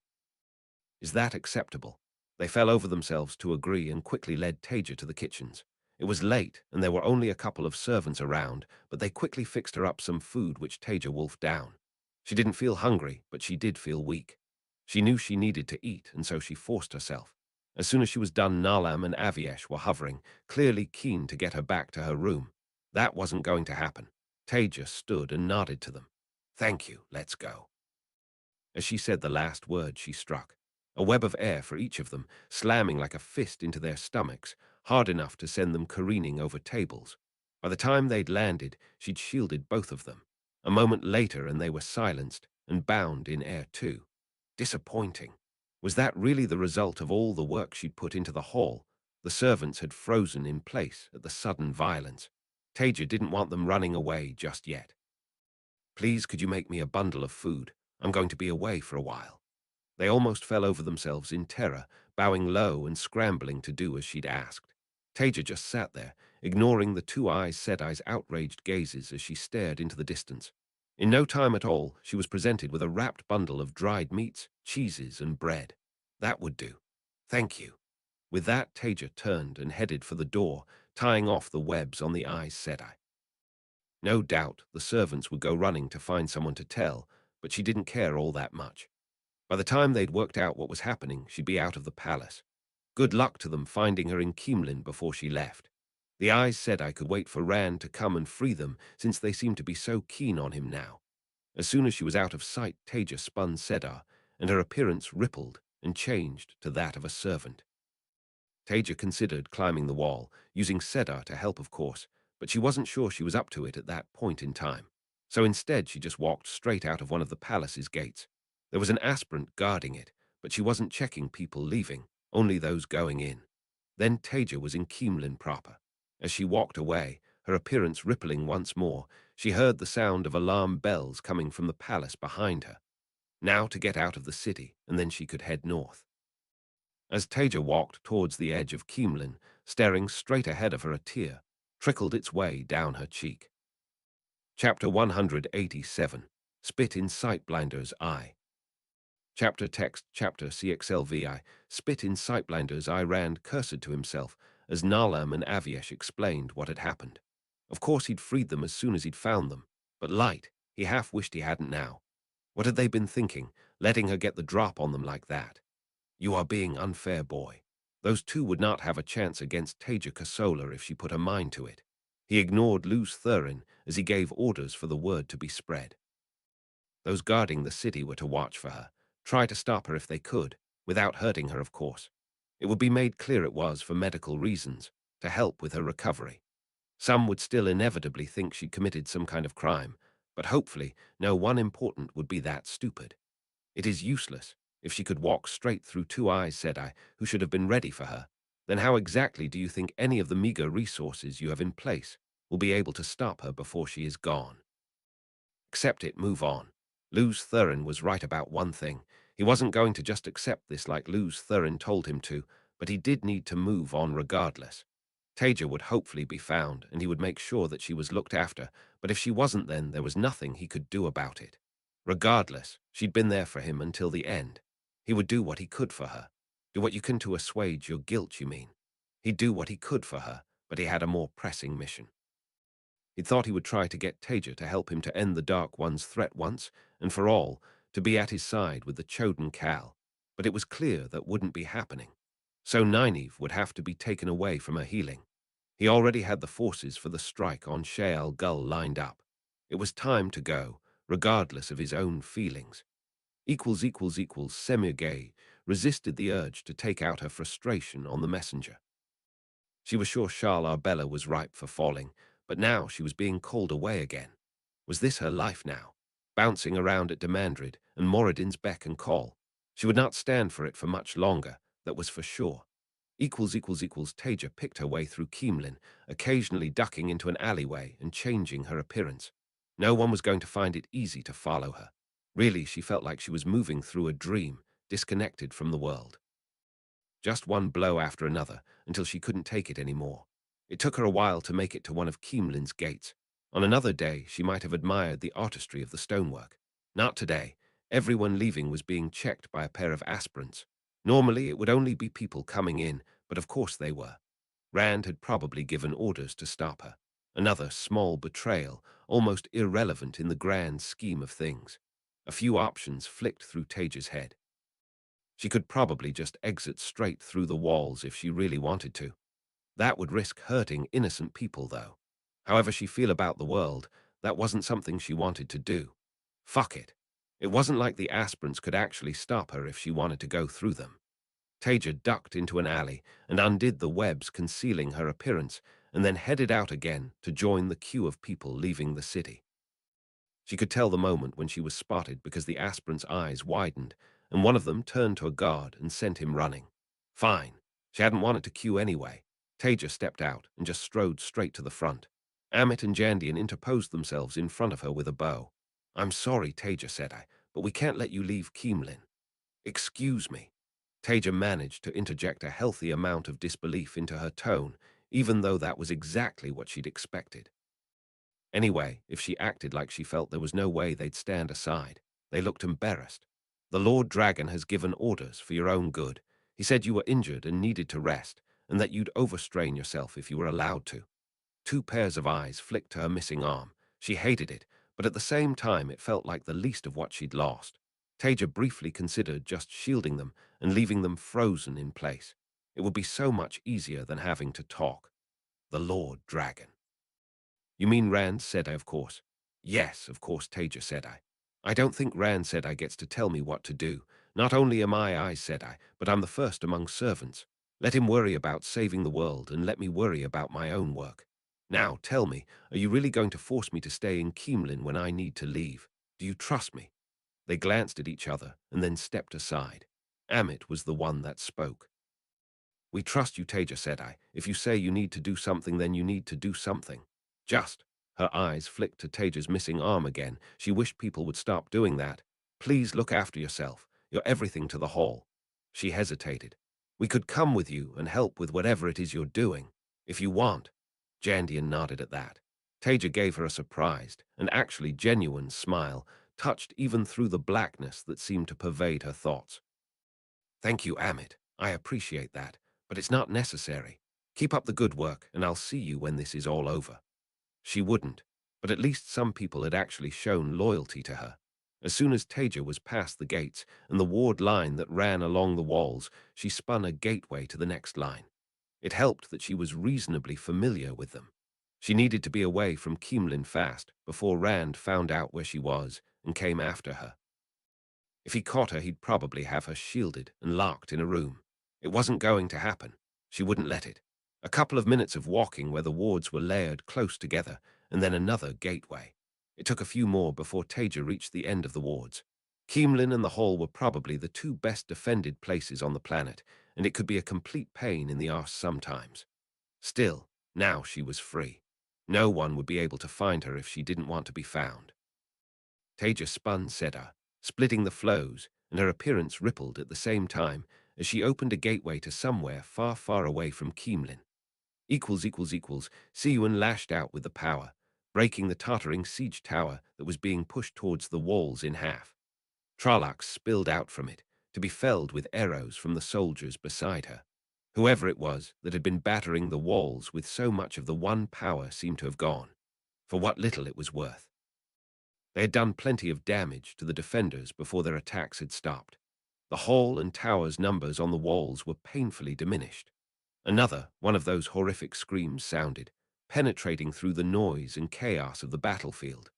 "Is that acceptable?" They fell over themselves to agree and quickly led Taija to the kitchens. It was late, and there were only a couple of servants around, but they quickly fixed her up some food which Taija wolfed down. She didn't feel hungry, but she did feel weak. She knew she needed to eat, and so she forced herself. As soon as she was done, Nalam and Aviesh were hovering, clearly keen to get her back to her room. That wasn't going to happen. Taija stood and nodded to them. "Thank you, let's go." As she said the last word, she struck. A web of air for each of them, slamming like a fist into their stomachs, hard enough to send them careening over tables. By the time they'd landed, she'd shielded both of them. A moment later, and they were silenced, and bound in air too. Disappointing. Was that really the result of all the work she'd put into the hall? The servants had frozen in place at the sudden violence. Taija didn't want them running away just yet. "Please, could you make me a bundle of food? I'm going to be away for a while." They almost fell over themselves in terror, bowing low and scrambling to do as she'd asked. Taija just sat there, ignoring the two Aes Sedai's outraged gazes as she stared into the distance. In no time at all, she was presented with a wrapped bundle of dried meats, cheeses, and bread. "That would do. Thank you." With that, Taija turned and headed for the door, tying off the webs on the Aes Sedai. No doubt the servants would go running to find someone to tell, but she didn't care all that much. By the time they'd worked out what was happening, she'd be out of the palace. Good luck to them finding her in Keemlin before she left. The eyes said I could wait for Rand to come and free them, since they seemed to be so keen on him now. As soon as she was out of sight, Taija spun Sedar, and her appearance rippled and changed to that of a servant. Taija considered climbing the wall, using Sedar to help, of course, but she wasn't sure she was up to it at that point in time. So instead, she just walked straight out of one of the palace's gates. There was an aspirant guarding it, but she wasn't checking people leaving, only those going in. Then Taija was in Keemlin proper. As she walked away, her appearance rippling once more, she heard the sound of alarm bells coming from the palace behind her. Now to get out of the city, and then she could head north. As Taija walked towards the edge of Keemlin, staring straight ahead of her, a tear trickled its way down her cheek. Chapter 187, Spit in Sightblinder's Eye. Chapter text, chapter CXLVI, Spit in Sightblinder's Eye. Rand cursed to himself as Nalam and Aviesh explained what had happened. Of course he'd freed them as soon as he'd found them, but Light, he half wished he hadn't now. What had they been thinking, letting her get the drop on them like that? "You are being unfair, boy." Those two would not have a chance against Taija Kosola if she put her mind to it. He ignored Luz Thurin as he gave orders for the word to be spread. Those guarding the city were to watch for her, try to stop her if they could, without hurting her, of course. It would be made clear it was for medical reasons, to help with her recovery. Some would still inevitably think she committed some kind of crime, but hopefully no one important would be that stupid. It is useless. If she could walk straight through two Aes Sedai who should have been ready for her, then how exactly do you think any of the meager resources you have in place will be able to stop her before she is gone? Accept it, move on. Luz Thurin was right about one thing. He wasn't going to just accept this like Luz Thurin told him to, but he did need to move on regardless. Taija would hopefully be found, and he would make sure that she was looked after, but if she wasn't, then there was nothing he could do about it. Regardless, she'd been there for him until the end. He would do what he could for her. Do what you can to assuage your guilt, you mean. He'd do what he could for her, but he had a more pressing mission. He'd thought he would try to get Taija to help him to end the Dark One's threat once, and for all, to be at his side with the Choden Cal, but it was clear that wouldn't be happening. So Nynaeve would have to be taken away from her healing. He already had the forces for the strike on Sheol Gull lined up. It was time to go, regardless of his own feelings. Semir resisted the urge to take out her frustration on the messenger. She was sure Shal Arbella was ripe for falling, but now she was being called away again. Was this her life now? Bouncing around at Demandrid and Moradin's beck and call. She would not stand for it for much longer, that was for sure. Taija picked her way through Keemlin, occasionally ducking into an alleyway and changing her appearance. No one was going to find it easy to follow her. Really, she felt like she was moving through a dream, disconnected from the world. Just one blow after another, until she couldn't take it anymore. It took her a while to make it to one of Keemlin's gates. On another day, she might have admired the artistry of the stonework. Not today. Everyone leaving was being checked by a pair of aspirants. Normally, it would only be people coming in, but of course they were. Rand had probably given orders to stop her. Another small betrayal, almost irrelevant in the grand scheme of things. A few options flicked through Taija's head. She could probably just exit straight through the walls if she really wanted to. That would risk hurting innocent people, though. However she feel about the world, that wasn't something she wanted to do. Fuck it. It wasn't like the aspirants could actually stop her if she wanted to go through them. Taija ducked into an alley and undid the webs concealing her appearance, and then headed out again to join the queue of people leaving the city. She could tell the moment when she was spotted because the aspirant's eyes widened, and one of them turned to a guard and sent him running. Fine. She hadn't wanted to queue anyway. Taija stepped out and just strode straight to the front. Amit and Jandian interposed themselves in front of her with a bow. "I'm sorry," Taija said, "but we can't let you leave Keemlin." "Excuse me." Taija managed to interject a healthy amount of disbelief into her tone, even though that was exactly what she'd expected. Anyway, if she acted like she felt there was no way they'd stand aside, they looked embarrassed. "The Lord Dragon has given orders for your own good. He said you were injured and needed to rest, and that you'd overstrain yourself if you were allowed to." Two pairs of eyes flicked to her missing arm. She hated it, but at the same time it felt like the least of what she'd lost. Taija briefly considered just shielding them and leaving them frozen in place. It would be so much easier than having to talk. The Lord Dragon. "You mean Rand Sedai, of course." "Yes, of course," Taija said. I don't think Rand Sedai gets to tell me what to do. Not only am I Aes Sedai, but I'm the first among servants. Let him worry about saving the world and let me worry about my own work. Now, tell me, are you really going to force me to stay in Keemlin when I need to leave? Do you trust me?" They glanced at each other and then stepped aside. Amit was the one that spoke. "We trust you," Taija said. "If you say you need to do something, then you need to do something. Just." Her eyes flicked to Taija's missing arm again. She wished people would stop doing that. "Please look after yourself. You're everything to the Hall." She hesitated. "We could come with you and help with whatever it is you're doing, if you want." Jandian nodded at that. Taija gave her a surprised and actually genuine smile, touched even through the blackness that seemed to pervade her thoughts. "Thank you, Amit. I appreciate that, but it's not necessary. Keep up the good work, and I'll see you when this is all over." She wouldn't, but at least some people had actually shown loyalty to her. As soon as Taija was past the gates and the ward line that ran along the walls, she spun a gateway to the next line. It helped that she was reasonably familiar with them. She needed to be away from Keemlin fast before Rand found out where she was and came after her. If he caught her, he'd probably have her shielded and locked in a room. It wasn't going to happen. She wouldn't let it. A couple of minutes of walking where the wards were layered close together, and then another gateway. It took a few more before Taija reached the end of the wards. Keemlin and the Hall were probably the two best defended places on the planet, and it could be a complete pain in the arse sometimes. Still, now she was free. No one would be able to find her if she didn't want to be found. Taija spun Seda, splitting the flows, and her appearance rippled at the same time as she opened a gateway to somewhere far, far away from Keemlin. Siyun lashed out with the power, breaking the tottering siege tower that was being pushed towards the walls in half. Trollocs spilled out from it, to be felled with arrows from the soldiers beside her. Whoever it was that had been battering the walls with so much of the one power seemed to have gone, for what little it was worth. They had done plenty of damage to the defenders before their attacks had stopped. The hall and tower's numbers on the walls were painfully diminished. Another, one of those horrific screams sounded, penetrating through the noise and chaos of the battlefield.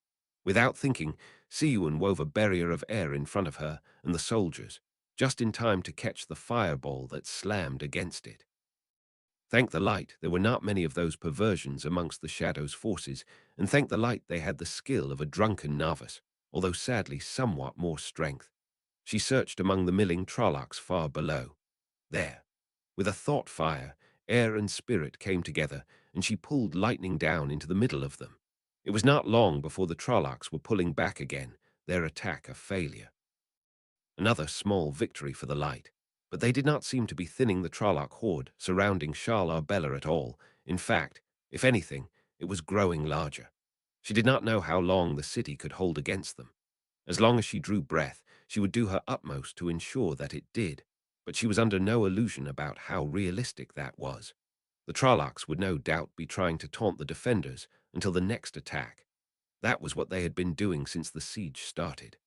Without thinking, Siyun wove a barrier of air in front of her and the soldiers, just in time to catch the fireball that slammed against it. Thank the light, there were not many of those perversions amongst the Shadow's forces, and thank the light they had the skill of a drunken novice, although sadly somewhat more strength. She searched among the milling Trollocs far below. There, with a thought fire, air and spirit came together, and she pulled lightning down into the middle of them. It was not long before the Trollocs were pulling back again, their attack a failure. Another small victory for the light. But they did not seem to be thinning the Trolloc horde surrounding Shal Arbella at all. In fact, if anything, it was growing larger. She did not know how long the city could hold against them. As long as she drew breath, she would do her utmost to ensure that it did, but she was under no illusion about how realistic that was. The Trollocs would no doubt be trying to taunt the defenders until the next attack. That was what they had been doing since the siege started.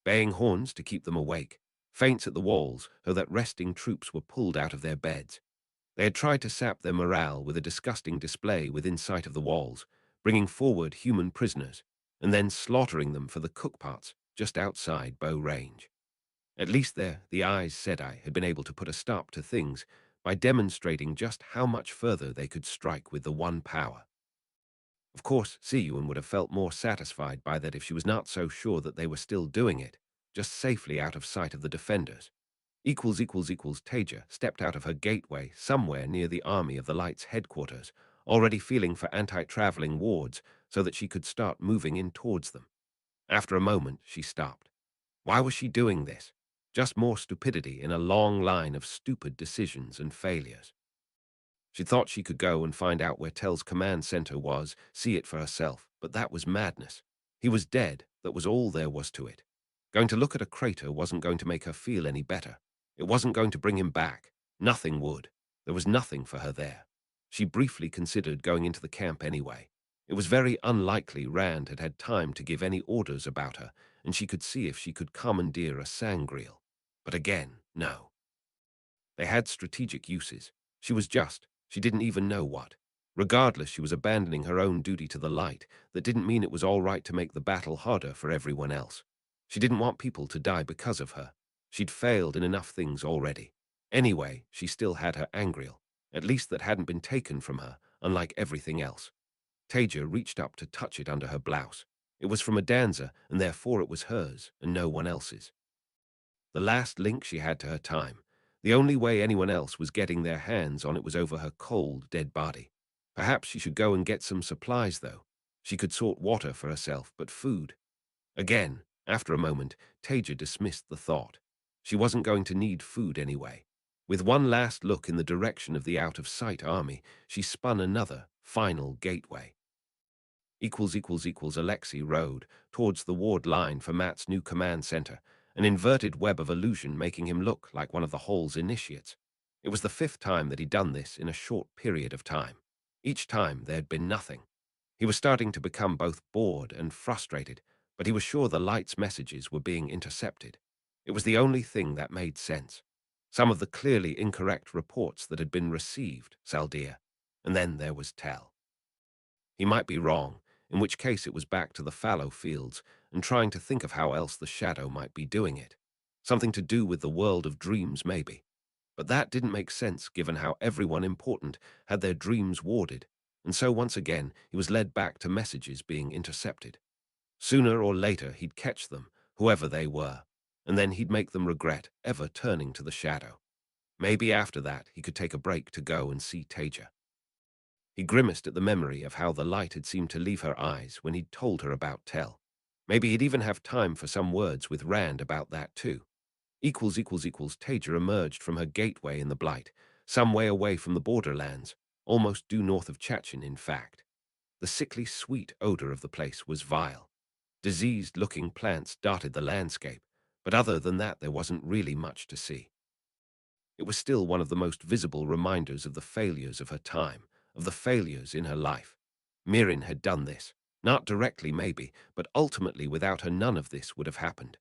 Baying horns to keep them awake, feints at the walls so that resting troops were pulled out of their beds. They had tried to sap their morale with a disgusting display within sight of the walls, bringing forward human prisoners, and then slaughtering them for the cookpots just outside bow range. At least there, the Aes Sedai had been able to put a stop to things by demonstrating just how much further they could strike with the one power. Of course, Siyun would have felt more satisfied by that if she was not so sure that they were still doing it, just safely out of sight of the defenders. Taija stepped out of her gateway somewhere near the Army of the Light's headquarters, already feeling for anti-traveling wards so that she could start moving in towards them. After a moment, she stopped. Why was she doing this? Just more stupidity in a long line of stupid decisions and failures. She thought she could go and find out where Tell's command center was, see it for herself, but that was madness. He was dead, that was all there was to it. Going to look at a crater wasn't going to make her feel any better. It wasn't going to bring him back. Nothing would. There was nothing for her there. She briefly considered going into the camp anyway. It was very unlikely Rand had had time to give any orders about her, and she could see if she could commandeer a sangreal. But again, no. They had strategic uses. She didn't even know what. Regardless, she was abandoning her own duty to the light. That didn't mean it was all right to make the battle harder for everyone else. She didn't want people to die because of her. She'd failed in enough things already. Anyway, she still had her angreal, at least that hadn't been taken from her, unlike everything else. Taija reached up to touch it under her blouse. It was from a dancer, and therefore it was hers, and no one else's. The last link she had to her time. The only way anyone else was getting their hands on it was over her cold, dead body. Perhaps she should go and get some supplies, though. She could sort water for herself, but food. Again, after a moment, Taija dismissed the thought. She wasn't going to need food anyway. With one last look in the direction of the out-of-sight army, she spun another, final gateway. Alexei rode towards the ward line for Matt's new command center, an inverted web of illusion making him look like one of the Hall's initiates. It was the 5th time that he'd done this in a short period of time. Each time there had been nothing. He was starting to become both bored and frustrated, but he was sure the light's messages were being intercepted. It was the only thing that made sense. Some of the clearly incorrect reports that had been received, Saldia, and then there was Tell. He might be wrong, in which case it was back to the fallow fields and trying to think of how else the shadow might be doing it. Something to do with the world of dreams, maybe. But that didn't make sense given how everyone important had their dreams warded, and so once again he was led back to messages being intercepted. Sooner or later he'd catch them, whoever they were, and then he'd make them regret ever turning to the shadow. Maybe after that he could take a break to go and see Taija. He grimaced at the memory of how the light had seemed to leave her eyes when he'd told her about Tell. Maybe he'd even have time for some words with Rand about that too. Taija emerged from her gateway in the Blight, some way away from the borderlands, almost due north of Chachin, in fact. The sickly sweet odor of the place was vile. Diseased-looking plants dotted the landscape, but other than that there wasn't really much to see. It was still one of the most visible reminders of the failures of her time, of the failures in her life. Mirin had done this, not directly maybe, but ultimately without her none of this would have happened.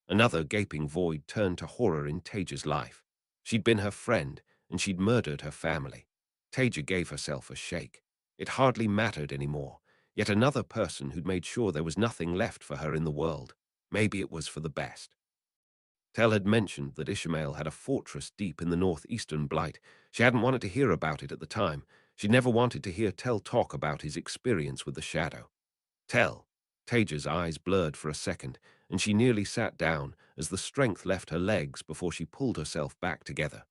Another gaping void turned to horror in Taija's life. She'd been her friend, and she'd murdered her family. Taija gave herself a shake. It hardly mattered anymore. Yet another person who'd made sure there was nothing left for her in the world. Maybe it was for the best. Tell had mentioned that Ishmael had a fortress deep in the northeastern Blight. She hadn't wanted to hear about it at the time. She'd never wanted to hear Tell talk about his experience with the shadow. Tell. Taija's eyes blurred for a second, and she nearly sat down as the strength left her legs before she pulled herself back together.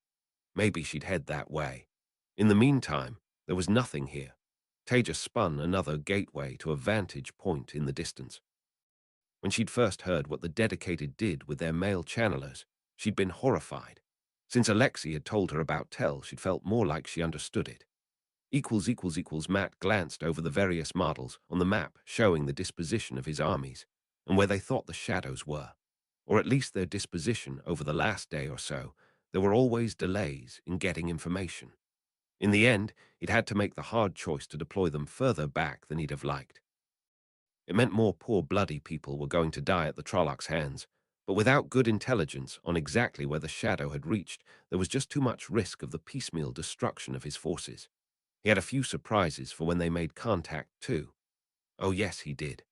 Maybe she'd head that way. In the meantime, there was nothing here. Taija spun another gateway to a vantage point in the distance. When she'd first heard what the Dedicated did with their male channelers, she'd been horrified. Since Alexei had told her about Tell, she'd felt more like she understood it. Matt glanced over the various models on the map showing the disposition of his armies and where they thought the shadows were, or at least their disposition over the last day or so. There were always delays in getting information. In the end, he'd had to make the hard choice to deploy them further back than he'd have liked. It meant more poor bloody people were going to die at the Trollocs' hands, but without good intelligence on exactly where the shadow had reached, there was just too much risk of the piecemeal destruction of his forces. He had a few surprises for when they made contact, too. Oh yes, he did.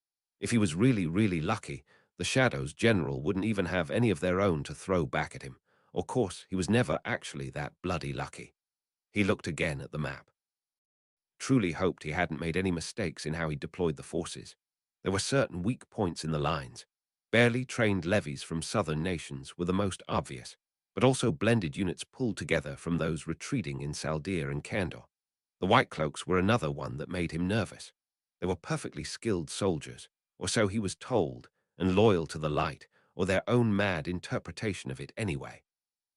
If he was really, really lucky, the Shadow's general wouldn't even have any of their own to throw back at him. Of course, he was never actually that bloody lucky. He looked again at the map. Truly hoped he hadn't made any mistakes in how he deployed the forces. There were certain weak points in the lines. Barely trained levies from southern nations were the most obvious. but also blended units pulled together from those retreating in Saldir and Kandor. The White Cloaks were another one that made him nervous. They were perfectly skilled soldiers, or so he was told, and loyal to the light, or their own mad interpretation of it anyway.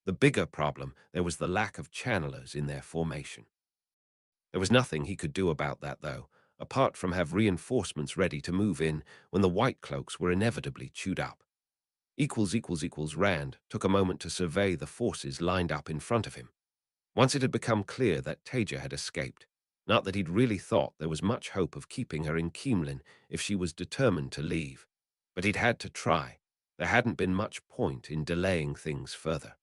The bigger problem, there was the lack of channelers in their formation. There was nothing he could do about that, though, apart from have reinforcements ready to move in when the White Cloaks were inevitably chewed up. Rand took a moment to survey the forces lined up in front of him. Once it had become clear that Taija had escaped, not that he'd really thought there was much hope of keeping her in Keemlin if she was determined to leave. But he'd had to try. There hadn't been much point in delaying things further.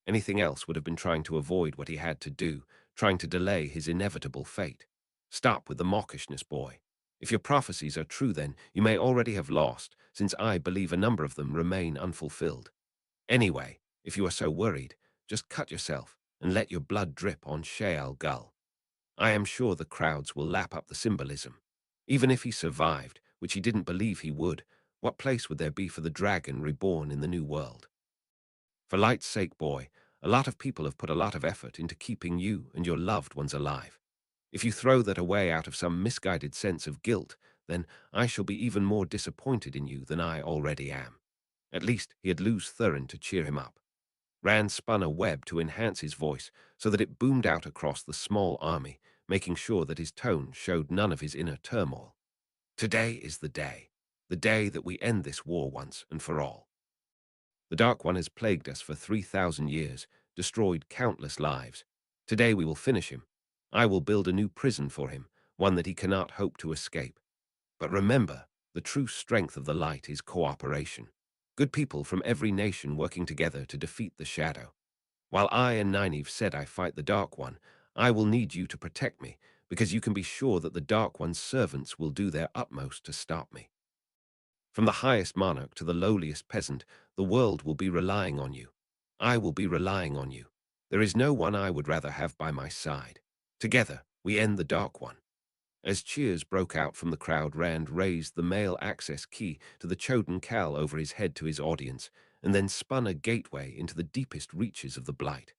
Anything else would have been trying to avoid what he had to do, trying to delay his inevitable fate. Stop with the mawkishness, boy. If your prophecies are true, then you may already have lost, since I believe a number of them remain unfulfilled. Anyway, if you are so worried, just cut yourself and let your blood drip on Sheol Gull. I am sure the crowds will lap up the symbolism. Even if he survived, which he didn't believe he would, what place would there be for the dragon reborn in the new world? For light's sake, boy, a lot of people have put a lot of effort into keeping you and your loved ones alive. If you throw that away out of some misguided sense of guilt, then I shall be even more disappointed in you than I already am. At least he had Luz Thurin to cheer him up. Rand spun a web to enhance his voice so that it boomed out across the small army, making sure that his tone showed none of his inner turmoil. Today is the day that we end this war once and for all. The Dark One has plagued us for 3,000 years, destroyed countless lives. Today we will finish him. I will build a new prison for him, one that he cannot hope to escape. But remember, the true strength of the light is cooperation. Good people from every nation working together to defeat the shadow. While I and Nynaeve said I fight the Dark One, I will need you to protect me, because you can be sure that the Dark One's servants will do their utmost to stop me. From the highest monarch to the lowliest peasant, the world will be relying on you. I will be relying on you. There is no one I would rather have by my side. Together, we end the Dark One. As cheers broke out from the crowd, Rand raised the mail access key to the Choden Cal over his head to his audience, and then spun a gateway into the deepest reaches of the Blight.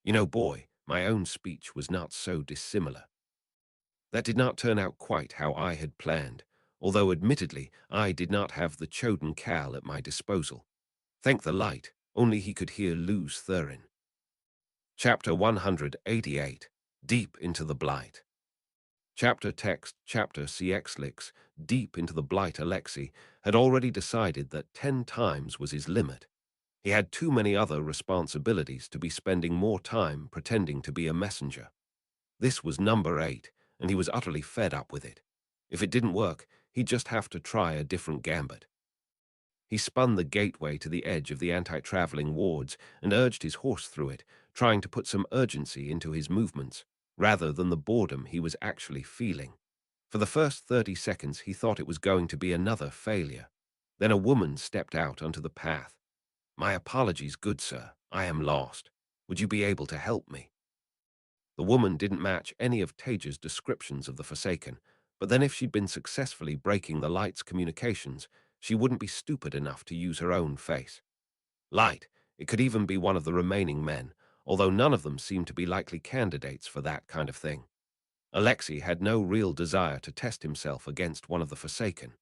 You know, boy, my own speech was not so dissimilar. That did not turn out quite how I had planned, although admittedly I did not have the Choden Cal at my disposal. Thank the light, only he could hear Luz Thurin. Chapter 188, Deep into the Blight. Chapter text, chapter CXLix, Deep into the Blight. Alexei had already decided that 10 times was his limit. He had too many other responsibilities to be spending more time pretending to be a messenger. This was number 8, and he was utterly fed up with it. If it didn't work, he'd just have to try a different gambit. He spun the gateway to the edge of the anti-traveling wards and urged his horse through it, trying to put some urgency into his movements, rather than the boredom he was actually feeling. For the first 30 seconds, he thought it was going to be another failure. Then a woman stepped out onto the path. "My apologies, good sir. I am lost. Would you be able to help me?" The woman didn't match any of Taija's descriptions of the Forsaken, but then if she'd been successfully breaking the Light's communications, she wouldn't be stupid enough to use her own face. Light, it could even be one of the remaining men, although none of them seemed to be likely candidates for that kind of thing. Alexei had no real desire to test himself against one of the Forsaken.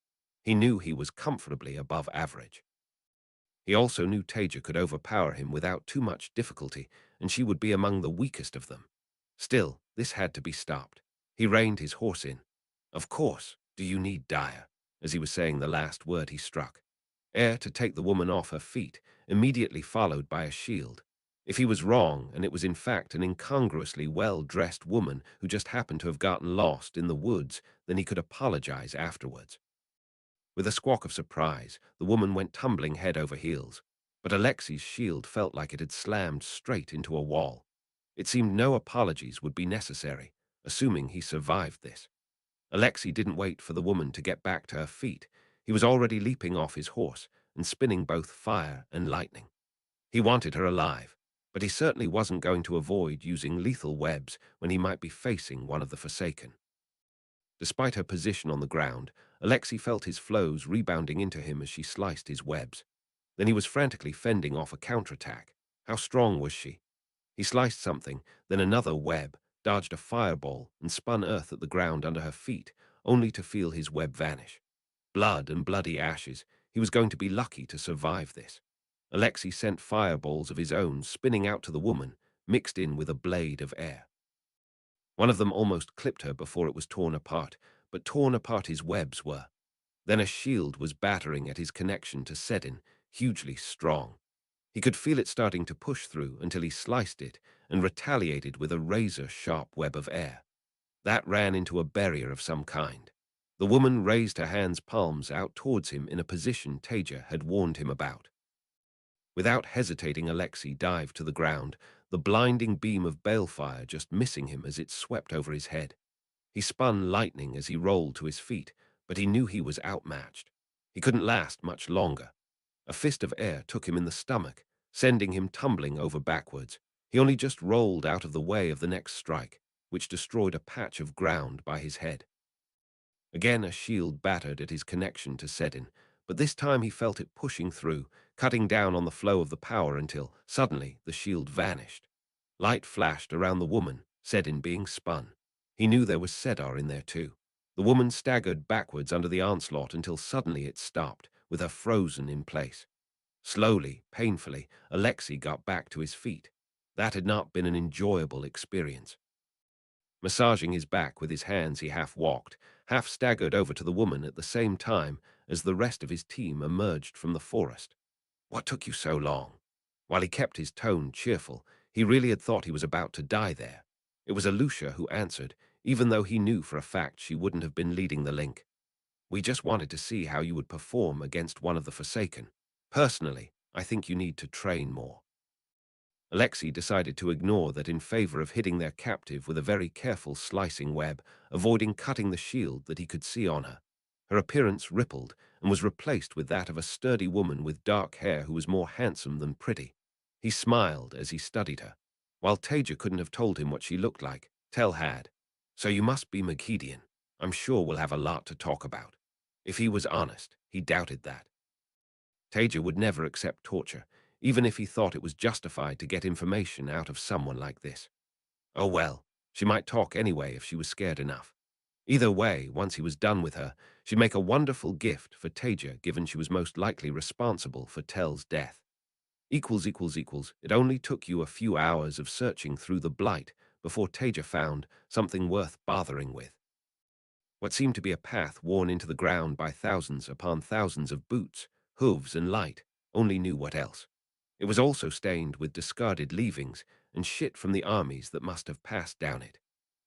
He knew he was comfortably above average. He also knew Taija could overpower him without too much difficulty, and she would be among the weakest of them. Still, this had to be stopped. He reined his horse in. "Of course, do you need dire?" As he was saying the last word he struck. Ere to take the woman off her feet, immediately followed by a shield. If he was wrong, and it was in fact an incongruously well-dressed woman who just happened to have gotten lost in the woods, then he could apologize afterwards. With a squawk of surprise, the woman went tumbling head over heels, but Alexei's shield felt like it had slammed straight into a wall. It seemed no apologies would be necessary, assuming he survived this. Alexei didn't wait for the woman to get back to her feet. He was already leaping off his horse and spinning both fire and lightning. He wanted her alive, but he certainly wasn't going to avoid using lethal webs when he might be facing one of the Forsaken. Despite her position on the ground, Alexei felt his flows rebounding into him as she sliced his webs. Then he was frantically fending off a counterattack. How strong was she? He sliced something, then another web, dodged a fireball, and spun earth at the ground under her feet, only to feel his web vanish. Blood and bloody ashes. He was going to be lucky to survive this. Alexei sent fireballs of his own, spinning out to the woman, mixed in with a blade of air. One of them almost clipped her before it was torn apart, but torn apart his webs were. Then a shield was battering at his connection to Sedin, hugely strong. He could feel it starting to push through until he sliced it and retaliated with a razor-sharp web of air. That ran into a barrier of some kind. The woman raised her hands' palms out towards him in a position Taija had warned him about. Without hesitating, Alexei dived to the ground, the blinding beam of balefire just missing him as it swept over his head. He spun lightning as he rolled to his feet, but he knew he was outmatched. He couldn't last much longer. A fist of air took him in the stomach, sending him tumbling over backwards. He only just rolled out of the way of the next strike, which destroyed a patch of ground by his head. Again a shield battered at his connection to Sedin, but this time he felt it pushing through, cutting down on the flow of the power until, suddenly, the shield vanished. Light flashed around the woman, Sedin being spun. He knew there was Sedar in there too. The woman staggered backwards under the onslaught until suddenly it stopped, with her frozen in place. Slowly, painfully, Alexei got back to his feet. That had not been an enjoyable experience. Massaging his back with his hands, he half walked, half staggered over to the woman at the same time as the rest of his team emerged from the forest. "What took you so long?" While he kept his tone cheerful, he really had thought he was about to die there. It was Alusha who answered, even though he knew for a fact she wouldn't have been leading the link. "We just wanted to see how you would perform against one of the Forsaken. Personally, I think you need to train more." Alexei decided to ignore that in favor of hitting their captive with a very careful slicing web, avoiding cutting the shield that he could see on her. Her appearance rippled and was replaced with that of a sturdy woman with dark hair who was more handsome than pretty. He smiled as he studied her. While Taija couldn't have told him what she looked like, Tel had. "So you must be Maghidian. I'm sure we'll have a lot to talk about." If he was honest, he doubted that. Taija would never accept torture, even if he thought it was justified to get information out of someone like this. Oh well, she might talk anyway if she was scared enough. Either way, once he was done with her, she'd make a wonderful gift for Taija, given she was most likely responsible for Tel's death. It only took you a few hours of searching through the blight before Taija found something worth bothering with. What seemed to be a path worn into the ground by thousands upon thousands of boots, hooves, and light, only knew what else. It was also stained with discarded leavings and shit from the armies that must have passed down it.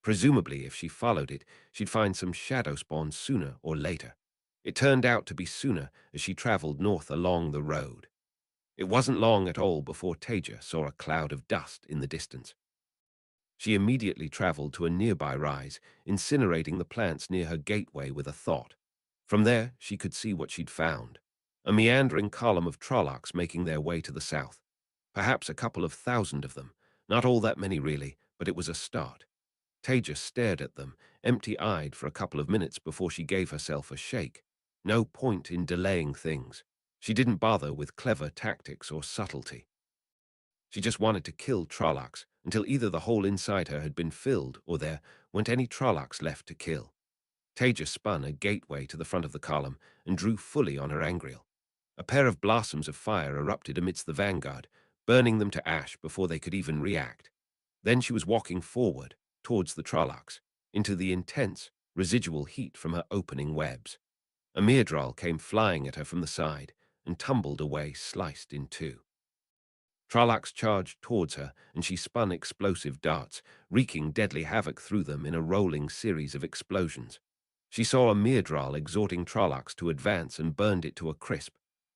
Presumably, if she followed it, she'd find some shadow spawns sooner or later. It turned out to be sooner as she traveled north along the road. It wasn't long at all before Taija saw a cloud of dust in the distance. She immediately traveled to a nearby rise, incinerating the plants near her gateway with a thought. From there, she could see what she'd found. A meandering column of Trollocs making their way to the south. Perhaps a couple of thousand of them. Not all that many, really, but it was a start. Taija stared at them, empty-eyed for a couple of minutes before she gave herself a shake. No point in delaying things. She didn't bother with clever tactics or subtlety. She just wanted to kill Trollocs until either the hole inside her had been filled or there weren't any Trollocs left to kill. Taija spun a gateway to the front of the column and drew fully on her angriel. A pair of blossoms of fire erupted amidst the vanguard, burning them to ash before they could even react. Then she was walking forward, towards the Trollocs, into the intense, residual heat from her opening webs. A Myrddraal came flying at her from the side and tumbled away, sliced in two. Trollocs charged towards her, and she spun explosive darts, wreaking deadly havoc through them in a rolling series of explosions. She saw a Myrddraal exhorting Trollocs to advance and burned it to a crisp.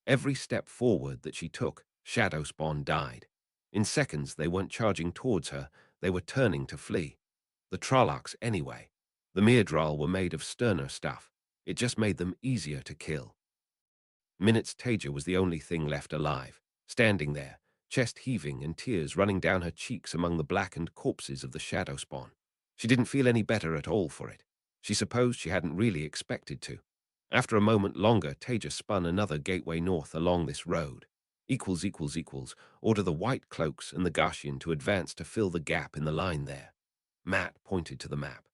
Every step forward that she took, shadow spawn died. In seconds, they weren't charging towards her, they were turning to flee. The Trollocs, anyway. The Myrddraal were made of sterner stuff. It just made them easier to kill. Minutes Taija was the only thing left alive, standing there, chest heaving and tears running down her cheeks among the blackened corpses of the shadow spawn. She didn't feel any better at all for it. She supposed she hadn't really expected to. After a moment longer, Taija spun another gateway north along this road. Order the white cloaks and the Gashian to advance to fill the gap in the line there. Matt pointed to the map.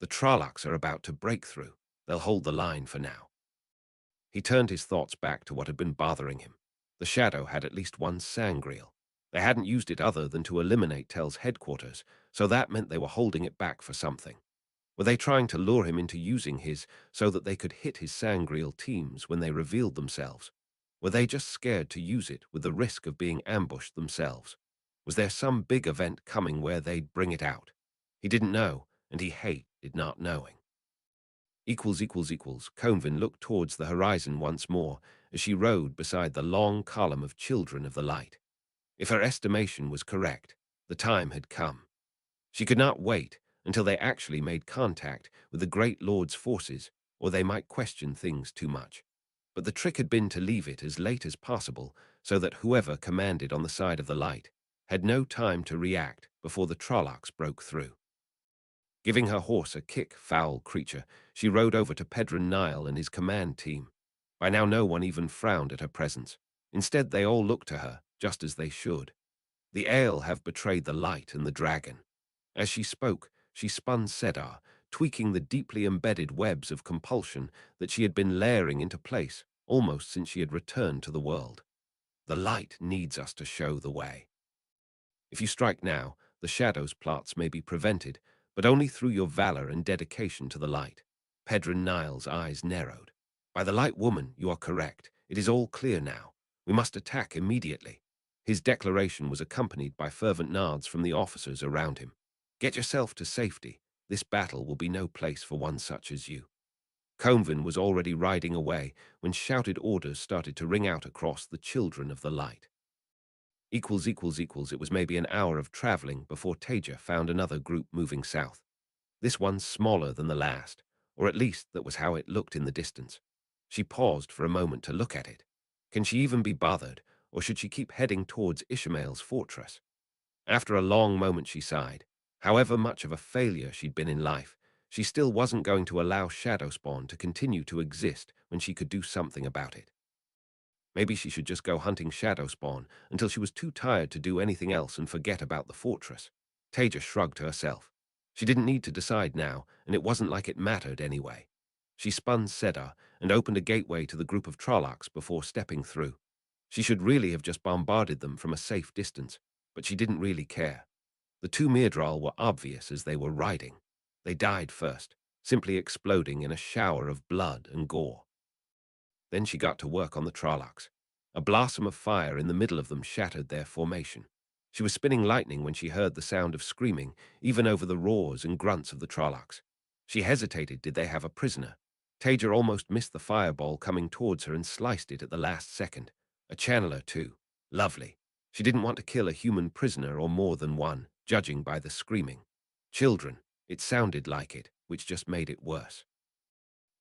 The Trollocs are about to break through. They'll hold the line for now. He turned his thoughts back to what had been bothering him. The Shadow had at least one sangreal. They hadn't used it other than to eliminate Tel's headquarters, so that meant they were holding it back for something. Were they trying to lure him into using his so that they could hit his sangreal teams when they revealed themselves? Were they just scared to use it with the risk of being ambushed themselves? Was there some big event coming where they'd bring it out? He didn't know, and he hated not knowing. Convin looked towards the horizon once more as she rode beside the long column of Children of the Light. If her estimation was correct, the time had come. She could not wait until they actually made contact with the Great Lord's forces, or they might question things too much. But the trick had been to leave it as late as possible so that whoever commanded on the side of the light had no time to react before the Trollocs broke through. Giving her horse a kick, foul creature, she rode over to Pedron Nile and his command team. By now no one even frowned at her presence. Instead they all looked to her, just as they should. The Ale have betrayed the light and the dragon. As she spoke, she spun Sedar, tweaking the deeply embedded webs of compulsion that she had been layering into place almost since she had returned to the world. The light needs us to show the way. If you strike now, the Shadow's plots may be prevented, but only through your valor and dedication to the light. Pedron Nile's eyes narrowed. By the Light Woman, you are correct. It is all clear now. We must attack immediately. His declaration was accompanied by fervent nods from the officers around him. Get yourself to safety. This battle will be no place for one such as you. Convin was already riding away when shouted orders started to ring out across the Children of the Light. It was maybe an hour of traveling before Taija found another group moving south. This one smaller than the last, or at least that was how it looked in the distance. She paused for a moment to look at it. Can she even be bothered, or should she keep heading towards Ishmael's fortress? After a long moment she sighed. However much of a failure she'd been in life, she still wasn't going to allow Shadowspawn to continue to exist when she could do something about it. Maybe she should just go hunting Shadowspawn until she was too tired to do anything else and forget about the fortress. Taija shrugged to herself. She didn't need to decide now, and it wasn't like it mattered anyway. She spun Sedar and opened a gateway to the group of Trollocs before stepping through. She should really have just bombarded them from a safe distance, but she didn't really care. The two Myrddraal were obvious as they were riding. They died first, simply exploding in a shower of blood and gore. Then she got to work on the Trollocs. A blossom of fire in the middle of them shattered their formation. She was spinning lightning when she heard the sound of screaming, even over the roars and grunts of the Trollocs. She hesitated. Did they have a prisoner? Taija almost missed the fireball coming towards her and sliced it at the last second. A channeler, too. Lovely. She didn't want to kill a human prisoner or more than one, judging by the screaming. Children. It sounded like it, which just made it worse.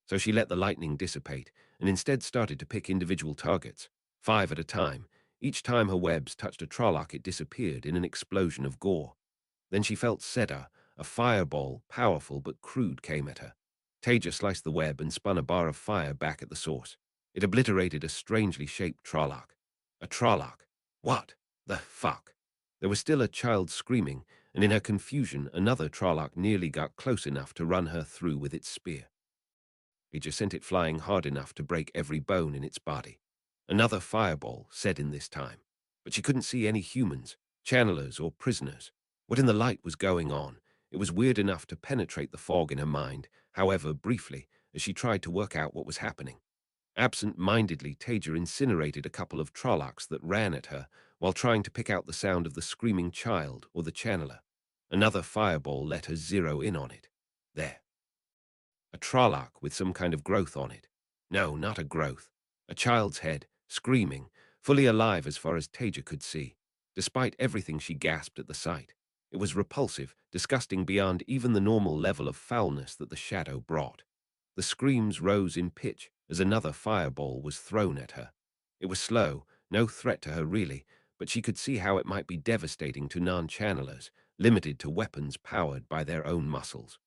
So she let the lightning dissipate and instead started to pick individual targets, 5 at a time. Each time her webs touched a Trolloc, it disappeared in an explosion of gore. Then she felt Sedar, a fireball, powerful but crude, came at her. Taija sliced the web and spun a bar of fire back at the source. It obliterated a strangely shaped Trolloc. A Trolloc. What the fuck? There was still a child screaming, and in her confusion, another Trolloc nearly got close enough to run her through with its spear. He just sent it flying hard enough to break every bone in its body. Another fireball, set in this time. But she couldn't see any humans, channelers, or prisoners. What in the light was going on? It was weird enough to penetrate the fog in her mind, however briefly, as she tried to work out what was happening. Absent-mindedly, Taija incinerated a couple of Trollocs that ran at her while trying to pick out the sound of the screaming child or the channeler. Another fireball let her zero in on it. There. A Trolloc with some kind of growth on it. No, not a growth. A child's head, screaming, fully alive as far as Taija could see. Despite everything, she gasped at the sight. It was repulsive, disgusting beyond even the normal level of foulness that the shadow brought. The screams rose in pitch as another fireball was thrown at her. It was slow, no threat to her really, but she could see how it might be devastating to non-channelers, limited to weapons powered by their own muscles.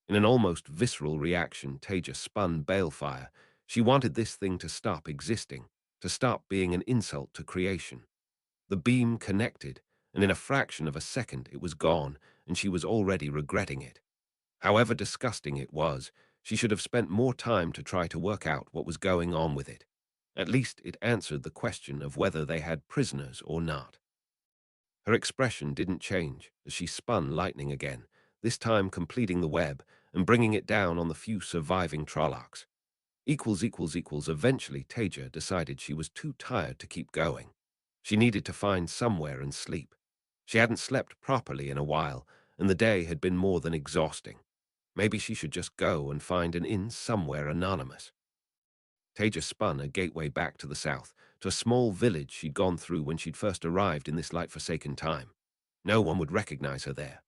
In an almost visceral reaction, Taija spun balefire. She wanted this thing to stop existing. to stop being an insult to creation. The beam connected, and in a fraction of a second it was gone, and she was already regretting it. However disgusting it was, she should have spent more time to try to work out what was going on with it. At least it answered the question of whether they had prisoners or not. Her expression didn't change as she spun lightning again, this time completing the web and bringing it down on the few surviving Trollocs. Eventually Taija decided she was too tired to keep going. She needed to find somewhere and sleep. She hadn't slept properly in a while, and the day had been more than exhausting. Maybe she should just go and find an inn somewhere anonymous. Taija spun a gateway back to the south, to a small village she'd gone through when she'd first arrived in this light-forsaken time. No one would recognize her there.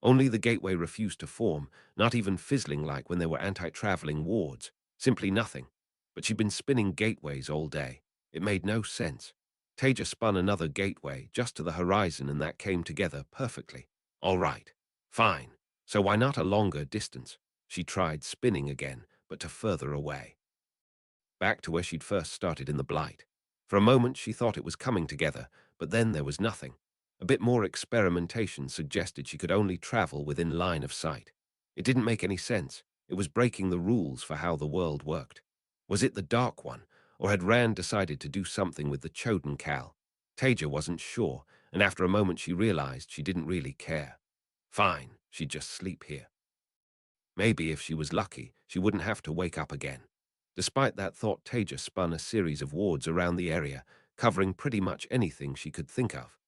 Only the gateway refused to form, not even fizzling like when there were anti-traveling wards. Simply nothing. But she'd been spinning gateways all day. It made no sense. Taija spun another gateway just to the horizon, and that came together perfectly. All right. Fine. So why not a longer distance? She tried spinning again, but to further away. Back to where she'd first started in the Blight. For a moment she thought it was coming together, but then there was nothing. A bit more experimentation suggested she could only travel within line of sight. It didn't make any sense. It was breaking the rules for how the world worked. Was it the Dark One, or had Rand decided to do something with the Choden Cal? Taija wasn't sure, and after a moment she realized she didn't really care. Fine, she'd just sleep here. Maybe if she was lucky, she wouldn't have to wake up again. Despite that thought, Taija spun a series of wards around the area, covering pretty much anything she could think of.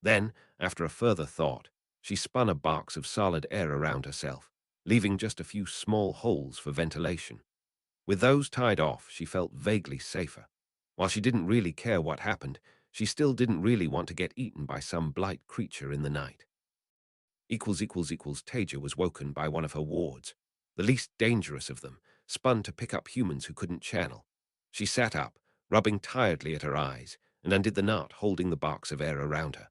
Then, after a further thought, she spun a box of solid air around herself, leaving just a few small holes for ventilation. With those tied off, she felt vaguely safer. While she didn't really care what happened, she still didn't really want to get eaten by some blight creature in the night. Taija was woken by one of her wards, the least dangerous of them, spun to pick up humans who couldn't channel. She sat up, rubbing tiredly at her eyes, and undid the knot holding the box of air around her.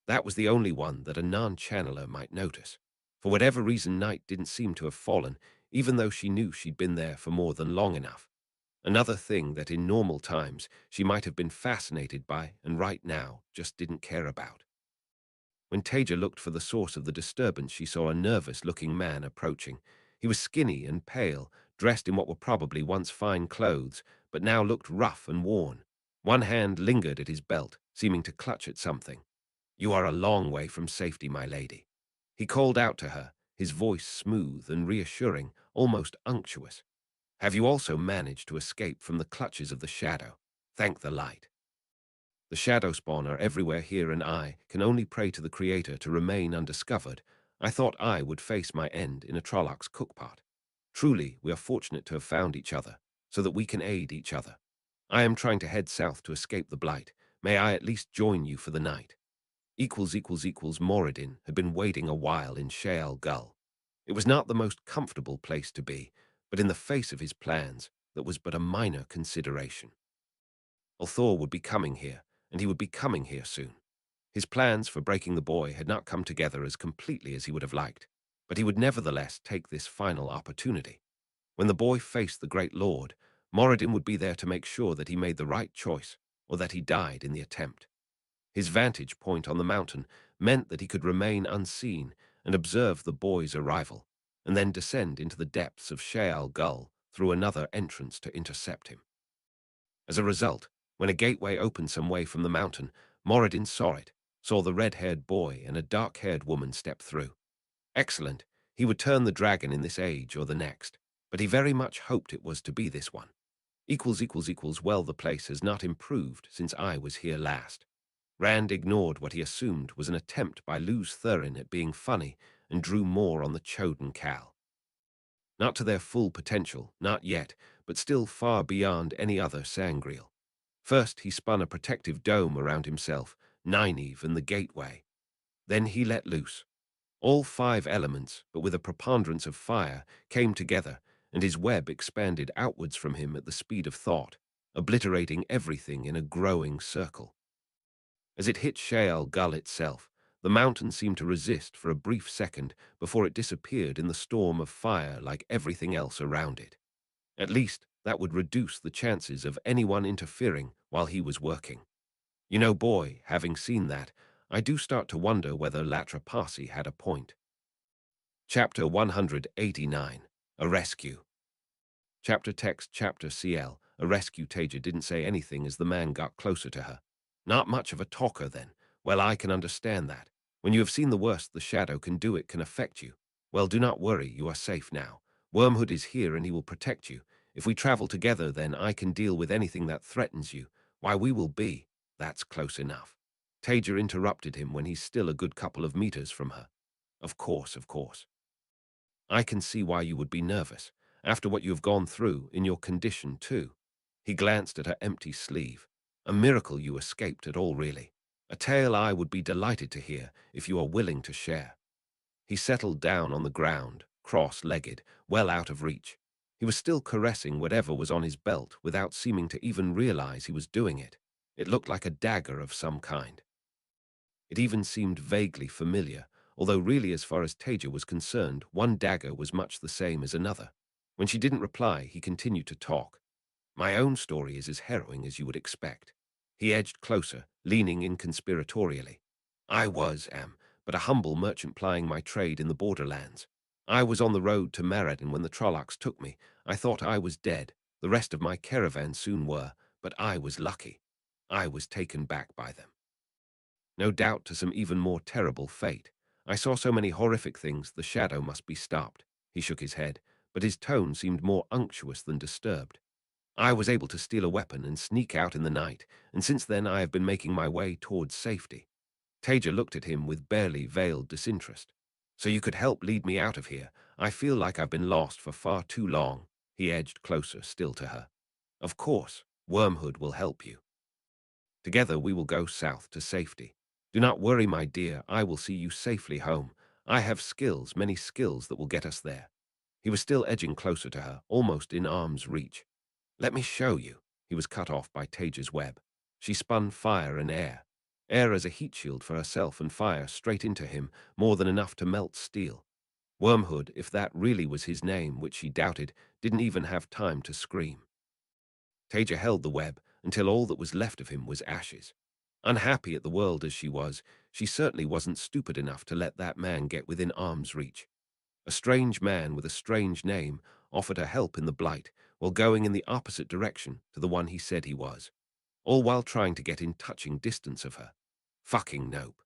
That was the only one that a non-channeler might notice. For whatever reason, night didn't seem to have fallen, even though she knew she'd been there for more than long enough. Another thing that in normal times she might have been fascinated by and right now just didn't care about. When Taija looked for the source of the disturbance, she saw a nervous-looking man approaching. He was skinny and pale, dressed in what were probably once fine clothes, but now looked rough and worn. One hand lingered at his belt, seeming to clutch at something. "You are a long way from safety, my lady." He called out to her, his voice smooth and reassuring, almost unctuous. "Have you also managed to escape from the clutches of the shadow? Thank the light. The shadow spawn are everywhere here, and I can only pray to the Creator to remain undiscovered. I thought I would face my end in a Trolloc's cookpot. Truly, we are fortunate to have found each other, so that we can aid each other. I am trying to head south to escape the blight. May I at least join you for the night?" Moradin had been waiting a while in Shale Gull. It was not the most comfortable place to be, but in the face of his plans, that was but a minor consideration. Thor would be coming here, and he would be coming here soon. His plans for breaking the boy had not come together as completely as he would have liked, but he would nevertheless take this final opportunity. When the boy faced the Great Lord, Moradin would be there to make sure that he made the right choice, or that he died in the attempt. His vantage point on the mountain meant that he could remain unseen and observe the boy's arrival, and then descend into the depths of Shale Gull through another entrance to intercept him. As a result, when a gateway opened some way from the mountain, Moradin saw the red-haired boy and a dark-haired woman step through. Excellent. He would turn the dragon in this age or the next, but he very much hoped it was to be this one. Well, the place has not improved since I was here last. Rand ignored what he assumed was an attempt by Luz Thurin at being funny and drew more on the Choden Cal. Not to their full potential, not yet, but still far beyond any other Sangreal. First, he spun a protective dome around himself, Nynaeve and the gateway. Then he let loose. All 5 elements, but with a preponderance of fire, came together, and his web expanded outwards from him at the speed of thought, obliterating everything in a growing circle. As it hit Shale Gull itself, the mountain seemed to resist for a brief second before it disappeared in the storm of fire like everything else around it. At least, That would reduce the chances of anyone interfering while he was working. You know, boy, having seen that, I do start to wonder whether Latrapasi had a point. Chapter 189, A Rescue. Chapter text, chapter CL, A Rescue. Taija didn't say anything as the man got closer to her. Not much of a talker, then. Well, I can understand that. When you have seen the worst the shadow can do, it can affect you. Well, do not worry, you are safe now. Wormhood is here and he will protect you. If we travel together, then I can deal with anything that threatens you. Why, we will be. That's close enough. Taija interrupted him when he's still a good couple of meters from her. Of course, of course. I can see why you would be nervous, after what you have gone through in your condition, too. He glanced at her empty sleeve. A miracle you escaped at all, really. A tale I would be delighted to hear if you are willing to share. He settled down on the ground, cross-legged, well out of reach. He was still caressing whatever was on his belt without seeming to even realize he was doing it. It looked like a dagger of some kind. It even seemed vaguely familiar, although really as far as Taija was concerned, one dagger was much the same as another. When she didn't reply, he continued to talk. My own story is as harrowing as you would expect. He edged closer, leaning in conspiratorially. I am but a humble merchant plying my trade in the borderlands. I was on the road to Maradin when the Trollocs took me. I thought I was dead. The rest of my caravan soon were, but I was lucky. I was taken back by them. No doubt to some even more terrible fate. I saw so many horrific things, the shadow must be stopped. He shook his head, but his tone seemed more unctuous than disturbed. I was able to steal a weapon and sneak out in the night, and since then I have been making my way towards safety. Taija looked at him with barely veiled disinterest. So you could help lead me out of here. I feel like I've been lost for far too long. He edged closer still to her. Of course, Wormhood will help you. Together we will go south to safety. Do not worry, my dear, I will see you safely home. I have skills, many skills that will get us there. He was still edging closer to her, almost in arm's reach. Let me show you. He was cut off by Taija's web. She spun fire and air. Air as a heat shield for herself and fire straight into him, more than enough to melt steel. Wormhood, if that really was his name, which she doubted, didn't even have time to scream. Taija held the web until all that was left of him was ashes. Unhappy at the world as she was, she certainly wasn't stupid enough to let that man get within arm's reach. A strange man with a strange name offered her help in the blight, while going in the opposite direction to the one he said he was, all while trying to get in touching distance of her. Fucking nope.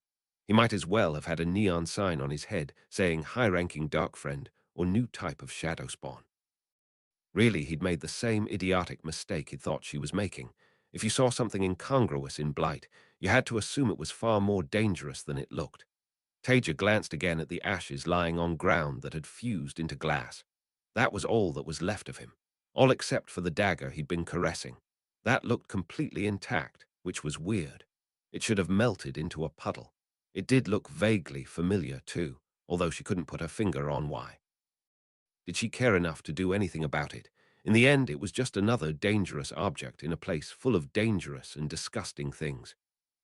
He might as well have had a neon sign on his head saying high-ranking dark friend or new type of shadow spawn. Really, he'd made the same idiotic mistake he thought she was making. If you saw something incongruous in blight, you had to assume it was far more dangerous than it looked. Taija glanced again at the ashes lying on ground that had fused into glass. That was all that was left of him, all except for the dagger he'd been caressing. That looked completely intact, which was weird. It should have melted into a puddle. It did look vaguely familiar, too, although she couldn't put her finger on why. Did she care enough to do anything about it? In the end, it was just another dangerous object in a place full of dangerous and disgusting things.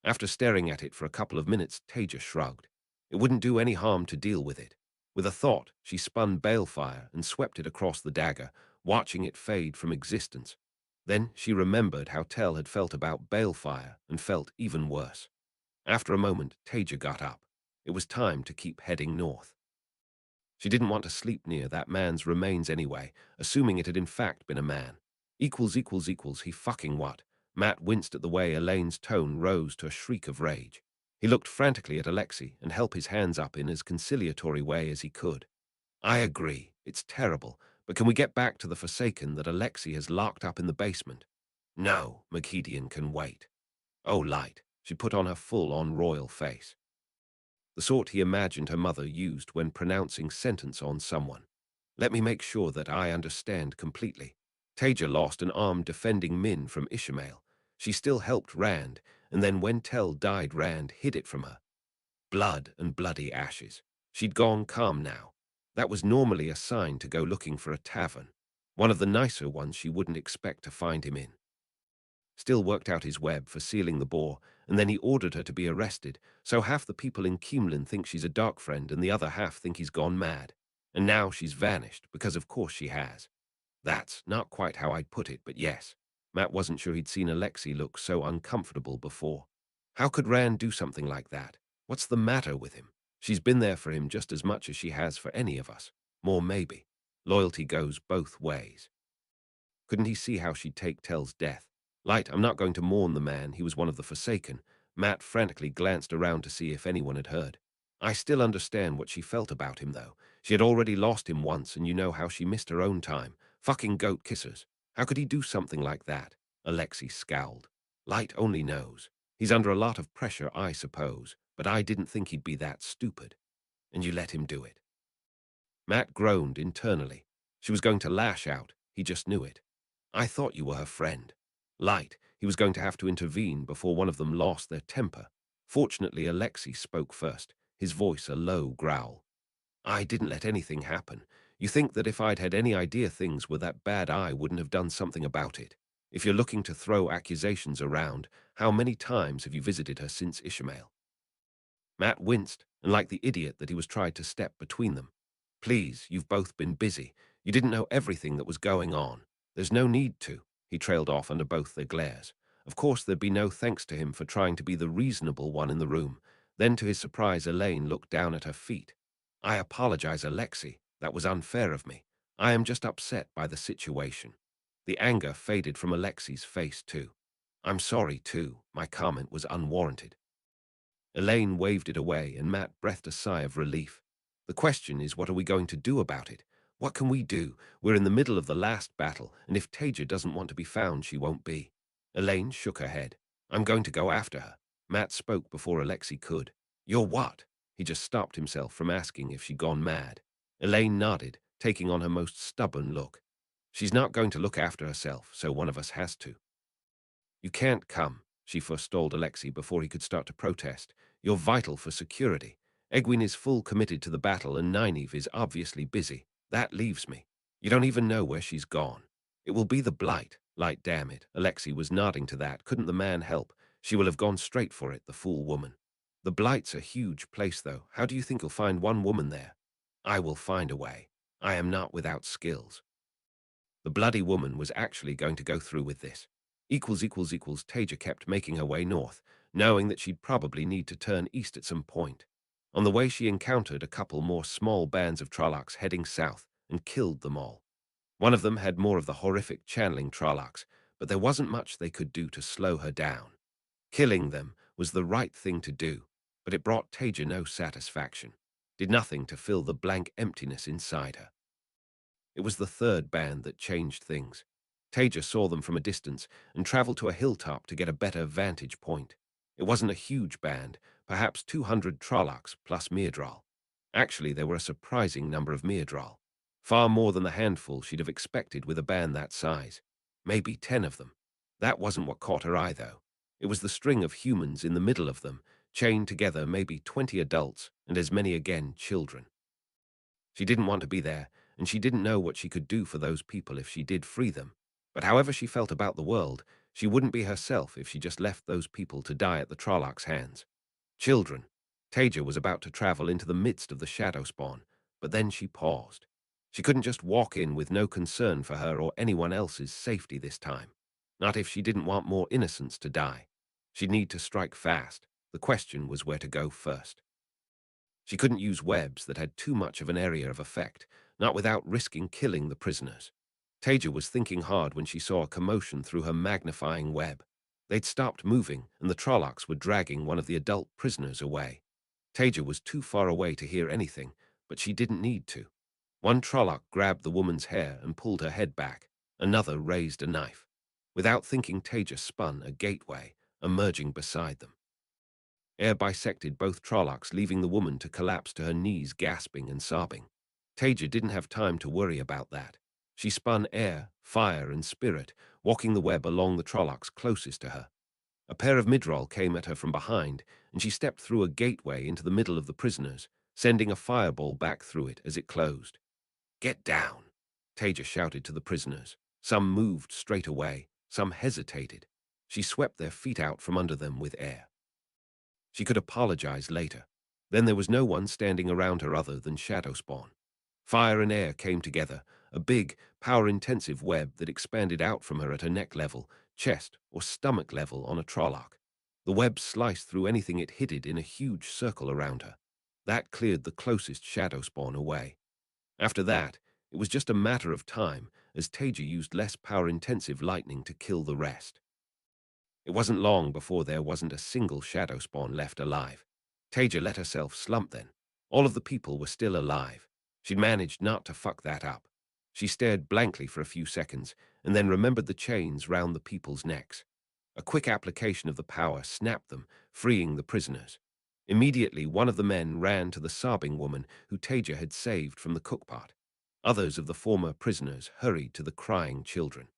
After staring at it for a couple of minutes, Taija shrugged. It wouldn't do any harm to deal with it. With a thought, she spun balefire and swept it across the dagger, watching it fade from existence. Then she remembered how Tell had felt about balefire and felt even worse. After a moment, Taija got up. It was time to keep heading north. She didn't want to sleep near that man's remains anyway, assuming it had in fact been a man. He fucking what? Matt winced at the way Elaine's tone rose to a shriek of rage. He looked frantically at Alexei and held his hands up in as conciliatory way as he could. I agree, it's terrible, but can we get back to the Forsaken that Alexei has locked up in the basement? No, Maghedian can wait. Oh, light, she put on her full-on royal face. The sort he imagined her mother used when pronouncing sentence on someone. Let me make sure that I understand completely. Taija lost an arm defending Min from Ishmael. She still helped Rand, and then when Tell died, Rand hid it from her. Blood and bloody ashes. She'd gone calm now. That was normally a sign to go looking for a tavern. One of the nicer ones she wouldn't expect to find him in. Still worked out his web for sealing the bore, and then he ordered her to be arrested, so half the people in Keemlin think she's a dark friend and the other half think he's gone mad. And now she's vanished, because of course she has. That's not quite how I'd put it, but yes. Matt wasn't sure he'd seen Alexei look so uncomfortable before. How could Rand do something like that? What's the matter with him? She's been there for him just as much as she has for any of us. More maybe. Loyalty goes both ways. Couldn't he see how she'd take Tell's death? Light, I'm not going to mourn the man. He was one of the Forsaken. Matt frantically glanced around to see if anyone had heard. I still understand what she felt about him, though. She had already lost him once, and you know how she missed her own time. Fucking goat kissers. How could he do something like that? Alexei scowled. Light only knows. He's under a lot of pressure, I suppose, but I didn't think he'd be that stupid. And you let him do it. Matt groaned internally. She was going to lash out. He just knew it. I thought you were her friend. Light, he was going to have to intervene before one of them lost their temper. Fortunately, Alexei spoke first, his voice a low growl. I didn't let anything happen. You think that if I'd had any idea things were that bad, I wouldn't have done something about it. If you're looking to throw accusations around, how many times have you visited her since Ishmael? Matt winced, and like the idiot that he was tried to step between them. Please, you've both been busy. You didn't know everything that was going on. There's no need to. He trailed off under both their glares. Of course, there'd be no thanks to him for trying to be the reasonable one in the room. Then, to his surprise, Elaine looked down at her feet. I apologize, Alexei. That was unfair of me. I am just upset by the situation. The anger faded from Alexei's face, too. I'm sorry, too. My comment was unwarranted. Elaine waved it away, and Matt breathed a sigh of relief. The question is, what are we going to do about it? What can we do? We're in the middle of the last battle, and if Taija doesn't want to be found, she won't be. Elaine shook her head. I'm going to go after her. Matt spoke before Alexei could. You're what? He just stopped himself from asking if she'd gone mad. Elaine nodded, taking on her most stubborn look. She's not going to look after herself, so one of us has to. You can't come, she forestalled Alexei before he could start to protest. You're vital for security. Egwene is full committed to the battle, and Nynaeve is obviously busy. That leaves me. You don't even know where she's gone. It will be the Blight. Light, damn it. Alexei was nodding to that. Couldn't the man help? She will have gone straight for it, the fool woman. The Blight's a huge place, though. How do you think you'll find one woman there? I will find a way. I am not without skills. The bloody woman was actually going to go through with this. Taija kept making her way north, knowing that she'd probably need to turn east at some point. On the way, she encountered a couple more small bands of Trollocs heading south and killed them all. One of them had more of the horrific channeling Trollocs, but there wasn't much they could do to slow her down. Killing them was the right thing to do, but it brought Taija no satisfaction, did nothing to fill the blank emptiness inside her. It was the third band that changed things. Taija saw them from a distance and traveled to a hilltop to get a better vantage point. It wasn't a huge band, perhaps 200 Trollocs plus Myrddraal. Actually, there were a surprising number of Myrddraal. Far more than the handful she'd have expected with a band that size. Maybe 10 of them. That wasn't what caught her eye, though. It was the string of humans in the middle of them, chained together, maybe 20 adults, and as many again children. She didn't want to be there, and she didn't know what she could do for those people if she did free them. But however she felt about the world, she wouldn't be herself if she just left those people to die at the Trollocs' hands. Children. Taija was about to travel into the midst of the shadow spawn, but then she paused. She couldn't just walk in with no concern for her or anyone else's safety this time. Not if she didn't want more innocents to die. She'd need to strike fast. The question was where to go first. She couldn't use webs that had too much of an area of effect, not without risking killing the prisoners. Taija was thinking hard when she saw a commotion through her magnifying web. They'd stopped moving, and the Trollocs were dragging one of the adult prisoners away. Taija was too far away to hear anything, but she didn't need to. One Trolloc grabbed the woman's hair and pulled her head back. Another raised a knife. Without thinking, Taija spun a gateway, emerging beside them. Air bisected both Trollocs, leaving the woman to collapse to her knees, gasping and sobbing. Taija didn't have time to worry about that. She spun air, fire, and spirit, walking the web along the Trollocs closest to her. A pair of Myrddraal came at her from behind, and she stepped through a gateway into the middle of the prisoners, sending a fireball back through it as it closed. Get down, Taija shouted to the prisoners. Some moved straight away, some hesitated. She swept their feet out from under them with air. She could apologize later. Then there was no one standing around her other than Shadow Spawn. Fire and air came together, a big, power-intensive web that expanded out from her at her neck level, chest, or stomach level on a Trolloc. The web sliced through anything it hit in a huge circle around her. That cleared the closest shadow spawn away. After that, it was just a matter of time as Taija used less power-intensive lightning to kill the rest. It wasn't long before there wasn't a single shadow spawn left alive. Taija let herself slump then. All of the people were still alive. She'd managed not to fuck that up. She stared blankly for a few seconds and then remembered the chains round the people's necks. A quick application of the power snapped them, freeing the prisoners. Immediately, one of the men ran to the sobbing woman who Taija had saved from the cookpot. Others of the former prisoners hurried to the crying children.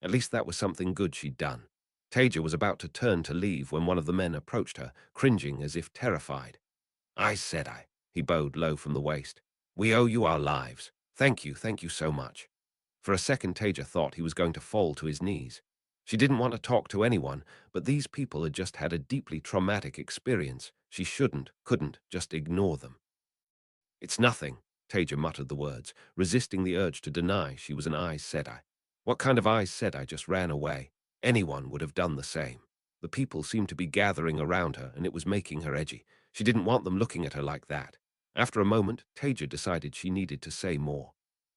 At least that was something good she'd done. Taija was about to turn to leave when one of the men approached her, cringing as if terrified. "Aes Sedai," he bowed low from the waist. "We owe you our lives. Thank you so much." For a second, Taija thought he was going to fall to his knees. She didn't want to talk to anyone, but these people had just had a deeply traumatic experience. She couldn't just ignore them. "It's nothing," Taija muttered the words, resisting the urge to deny she was an Aes Sedai. What kind of Aes Sedai just ran away? Anyone would have done the same. The people seemed to be gathering around her, and it was making her edgy. She didn't want them looking at her like that. After a moment, Taija decided she needed to say more.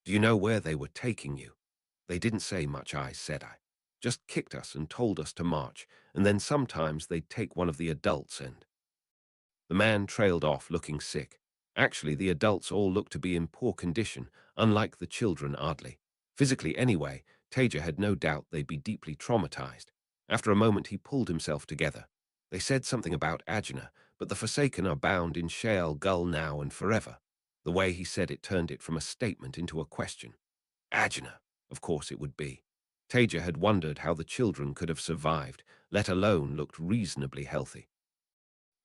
"Do you know where they were taking you?" "They didn't say much," Aes Sedai. "Just kicked us and told us to march, and then sometimes they'd take one of the adults and—" The man trailed off, looking sick. Actually, the adults all looked to be in poor condition, unlike the children, oddly. Physically anyway, Taija had no doubt they'd be deeply traumatized. After a moment, he pulled himself together. "They said something about Agena, but the Forsaken are bound in Sheol Gull now and forever." The way he said it turned it from a statement into a question. Agena, of course it would be. Taija had wondered how the children could have survived, let alone looked reasonably healthy.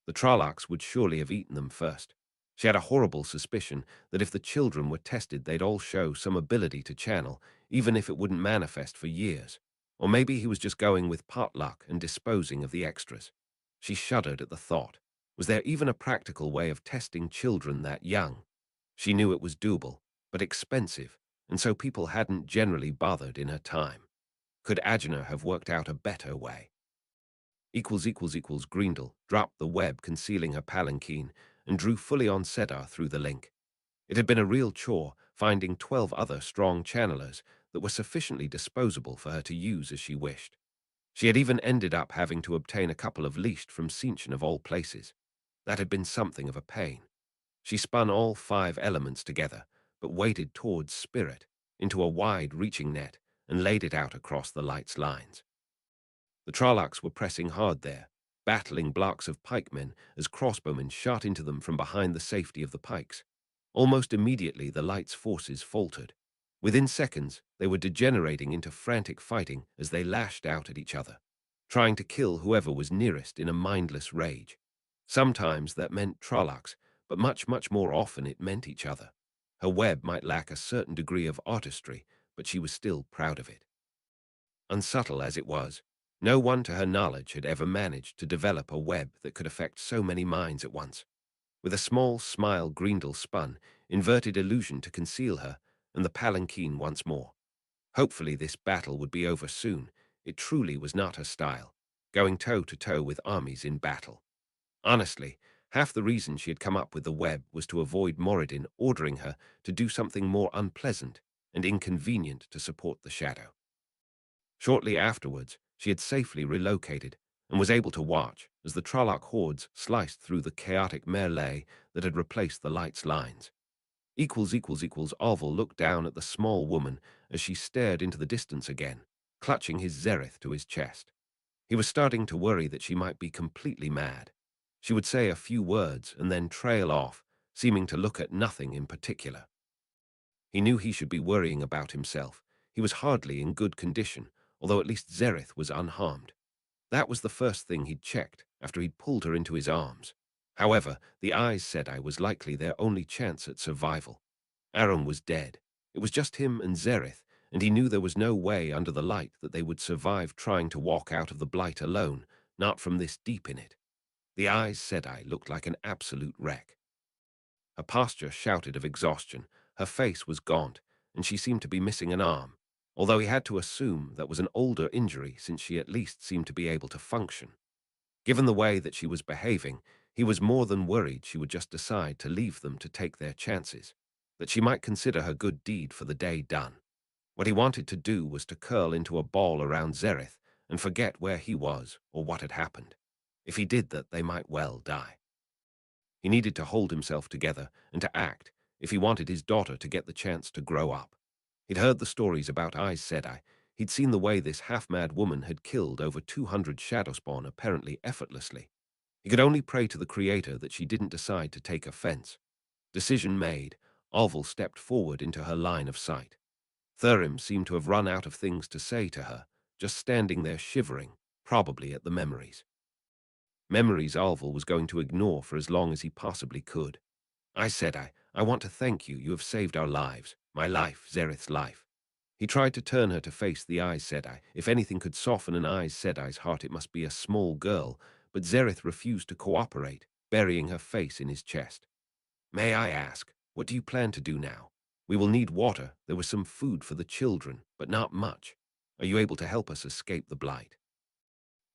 The Trollocs would surely have eaten them first. She had a horrible suspicion that if the children were tested, they'd all show some ability to channel, even if it wouldn't manifest for years. Or maybe he was just going with pot luck and disposing of the extras. She shuddered at the thought. Was there even a practical way of testing children that young? She knew it was doable, but expensive, and so people hadn't generally bothered in her time. Could Agena have worked out a better way? Greendel dropped the web concealing her palanquin and drew fully on Sedar through the link. It had been a real chore finding 12 other strong channelers that were sufficiently disposable for her to use as she wished. She had even ended up having to obtain a couple of leashed from Sinchen of all places. That had been something of a pain. She spun all 5 elements together, but weighted towards spirit, into a wide-reaching net, and laid it out across the light's lines. The Trollocs were pressing hard there, battling blocks of pikemen as crossbowmen shot into them from behind the safety of the pikes. Almost immediately the light's forces faltered. Within seconds, they were degenerating into frantic fighting as they lashed out at each other, trying to kill whoever was nearest in a mindless rage. Sometimes that meant Trollocs, but much more often it meant each other. Her web might lack a certain degree of artistry, but she was still proud of it. Unsubtle as it was, no one to her knowledge had ever managed to develop a web that could affect so many minds at once. With a small smile, Greendel spun, inverted illusion to conceal her, and the palanquin once more. Hopefully this battle would be over soon. It truly was not her style, going toe-to-toe with armies in battle. Honestly, half the reason she had come up with the web was to avoid Moradin ordering her to do something more unpleasant and inconvenient to support the shadow. Shortly afterwards, she had safely relocated and was able to watch as the Trolloc hordes sliced through the chaotic melee that had replaced the light's lines. Orville looked down at the small woman as she stared into the distance again, clutching his Zereth to his chest. He was starting to worry that she might be completely mad. She would say a few words and then trail off, seeming to look at nothing in particular. He knew he should be worrying about himself. He was hardly in good condition, although at least Zereth was unharmed. That was the first thing he'd checked after he'd pulled her into his arms. However, the Aes Sedai was likely their only chance at survival. Aram was dead. It was just him and Zereth, and he knew there was no way under the light that they would survive trying to walk out of the Blight alone, not from this deep in it. The Aes Sedai looked like an absolute wreck. Her posture shouted of exhaustion. Her face was gaunt, and she seemed to be missing an arm, although he had to assume that was an older injury since she at least seemed to be able to function. Given the way that she was behaving, he was more than worried she would just decide to leave them to take their chances, that she might consider her good deed for the day done. What he wanted to do was to curl into a ball around Zereth and forget where he was or what had happened. If he did that, they might well die. He needed to hold himself together and to act if he wanted his daughter to get the chance to grow up. He'd heard the stories about Aes Sedai. He'd seen the way this half-mad woman had killed over 200 Shadowspawn apparently effortlessly. He could only pray to the Creator that she didn't decide to take offense. Decision made, Alval stepped forward into her line of sight. Thurim seemed to have run out of things to say to her, just standing there shivering, probably at the memories. Memories Alval was going to ignore for as long as he possibly could. I want to thank you. You have saved our lives. My life, Zereth's life. He tried to turn her to face the Aes Sedai. If anything could soften an Aes Sedai's heart, it must be a small girl, but Zereth refused to cooperate, burying her face in his chest. May I ask, what do you plan to do now? We will need water. There was some food for the children, but not much. Are you able to help us escape the blight?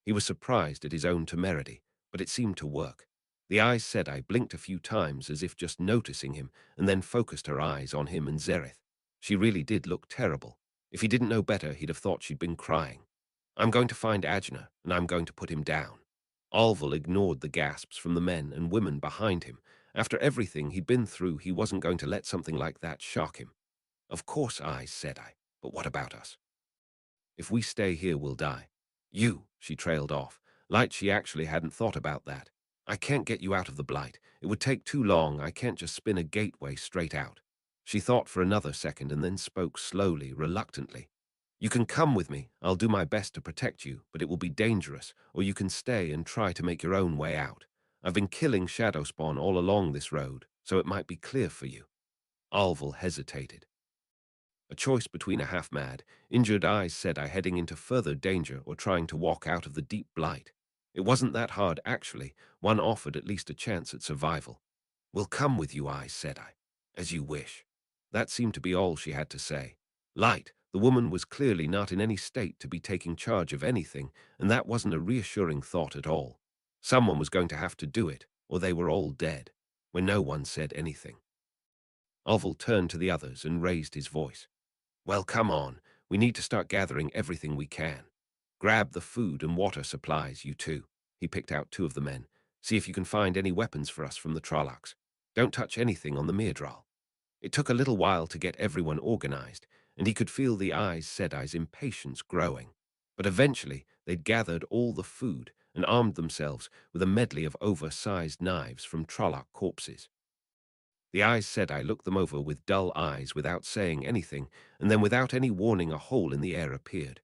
He was surprised at his own temerity, but it seemed to work. The Aes Sedai blinked a few times as if just noticing him, and then focused her eyes on him and Zereth. She really did look terrible. If he didn't know better, he'd have thought she'd been crying. I'm going to find Ajna, and I'm going to put him down. Alval ignored the gasps from the men and women behind him. After everything he'd been through, he wasn't going to let something like that shock him. Of course, Aes Sedai, but what about us? If we stay here, we'll die. You, she trailed off, like she actually hadn't thought about that. I can't get you out of the blight. It would take too long. I can't just spin a gateway straight out. She thought for another second and then spoke slowly, reluctantly. You can come with me. I'll do my best to protect you, but it will be dangerous, or you can stay and try to make your own way out. I've been killing Shadowspawn all along this road, so it might be clear for you. Alval hesitated. A choice between a half-mad, injured Aes Sedai heading into further danger or trying to walk out of the deep blight. It wasn't that hard, actually. One offered at least a chance at survival. We'll come with you, Aes Sedai, as you wish. That seemed to be all she had to say. Light, the woman was clearly not in any state to be taking charge of anything, and that wasn't a reassuring thought at all. Someone was going to have to do it, or they were all dead, when no one said anything. Alval turned to the others and raised his voice. Well, come on. We need to start gathering everything we can. Grab the food and water supplies, you two. He picked out two of the men. See if you can find any weapons for us from the Trollocs. Don't touch anything on the Myrddraal. It took a little while to get everyone organized, and he could feel the Aes Sedai's impatience growing. But eventually, they'd gathered all the food and armed themselves with a medley of oversized knives from Trolloc corpses. The Aes Sedai looked them over with dull eyes without saying anything, and then without any warning a hole in the air appeared.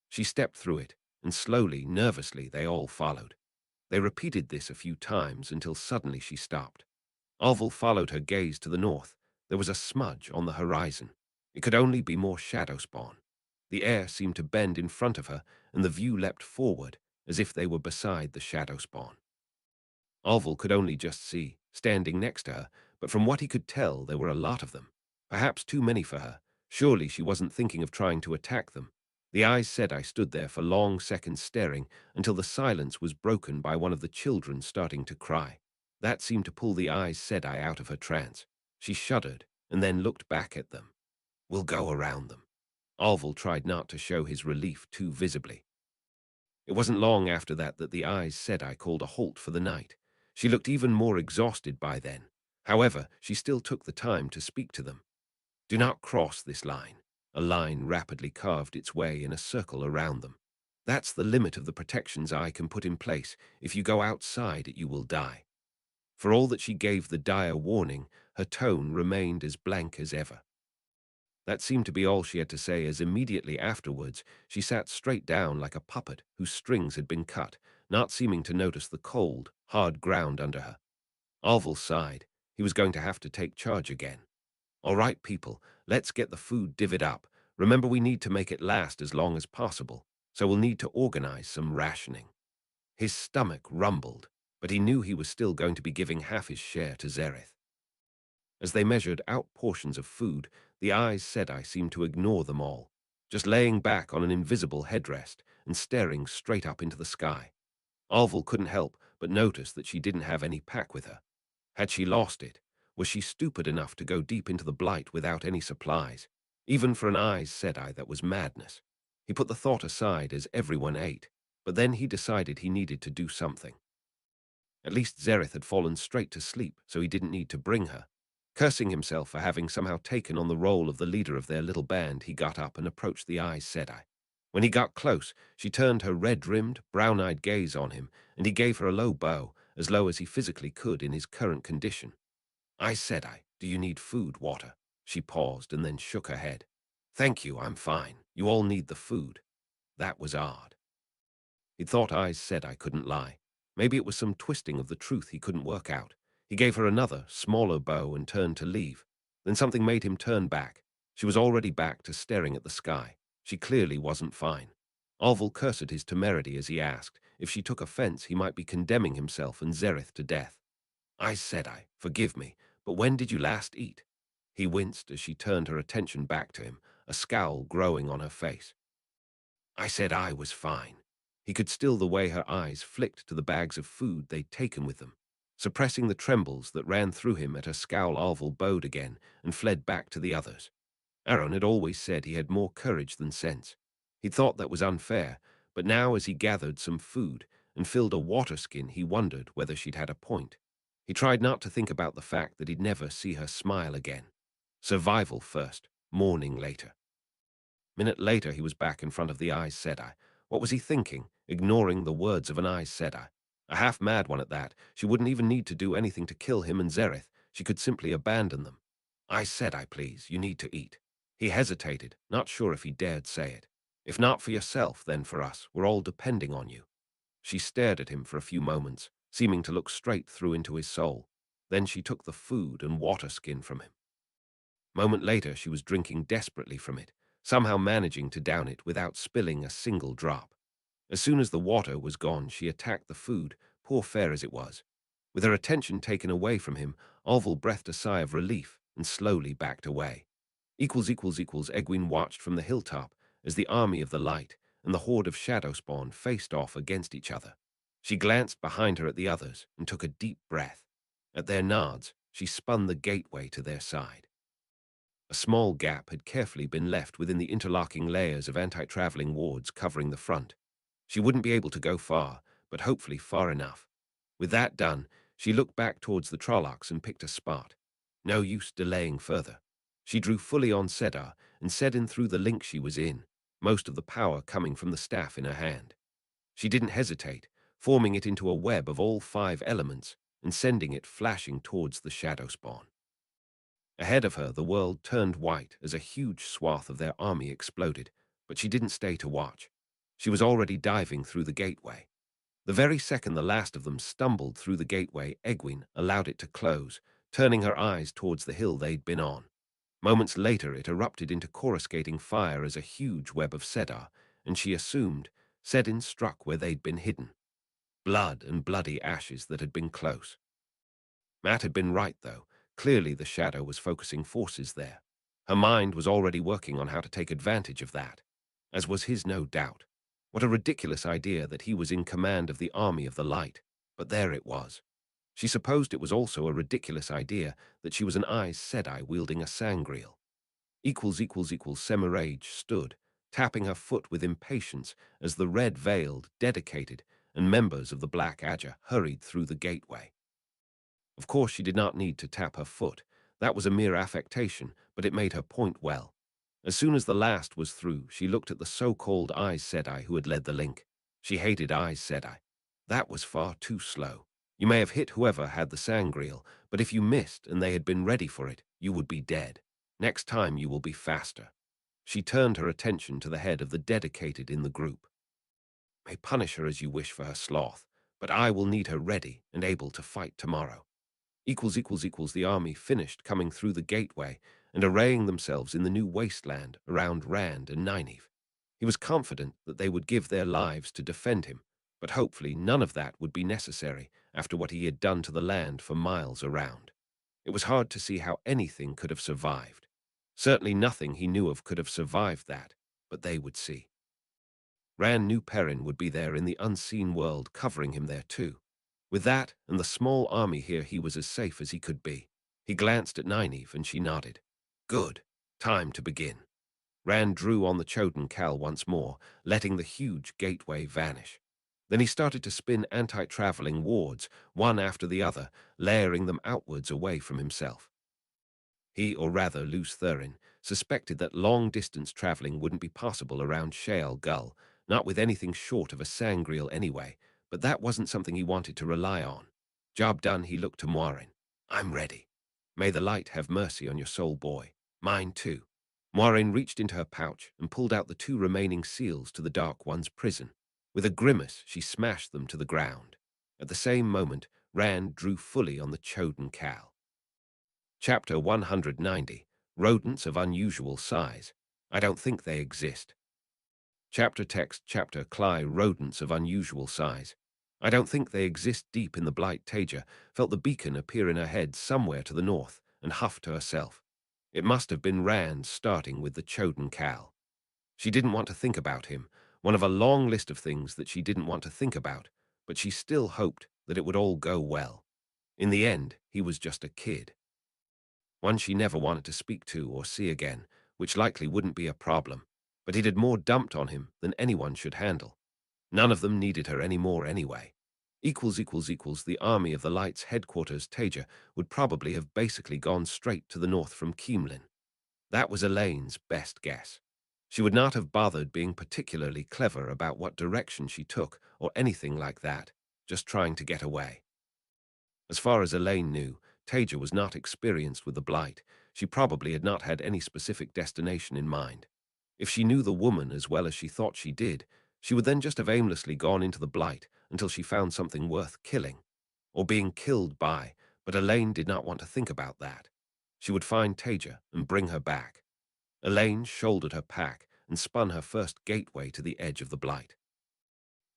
She stepped through it, and slowly, nervously, they all followed. They repeated this a few times until suddenly she stopped. Alval followed her gaze to the north. There was a smudge on the horizon. It could only be more Shadowspawn. The air seemed to bend in front of her, and the view leapt forward, as if they were beside the Shadowspawn. Alval could only just see, standing next to her, but from what he could tell, there were a lot of them. Perhaps too many for her. Surely she wasn't thinking of trying to attack them. The Aes Sedai stood there for long seconds staring until the silence was broken by one of the children starting to cry. That seemed to pull the Aes Sedai out of her trance. She shuddered and then looked back at them. We'll go around them. Alval tried not to show his relief too visibly. It wasn't long after that the Aes Sedai called a halt for the night. She looked even more exhausted by then. However, she still took the time to speak to them. Do not cross this line. A line rapidly carved its way in a circle around them. That's the limit of the protections I can put in place. If you go outside it, you will die. For all that she gave the dire warning, her tone remained as blank as ever. That seemed to be all she had to say, as immediately afterwards she sat straight down like a puppet whose strings had been cut, not seeming to notice the cold, hard ground under her. Alval sighed. He was going to have to take charge again. All right, people, let's get the food divvied up. Remember, we need to make it last as long as possible, so we'll need to organize some rationing. His stomach rumbled, but he knew he was still going to be giving half his share to Zereth. As they measured out portions of food, The Aes Sedai seemed to ignore them all, just laying back on an invisible headrest and staring straight up into the sky. Arvel couldn't help but notice that she didn't have any pack with her. Had she lost it? Was she stupid enough to go deep into the Blight without any supplies? Even for an Aes Sedai, that was madness. He put the thought aside as everyone ate, but then he decided he needed to do something. At least Zereth had fallen straight to sleep, so he didn't need to bring her. Cursing himself for having somehow taken on the role of the leader of their little band, he got up and approached the Aes Sedai. When he got close, she turned her red-rimmed, brown-eyed gaze on him, and he gave her a low bow, as low as he physically could in his current condition. Aes Sedai, do you need food, water? She paused and then shook her head. Thank you, I'm fine. You all need the food. That was odd. He'd thought Aes Sedai couldn't lie. Maybe it was some twisting of the truth he couldn't work out. He gave her another, smaller bow and turned to leave. Then something made him turn back. She was already back to staring at the sky. She clearly wasn't fine. Arvel cursed his temerity as he asked. If she took offense, he might be condemning himself and Zereth to death. Aes Sedai, forgive me, but when did you last eat? He winced as she turned her attention back to him, a scowl growing on her face. I said I was fine. He could still the way her eyes flicked to the bags of food they'd taken with them. Suppressing the trembles that ran through him at her scowl, Arvel bowed again and fled back to the others. Aaron had always said he had more courage than sense. He'd thought that was unfair, but now as he gathered some food and filled a water skin, he wondered whether she'd had a point. He tried not to think about the fact that he'd never see her smile again. Survival first, mourning later. Minute later, he was back in front of the Aes Sedai. What was he thinking, ignoring the words of an Aes Sedai? A half-mad one at that. She wouldn't even need to do anything to kill him and Zereth. She could simply abandon them. Aes Sedai, please, you need to eat. He hesitated, not sure if he dared say it. If not for yourself, then for us. We're all depending on you. She stared at him for a few moments, seeming to look straight through into his soul. Then she took the food and water skin from him. Moment later, she was drinking desperately from it, somehow managing to down it without spilling a single drop. As soon as the water was gone, she attacked the food, poor fare as it was. With her attention taken away from him, Arvel breathed a sigh of relief and slowly backed away. Egwene watched from the hilltop as the army of the light and the horde of shadow spawn faced off against each other. She glanced behind her at the others and took a deep breath. At their nods, she spun the gateway to their side. A small gap had carefully been left within the interlocking layers of anti-traveling wards covering the front. She wouldn't be able to go far, but hopefully far enough. With that done, she looked back towards the Trollocs and picked a spot. No use delaying further. She drew fully on Sedar and set in through the link she was in, most of the power coming from the staff in her hand. She didn't hesitate, forming it into a web of all 5 elements and sending it flashing towards the shadow spawn. Ahead of her, the world turned white as a huge swath of their army exploded, but she didn't stay to watch. She was already diving through the gateway. The very second the last of them stumbled through the gateway, Egwene allowed it to close, turning her eyes towards the hill they'd been on. Moments later, it erupted into coruscating fire as a huge web of Sedar, and she assumed Sedin struck where they'd been hidden. Blood and bloody ashes that had been close. Matt had been right, though. Clearly the shadow was focusing forces there. Her mind was already working on how to take advantage of that, as was his, no doubt. What a ridiculous idea that he was in command of the army of the light, but there it was. She supposed it was also a ridiculous idea that she was an Aes Sedai wielding a sangreal. Semirage stood, tapping her foot with impatience as the red-veiled, dedicated, and members of the Black Adger hurried through the gateway. Of course, she did not need to tap her foot. That was a mere affectation, but it made her point well. As soon as the last was through, she looked at the so-called Aes Sedai who had led the link. She hated Aes Sedai. That was far too slow. You may have hit whoever had the sangreal, but if you missed and they had been ready for it, you would be dead. Next time you will be faster. She turned her attention to the head of the dedicated in the group. May punish her as you wish for her sloth, but I will need her ready and able to fight tomorrow. The army finished coming through the gateway and arraying themselves in the new wasteland around Rand and Nynaeve. He was confident that they would give their lives to defend him, but hopefully none of that would be necessary after what he had done to the land for miles around. It was hard to see how anything could have survived. Certainly nothing he knew of could have survived that, but they would see. Rand knew Perrin would be there in the unseen world, covering him there too. With that and the small army here, he was as safe as he could be. He glanced at Nynaeve and she nodded. Good. Time to begin. Rand drew on the Choden Cal once more, letting the huge gateway vanish. Then he started to spin anti-traveling wards, one after the other, layering them outwards away from himself. He, or rather Luce Thurin, suspected that long-distance traveling wouldn't be possible around Shale Gull, not with anything short of a sangreal anyway, but that wasn't something he wanted to rely on. Job done, he looked to Moirin. I'm ready. May the light have mercy on your soul, boy. Mine too. Moirin reached into her pouch and pulled out the 2 remaining seals to the Dark One's prison. With a grimace, she smashed them to the ground. At the same moment, Rand drew fully on the Choden Cal. Chapter 190. Rodents of Unusual Size. I don't think they exist. Chapter text chapter Cly Rodents of Unusual Size. I don't think they exist. Deep in the blight, Taija felt the beacon appear in her head somewhere to the north and huffed to herself. It must have been Rand, starting with the Choden Cal. She didn't want to think about him, one of a long list of things that she didn't want to think about, but she still hoped that it would all go well. In the end, he was just a kid. One she never wanted to speak to or see again, which likely wouldn't be a problem, but he'd had more dumped on him than anyone should handle. None of them needed her anymore anyway. The Army of the Light's headquarters, Taija, would probably have basically gone straight to the north from Keemlin. That was Elaine's best guess. She would not have bothered being particularly clever about what direction she took or anything like that, just trying to get away. As far as Elaine knew, Taija was not experienced with the blight. She probably had not had any specific destination in mind. If she knew the woman as well as she thought she did, she would then just have aimlessly gone into the blight until she found something worth killing, or being killed by, but Elaine did not want to think about that. She would find Taija and bring her back. Elaine shouldered her pack and spun her first gateway to the edge of the blight.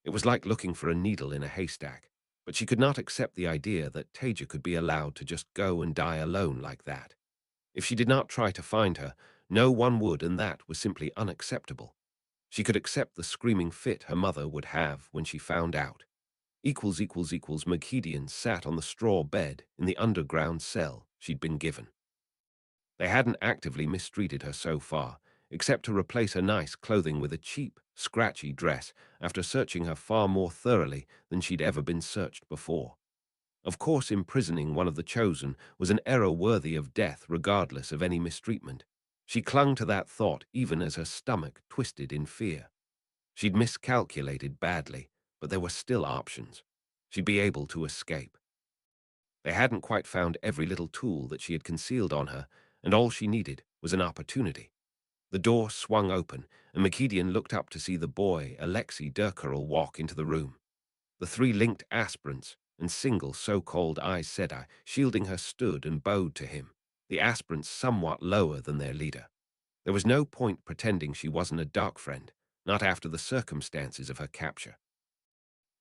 It was like looking for a needle in a haystack, but she could not accept the idea that Taija could be allowed to just go and die alone like that. If she did not try to find her, no one would, and that was simply unacceptable. She could accept the screaming fit her mother would have when she found out. Maghedian sat on the straw bed in the underground cell she'd been given. They hadn't actively mistreated her so far, except to replace her nice clothing with a cheap, scratchy dress after searching her far more thoroughly than she'd ever been searched before. Of course, imprisoning one of the chosen was an error worthy of death regardless of any mistreatment. She clung to that thought even as her stomach twisted in fear. She'd miscalculated badly, but there were still options. She'd be able to escape. They hadn't quite found every little tool that she had concealed on her, and all she needed was an opportunity. The door swung open, and Maghedian looked up to see the boy, Alexei Durkarel, walk into the room. The 3 linked aspirants and single so-called Aes Sedai shielding her stood and bowed to him, the aspirants somewhat lower than their leader. There was no point pretending she wasn't a dark friend, not after the circumstances of her capture.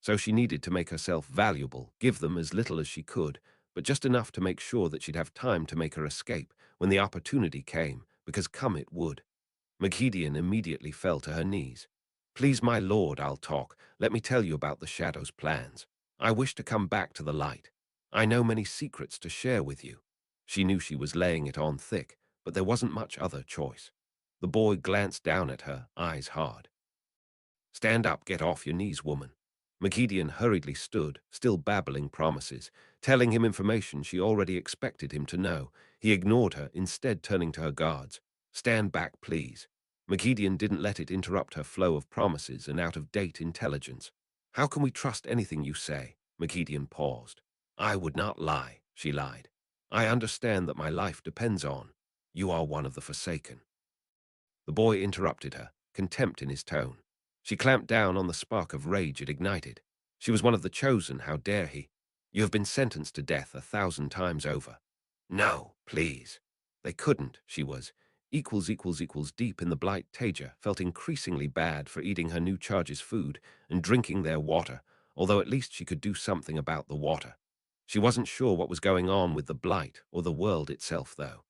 So she needed to make herself valuable, give them as little as she could, but just enough to make sure that she'd have time to make her escape when the opportunity came, because come it would. Maghedian immediately fell to her knees. Please, my lord, I'll talk. Let me tell you about the Shadow's plans. I wish to come back to the light. I know many secrets to share with you. She knew she was laying it on thick, but there wasn't much other choice. The boy glanced down at her, eyes hard. Stand up, get off your knees, woman. Maghedian hurriedly stood, still babbling promises, telling him information she already expected him to know. He ignored her, instead turning to her guards. Stand back, please. Maghedian didn't let it interrupt her flow of promises and out-of-date intelligence. How can we trust anything you say? Maghedian paused. I would not lie, she lied. I understand that my life depends on. You are one of the Forsaken. The boy interrupted her, contempt in his tone. She clamped down on the spark of rage it ignited. She was one of the chosen, how dare he? You have been sentenced to death 1,000 times over. No, please. They couldn't, she was. Deep in the blight. Taija felt increasingly bad for eating her new charge's food and drinking their water, although at least she could do something about the water. She wasn't sure what was going on with the blight or the world itself, though.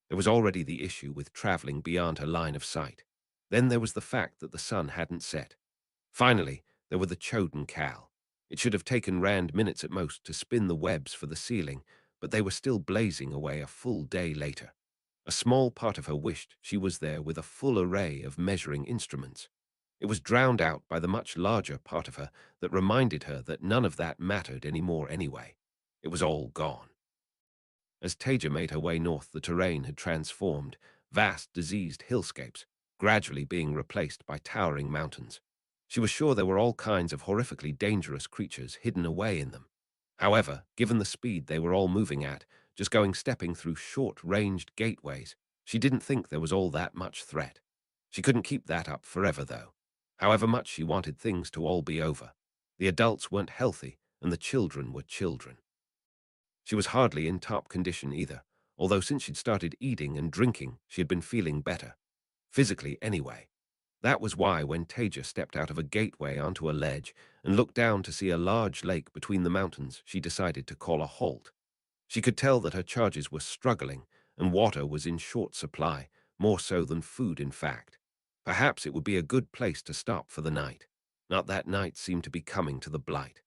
There was already the issue with traveling beyond her line of sight. Then there was the fact that the sun hadn't set. Finally, there were the Choden Cal. It should have taken Rand minutes at most to spin the webs for the ceiling, but they were still blazing away a full day later. A small part of her wished she was there with a full array of measuring instruments. It was drowned out by the much larger part of her that reminded her that none of that mattered anymore anyway. It was all gone. As Taija made her way north, the terrain had transformed, vast, diseased hillscapes, gradually being replaced by towering mountains. She was sure there were all kinds of horrifically dangerous creatures hidden away in them. However, given the speed they were all moving at, just stepping through short-ranged gateways, she didn't think there was all that much threat. She couldn't keep that up forever, though. However much she wanted things to all be over. The adults weren't healthy, and the children were children. She was hardly in top condition either, although since she'd started eating and drinking, she had been feeling better. Physically, anyway. That was why when Taija stepped out of a gateway onto a ledge and looked down to see a large lake between the mountains, she decided to call a halt. She could tell that her charges were struggling, and water was in short supply, more so than food in fact. Perhaps it would be a good place to stop for the night. Not that night seemed to be coming to the Blight.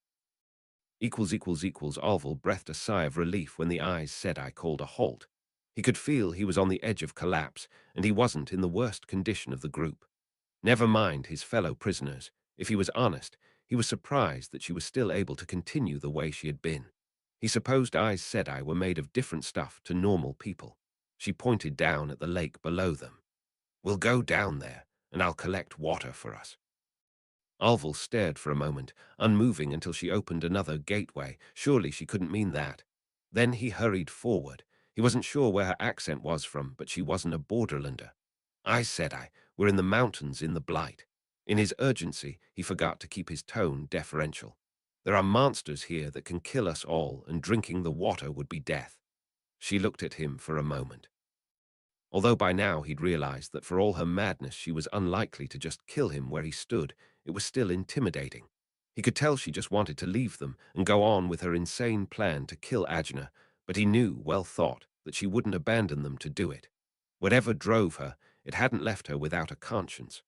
Alval breathed a sigh of relief when the Aes Sedai called a halt. He could feel he was on the edge of collapse, and he wasn't in the worst condition of the group. Never mind his fellow prisoners. If he was honest, he was surprised that she was still able to continue the way she had been. He supposed Aes Sedai were made of different stuff to normal people. She pointed down at the lake below them. "We'll go down there, and I'll collect water for us." Alval stared for a moment, unmoving until she opened another gateway. Surely she couldn't mean that. Then he hurried forward. He wasn't sure where her accent was from, but she wasn't a Borderlander. "I said we're in the mountains in the Blight." In his urgency, he forgot to keep his tone deferential. "There are monsters here that can kill us all, and drinking the water would be death." She looked at him for a moment. Although by now he'd realized that for all her madness she was unlikely to just kill him where he stood, it was still intimidating. He could tell she just wanted to leave them and go on with her insane plan to kill Ajna, but he knew, well thought, that she wouldn't abandon them to do it. Whatever drove her, it hadn't left her without a conscience.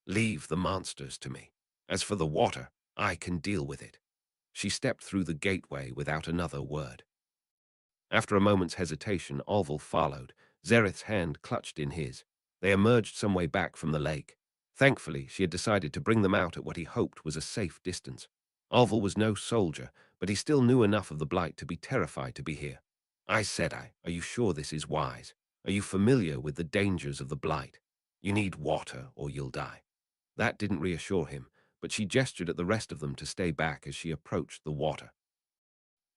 "Leave the monsters to me. As for the water, I can deal with it." She stepped through the gateway without another word. After a moment's hesitation, Alval followed, Zereth's hand clutched in his. They emerged some way back from the lake. Thankfully, she had decided to bring them out at what he hoped was a safe distance. Alval was no soldier, but he still knew enough of the Blight to be terrified to be here. "I said are you sure this is wise? Are you familiar with the dangers of the Blight? You need water or you'll die." That didn't reassure him, but she gestured at the rest of them to stay back as she approached the water.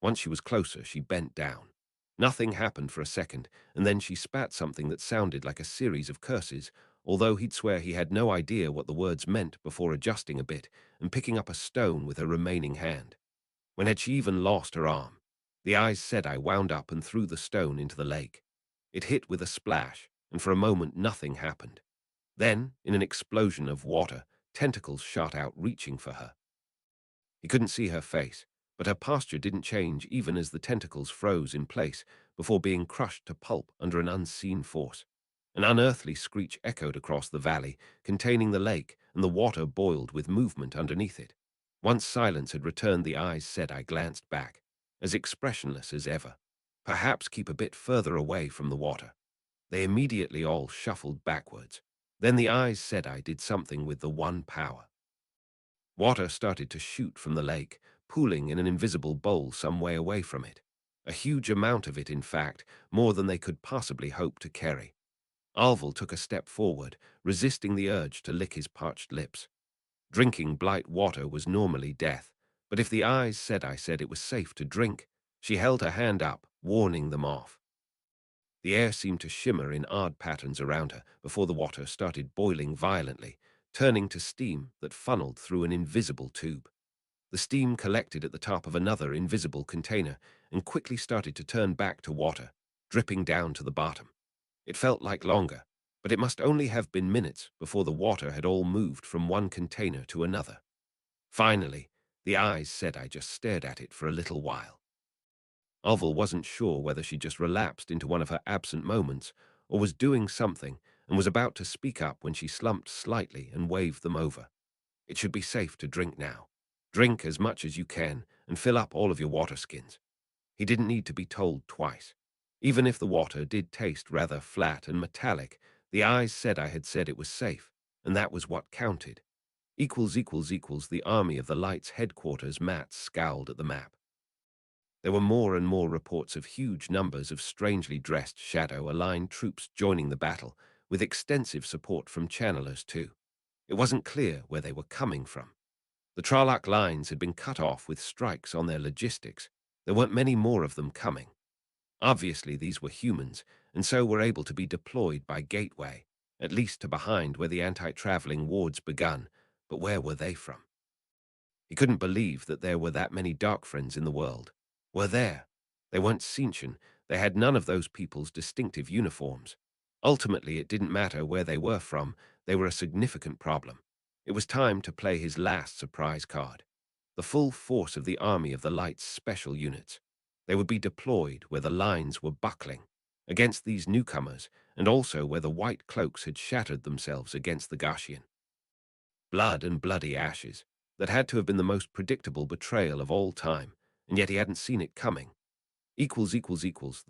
Once she was closer, she bent down. Nothing happened for a second, and then she spat something that sounded like a series of curses, although he'd swear he had no idea what the words meant before adjusting a bit and picking up a stone with her remaining hand. When had she even lost her arm? The Aes Sedai wound up and threw the stone into the lake. It hit with a splash, and for a moment nothing happened. Then, in an explosion of water, tentacles shot out reaching for her. He couldn't see her face, but her posture didn't change even as the tentacles froze in place before being crushed to pulp under an unseen force. An unearthly screech echoed across the valley, containing the lake, and the water boiled with movement underneath it. Once silence had returned, the Aes Sedai glanced back, as expressionless as ever. Perhaps keep a bit further away from the water. They immediately all shuffled backwards. Then the Aes Sedai did something with the one power. Water started to shoot from the lake, pooling in an invisible bowl some way away from it. A huge amount of it, in fact, more than they could possibly hope to carry. Alval took a step forward, resisting the urge to lick his parched lips. Drinking Blight water was normally death, but if the Aes Sedai said it was safe to drink, she held her hand up, warning them off. The air seemed to shimmer in odd patterns around her before the water started boiling violently, turning to steam that funneled through an invisible tube. The steam collected at the top of another invisible container and quickly started to turn back to water, dripping down to the bottom. It felt like longer, but it must only have been minutes before the water had all moved from one container to another. Finally, the Aes Sedai just stared at it for a little while. Alval wasn't sure whether she just relapsed into one of her absent moments or was doing something, and was about to speak up when she slumped slightly and waved them over. It should be safe to drink now. Drink as much as you can and fill up all of your water skins. He didn't need to be told twice. Even if the water did taste rather flat and metallic, the Aes Sedai had said it was safe, and that was what counted. The Army of the Light's headquarters. Matt scowled at the map. There were more and more reports of huge numbers of strangely dressed shadow-aligned troops joining the battle, with extensive support from channelers too. It wasn't clear where they were coming from. The Trolloc lines had been cut off with strikes on their logistics. There weren't many more of them coming. Obviously, these were humans, and so were able to be deployed by Gateway, at least to behind where the anti-traveling wards begun. But where were they from? He couldn't believe that there were that many Dark Friends in the world. Were there? They weren't Sentient. They had none of those people's distinctive uniforms. Ultimately, it didn't matter where they were from. They were a significant problem. It was time to play his last surprise card. The full force of the Army of the Light's special units. They would be deployed where the lines were buckling, against these newcomers, and also where the white cloaks had shattered themselves against the Gaussian. Blood and bloody ashes. That had to have been the most predictable betrayal of all time, and yet he hadn't seen it coming. The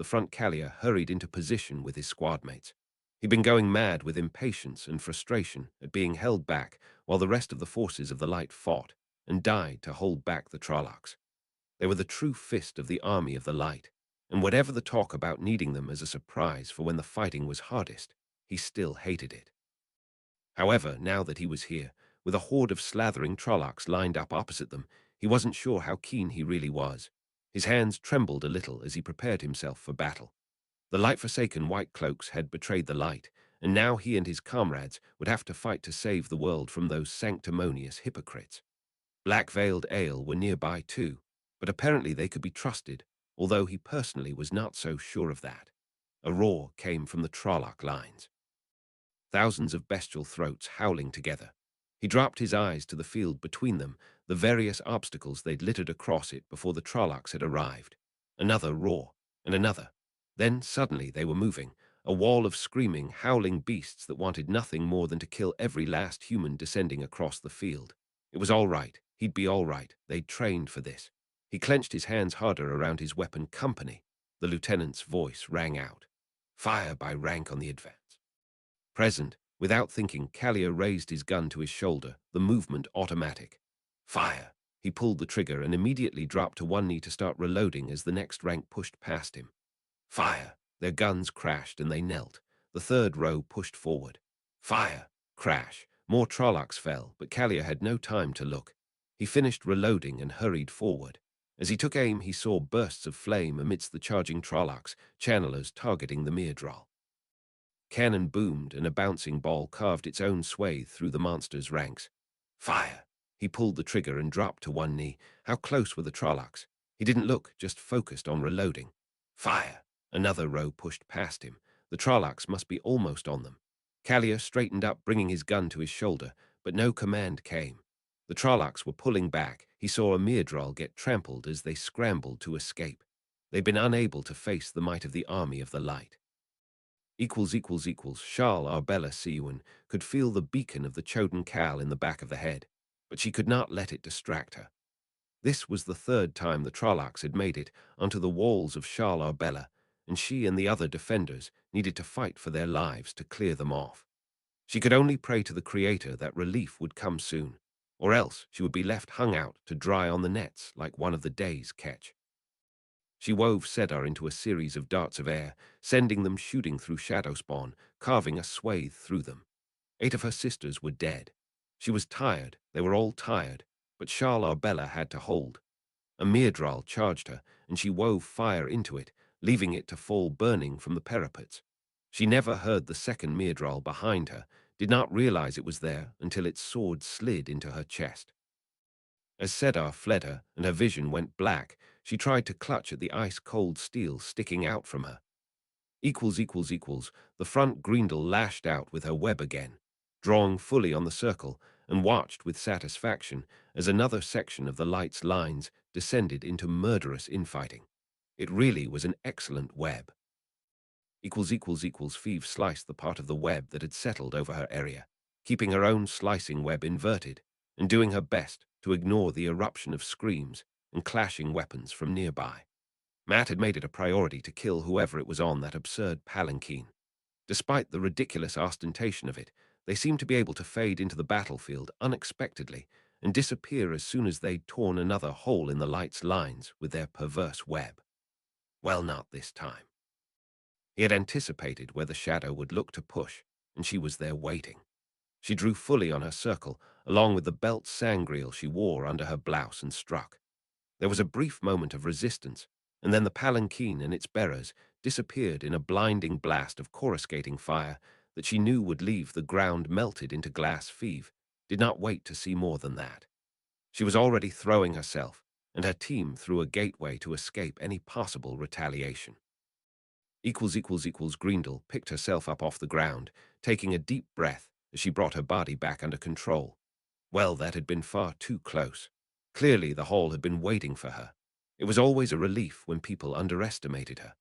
front Callier hurried into position with his squad mates. He'd been going mad with impatience and frustration at being held back while the rest of the forces of the Light fought and died to hold back the Trollocs. They were the true fist of the Army of the Light, and whatever the talk about needing them as a surprise for when the fighting was hardest, he still hated it. However, now that he was here, with a horde of slathering Trollocs lined up opposite them, he wasn't sure how keen he really was. His hands trembled a little as he prepared himself for battle. The light-forsaken white cloaks had betrayed the light, and now he and his comrades would have to fight to save the world from those sanctimonious hypocrites. Black-veiled Ale were nearby too, but apparently they could be trusted, although he personally was not so sure of that. A roar came from the Trolloc lines. Thousands of bestial throats howling together. He dropped his eyes to the field between them, the various obstacles they'd littered across it before the Trollocs had arrived. Another roar, and another. Then, suddenly, they were moving, a wall of screaming, howling beasts that wanted nothing more than to kill every last human descending across the field. It was all right. He'd be all right. They'd trained for this. He clenched his hands harder around his weapon. Company. The lieutenant's voice rang out. Fire by rank on the advance. Present, without thinking, Callier raised his gun to his shoulder, the movement automatic. Fire! He pulled the trigger and immediately dropped to one knee to start reloading as the next rank pushed past him. Fire! Their guns crashed and they knelt. The third row pushed forward. Fire! Crash! More Trollocs fell, but Callier had no time to look. He finished reloading and hurried forward. As he took aim, he saw bursts of flame amidst the charging Trollocs, channelers targeting the Myrddraal. Cannon boomed and a bouncing ball carved its own swathe through the monster's ranks. Fire! He pulled the trigger and dropped to one knee. How close were the Trollocs? He didn't look, just focused on reloading. Fire! Another row pushed past him. The Trollocs must be almost on them. Callier straightened up, bringing his gun to his shoulder, but no command came. The Trollocs were pulling back. He saw a Myrddraal get trampled as they scrambled to escape. They'd been unable to face the might of the Army of the Light. Shal Arbella Siwan could feel the beacon of the Choden Cal in the back of the head, but she could not let it distract her. This was the third time the Trollocs had made it onto the walls of Shal Arbella, and she and the other defenders needed to fight for their lives to clear them off. She could only pray to the Creator that relief would come soon, or else she would be left hung out to dry on the nets like one of the day's catch. She wove Sedar into a series of darts of air, sending them shooting through shadow spawn, carving a swathe through them. 8 of her sisters were dead. She was tired, they were all tired, but Shal Arbella had to hold. A Myrddraal charged her, and she wove fire into it, leaving it to fall burning from the parapets. She never heard the second Myrddraal behind her, did not realize it was there until its sword slid into her chest. As Sedar fled her and her vision went black, she tried to clutch at the ice-cold steel sticking out from her. The front Greendal lashed out with her web again, drawing fully on the circle, and watched with satisfaction as another section of the Light's lines descended into murderous infighting. It really was an excellent web. Feeve sliced the part of the web that had settled over her area, keeping her own slicing web inverted, and doing her best to ignore the eruption of screams and clashing weapons from nearby. Matt had made it a priority to kill whoever it was on that absurd palanquin. Despite the ridiculous ostentation of it, they seemed to be able to fade into the battlefield unexpectedly and disappear as soon as they'd torn another hole in the light's lines with their perverse web. Well, not this time. He had anticipated where the shadow would look to push, and she was there waiting. She drew fully on her circle, along with the belt sangreal she wore under her blouse, and struck. There was a brief moment of resistance, and then the palanquin and its bearers disappeared in a blinding blast of coruscating fire that she knew would leave the ground melted into glass. Feeve did not wait to see more than that. She was already throwing herself and her team through a gateway to escape any possible retaliation. Greendale picked herself up off the ground, taking a deep breath as she brought her body back under control. Well, that had been far too close. Clearly the hall had been waiting for her. It was always a relief when people underestimated her.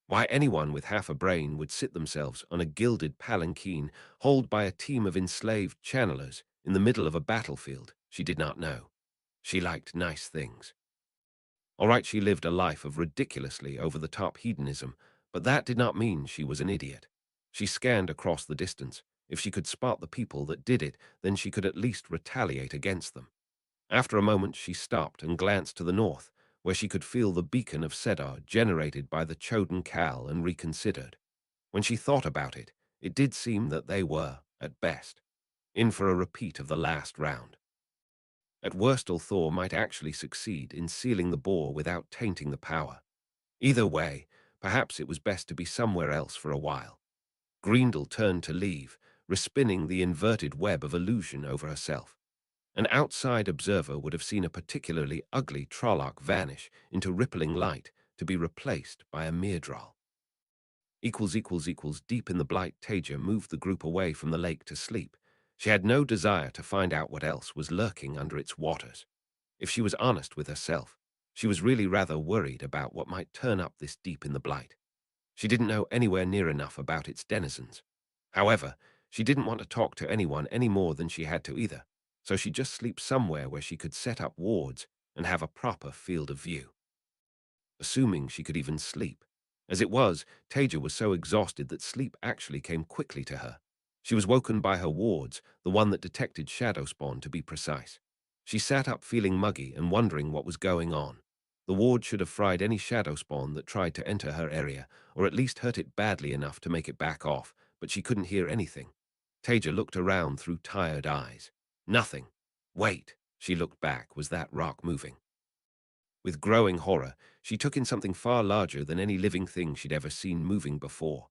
Why anyone with half a brain would sit themselves on a gilded palanquin hauled by a team of enslaved channelers in the middle of a battlefield, she did not know. She liked nice things. All right, she lived a life of ridiculously over-the-top hedonism, but that did not mean she was an idiot. She scanned across the distance. If she could spot the people that did it, then she could at least retaliate against them. After a moment, she stopped and glanced to the north, where she could feel the beacon of Sedar generated by the Choden Cal, and reconsidered. When she thought about it, it did seem that they were, at best, in for a repeat of the last round. At worst, Thor might actually succeed in sealing the bore without tainting the power. Either way, perhaps it was best to be somewhere else for a while. Greendale turned to leave, respinning the inverted web of illusion over herself. An outside observer would have seen a particularly ugly Trolloc vanish into rippling light to be replaced by a Myrddraal. Deep in the blight, Taija moved the group away from the lake to sleep. She had no desire to find out what else was lurking under its waters. If she was honest with herself, she was really rather worried about what might turn up this deep in the blight. She didn't know anywhere near enough about its denizens. However, she didn't want to talk to anyone any more than she had to either, so she'd just sleep somewhere where she could set up wards and have a proper field of view. Assuming she could even sleep. As it was, Taija was so exhausted that sleep actually came quickly to her. She was woken by her wards, the one that detected shadow spawn to be precise. She sat up feeling muggy and wondering what was going on. The ward should have fried any shadow spawn that tried to enter her area, or at least hurt it badly enough to make it back off, but she couldn't hear anything. Taija looked around through tired eyes. Nothing. Wait, she looked back. Was that rock moving? With growing horror, she took in something far larger than any living thing she'd ever seen moving before.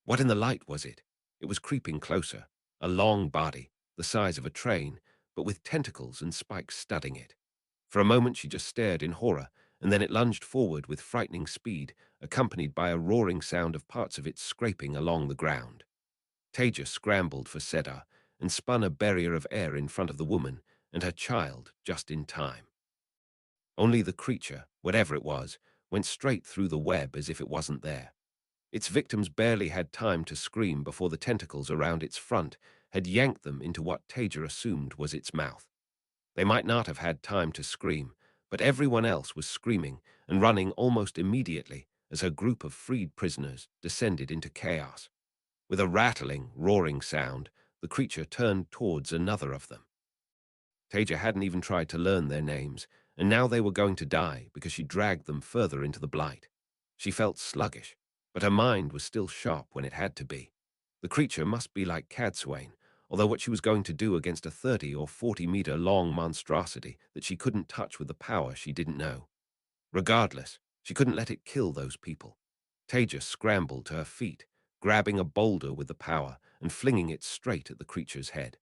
What in the light was it? It was creeping closer, a long body, the size of a train, but with tentacles and spikes studding it. For a moment she just stared in horror, and then it lunged forward with frightening speed, accompanied by a roaring sound of parts of it scraping along the ground. Taija scrambled for Sedar and spun a barrier of air in front of the woman and her child just in time. Only the creature, whatever it was, went straight through the web as if it wasn't there. Its victims barely had time to scream before the tentacles around its front had yanked them into what Taija assumed was its mouth. They might not have had time to scream, but everyone else was screaming and running almost immediately as her group of freed prisoners descended into chaos. With a rattling, roaring sound, the creature turned towards another of them. Taija hadn't even tried to learn their names, and now they were going to die because she dragged them further into the blight. She felt sluggish, but her mind was still sharp when it had to be. The creature must be like Cadsuane, although what she was going to do against a 30 or 40-meter long monstrosity that she couldn't touch with the power she didn't know. Regardless, she couldn't let it kill those people. Taija scrambled to her feet, grabbing a boulder with the power and flinging it straight at the creature's head.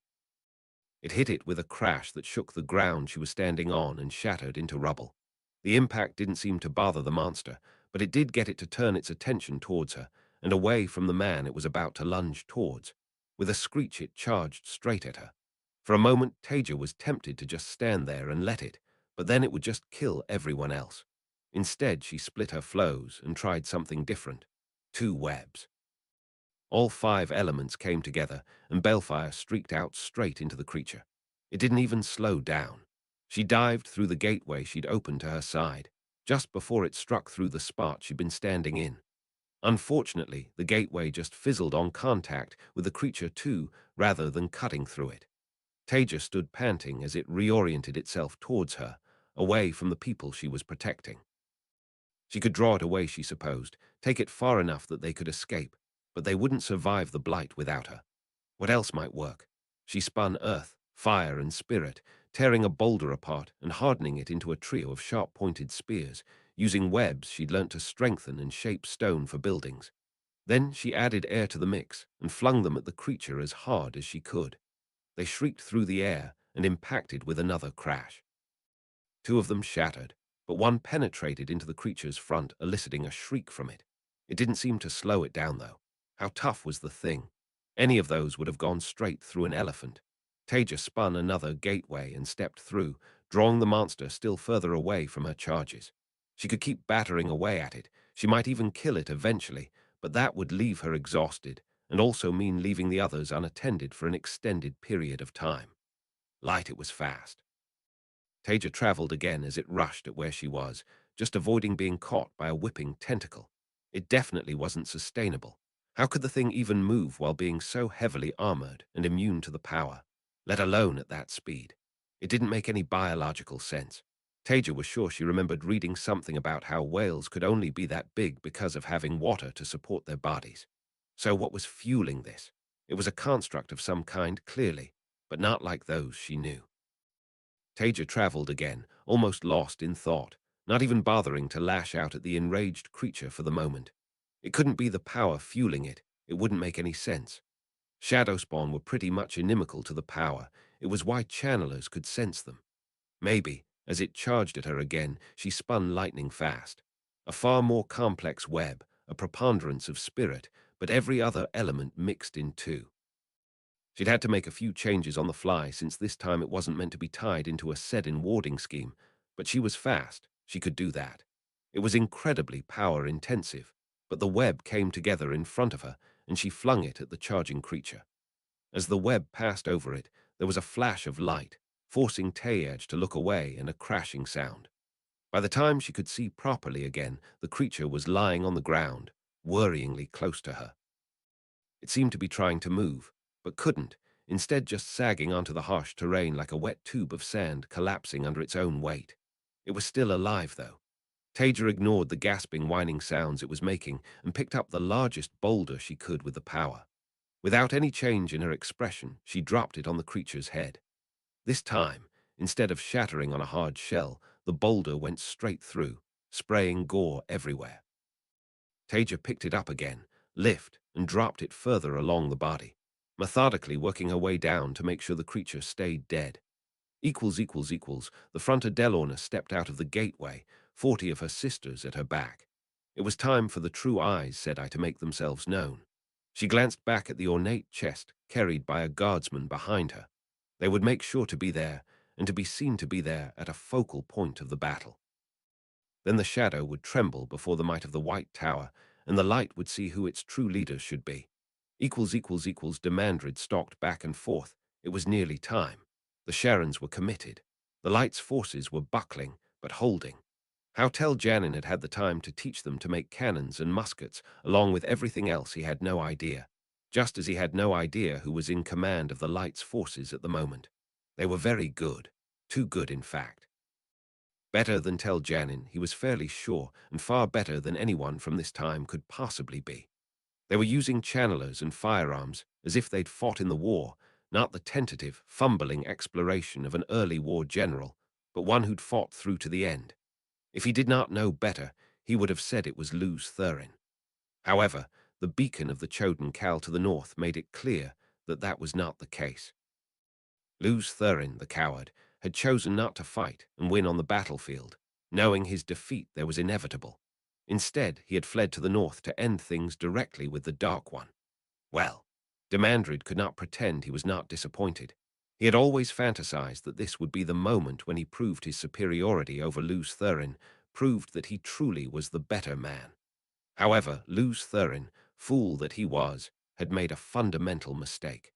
It hit it with a crash that shook the ground she was standing on and shattered into rubble. The impact didn't seem to bother the monster, but it did get it to turn its attention towards her and away from the man it was about to lunge towards. With a screech, it charged straight at her. For a moment, Taija was tempted to just stand there and let it, but then it would just kill everyone else. Instead, she split her flows and tried something different. 2 webs. All 5 elements came together, and balefire streaked out straight into the creature. It didn't even slow down. She dived through the gateway she'd opened to her side, just before it struck through the spot she'd been standing in. Unfortunately, the gateway just fizzled on contact with the creature too, rather than cutting through it. Taija stood panting as it reoriented itself towards her, away from the people she was protecting. She could draw it away, she supposed, take it far enough that they could escape, but they wouldn't survive the blight without her. What else might work? She spun earth, fire, and spirit, tearing a boulder apart and hardening it into a trio of sharp-pointed spears, using webs she'd learnt to strengthen and shape stone for buildings. Then she added air to the mix and flung them at the creature as hard as she could. They shrieked through the air and impacted with another crash. 2 of them shattered, but one penetrated into the creature's front, eliciting a shriek from it. It didn't seem to slow it down, though. How tough was the thing? Any of those would have gone straight through an elephant. Taija spun another gateway and stepped through, drawing the monster still further away from her charges. She could keep battering away at it. She might even kill it eventually, but that would leave her exhausted, and also mean leaving the others unattended for an extended period of time. Light, it was fast. Taija traveled again as it rushed at where she was, just avoiding being caught by a whipping tentacle. It definitely wasn't sustainable. How could the thing even move while being so heavily armored and immune to the power, let alone at that speed? It didn't make any biological sense. Taija was sure she remembered reading something about how whales could only be that big because of having water to support their bodies. So what was fueling this? It was a construct of some kind, clearly, but not like those she knew. Taija traveled again, almost lost in thought, not even bothering to lash out at the enraged creature for the moment. It couldn't be the power fueling it. It wouldn't make any sense. Shadow spawn were pretty much inimical to the power. It was why channelers could sense them. Maybe, as it charged at her again, she spun lightning fast. A far more complex web, a preponderance of spirit, but every other element mixed in too. She'd had to make a few changes on the fly, since this time it wasn't meant to be tied into a set-in warding scheme, but she was fast. She could do that. It was incredibly power-intensive, but the web came together in front of her, and she flung it at the charging creature. As the web passed over it, there was a flash of light, forcing Taija to look away, and a crashing sound. By the time she could see properly again, the creature was lying on the ground, worryingly close to her. It seemed to be trying to move, but couldn't, instead just sagging onto the harsh terrain like a wet tube of sand collapsing under its own weight. It was still alive, though. Taija ignored the gasping, whining sounds it was making and picked up the largest boulder she could with the power. Without any change in her expression, she dropped it on the creature's head. This time, instead of shattering on a hard shell, the boulder went straight through, spraying gore everywhere. Taija picked it up again, lifted, and dropped it further along the body, methodically working her way down to make sure the creature stayed dead. The Fronta Delorna stepped out of the gateway, 40 of her sisters at her back. It was time for the true Aes Sedai to make themselves known. She glanced back at the ornate chest carried by a guardsman behind her. They would make sure to be there, and to be seen to be there at a focal point of the battle. Then the shadow would tremble before the might of the White Tower, and the light would see who its true leaders should be. Demandred stalked back and forth. It was nearly time. The Sharons were committed. The light's forces were buckling, but holding. How Tel Janin had had the time to teach them to make cannons and muskets, along with everything else, he had no idea. Just as he had no idea who was in command of the light's forces at the moment. They were very good. Too good, in fact. Better than Tel Janin, he was fairly sure, and far better than anyone from this time could possibly be. They were using channelers and firearms as if they'd fought in the war, not the tentative, fumbling exploration of an early war general, but one who'd fought through to the end. If he did not know better, he would have said it was Luz Thurin. However, the beacon of the Choden Cal to the north made it clear that that was not the case. Luz Thurin, the coward, had chosen not to fight and win on the battlefield, knowing his defeat there was inevitable. Instead, he had fled to the north to end things directly with the Dark One. Well, Demandred could not pretend he was not disappointed. He had always fantasized that this would be the moment when he proved his superiority over Luz Thurin, proved that he truly was the better man. However, Luz Thurin, fool that he was, had made a fundamental mistake.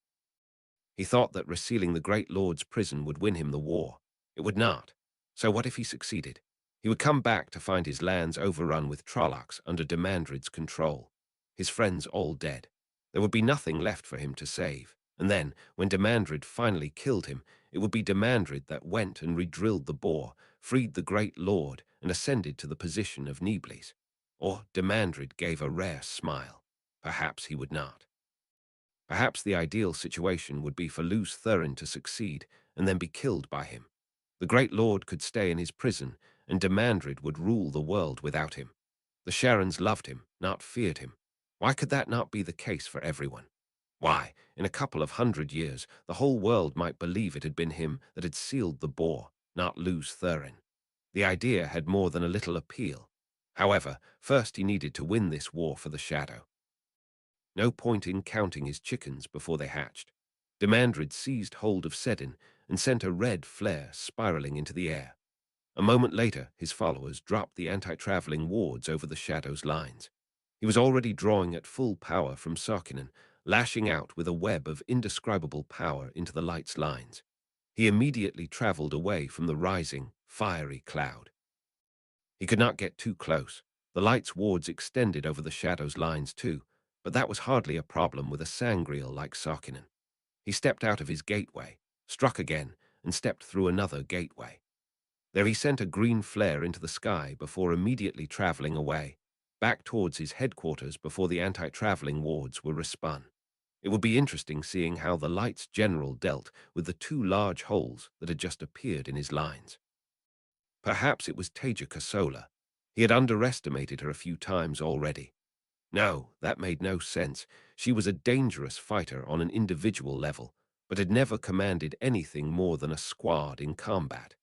He thought that resealing the Great Lord's prison would win him the war. It would not. So what if he succeeded? He would come back to find his lands overrun with Trollocs under Demandred's control, his friends all dead. There would be nothing left for him to save. And then, when Demandred finally killed him, it would be Demandred that went and redrilled the bore, freed the Great Lord, and ascended to the position of Niblis. Or Demandred gave a rare smile. Perhaps he would not. Perhaps the ideal situation would be for Lews Therin to succeed and then be killed by him. The Great Lord could stay in his prison, and Demandred would rule the world without him. The Sharons loved him, not feared him. Why could that not be the case for everyone? Why, in a couple of 100 years, the whole world might believe it had been him that had sealed the bore, not Lews Therin. The idea had more than a little appeal. However, first he needed to win this war for the Shadow. No point in counting his chickens before they hatched. Demandred seized hold of Sedin and sent a red flare spiraling into the air. A moment later, his followers dropped the anti-traveling wards over the Shadow's lines. He was already drawing at full power from Sarkinen, lashing out with a web of indescribable power into the light's lines. He immediately traveled away from the rising, fiery cloud. He could not get too close. The light's wards extended over the Shadow's lines too, but that was hardly a problem with a sangreal like Sarkinen. He stepped out of his gateway, struck again, and stepped through another gateway. There he sent a green flare into the sky before immediately traveling away, back towards his headquarters before the anti-traveling wards were respun. It would be interesting seeing how the light's general dealt with the two large holes that had just appeared in his lines. Perhaps it was Taija Kosola. He had underestimated her a few times already. No, that made no sense. She was a dangerous fighter on an individual level, but had never commanded anything more than a squad in combat.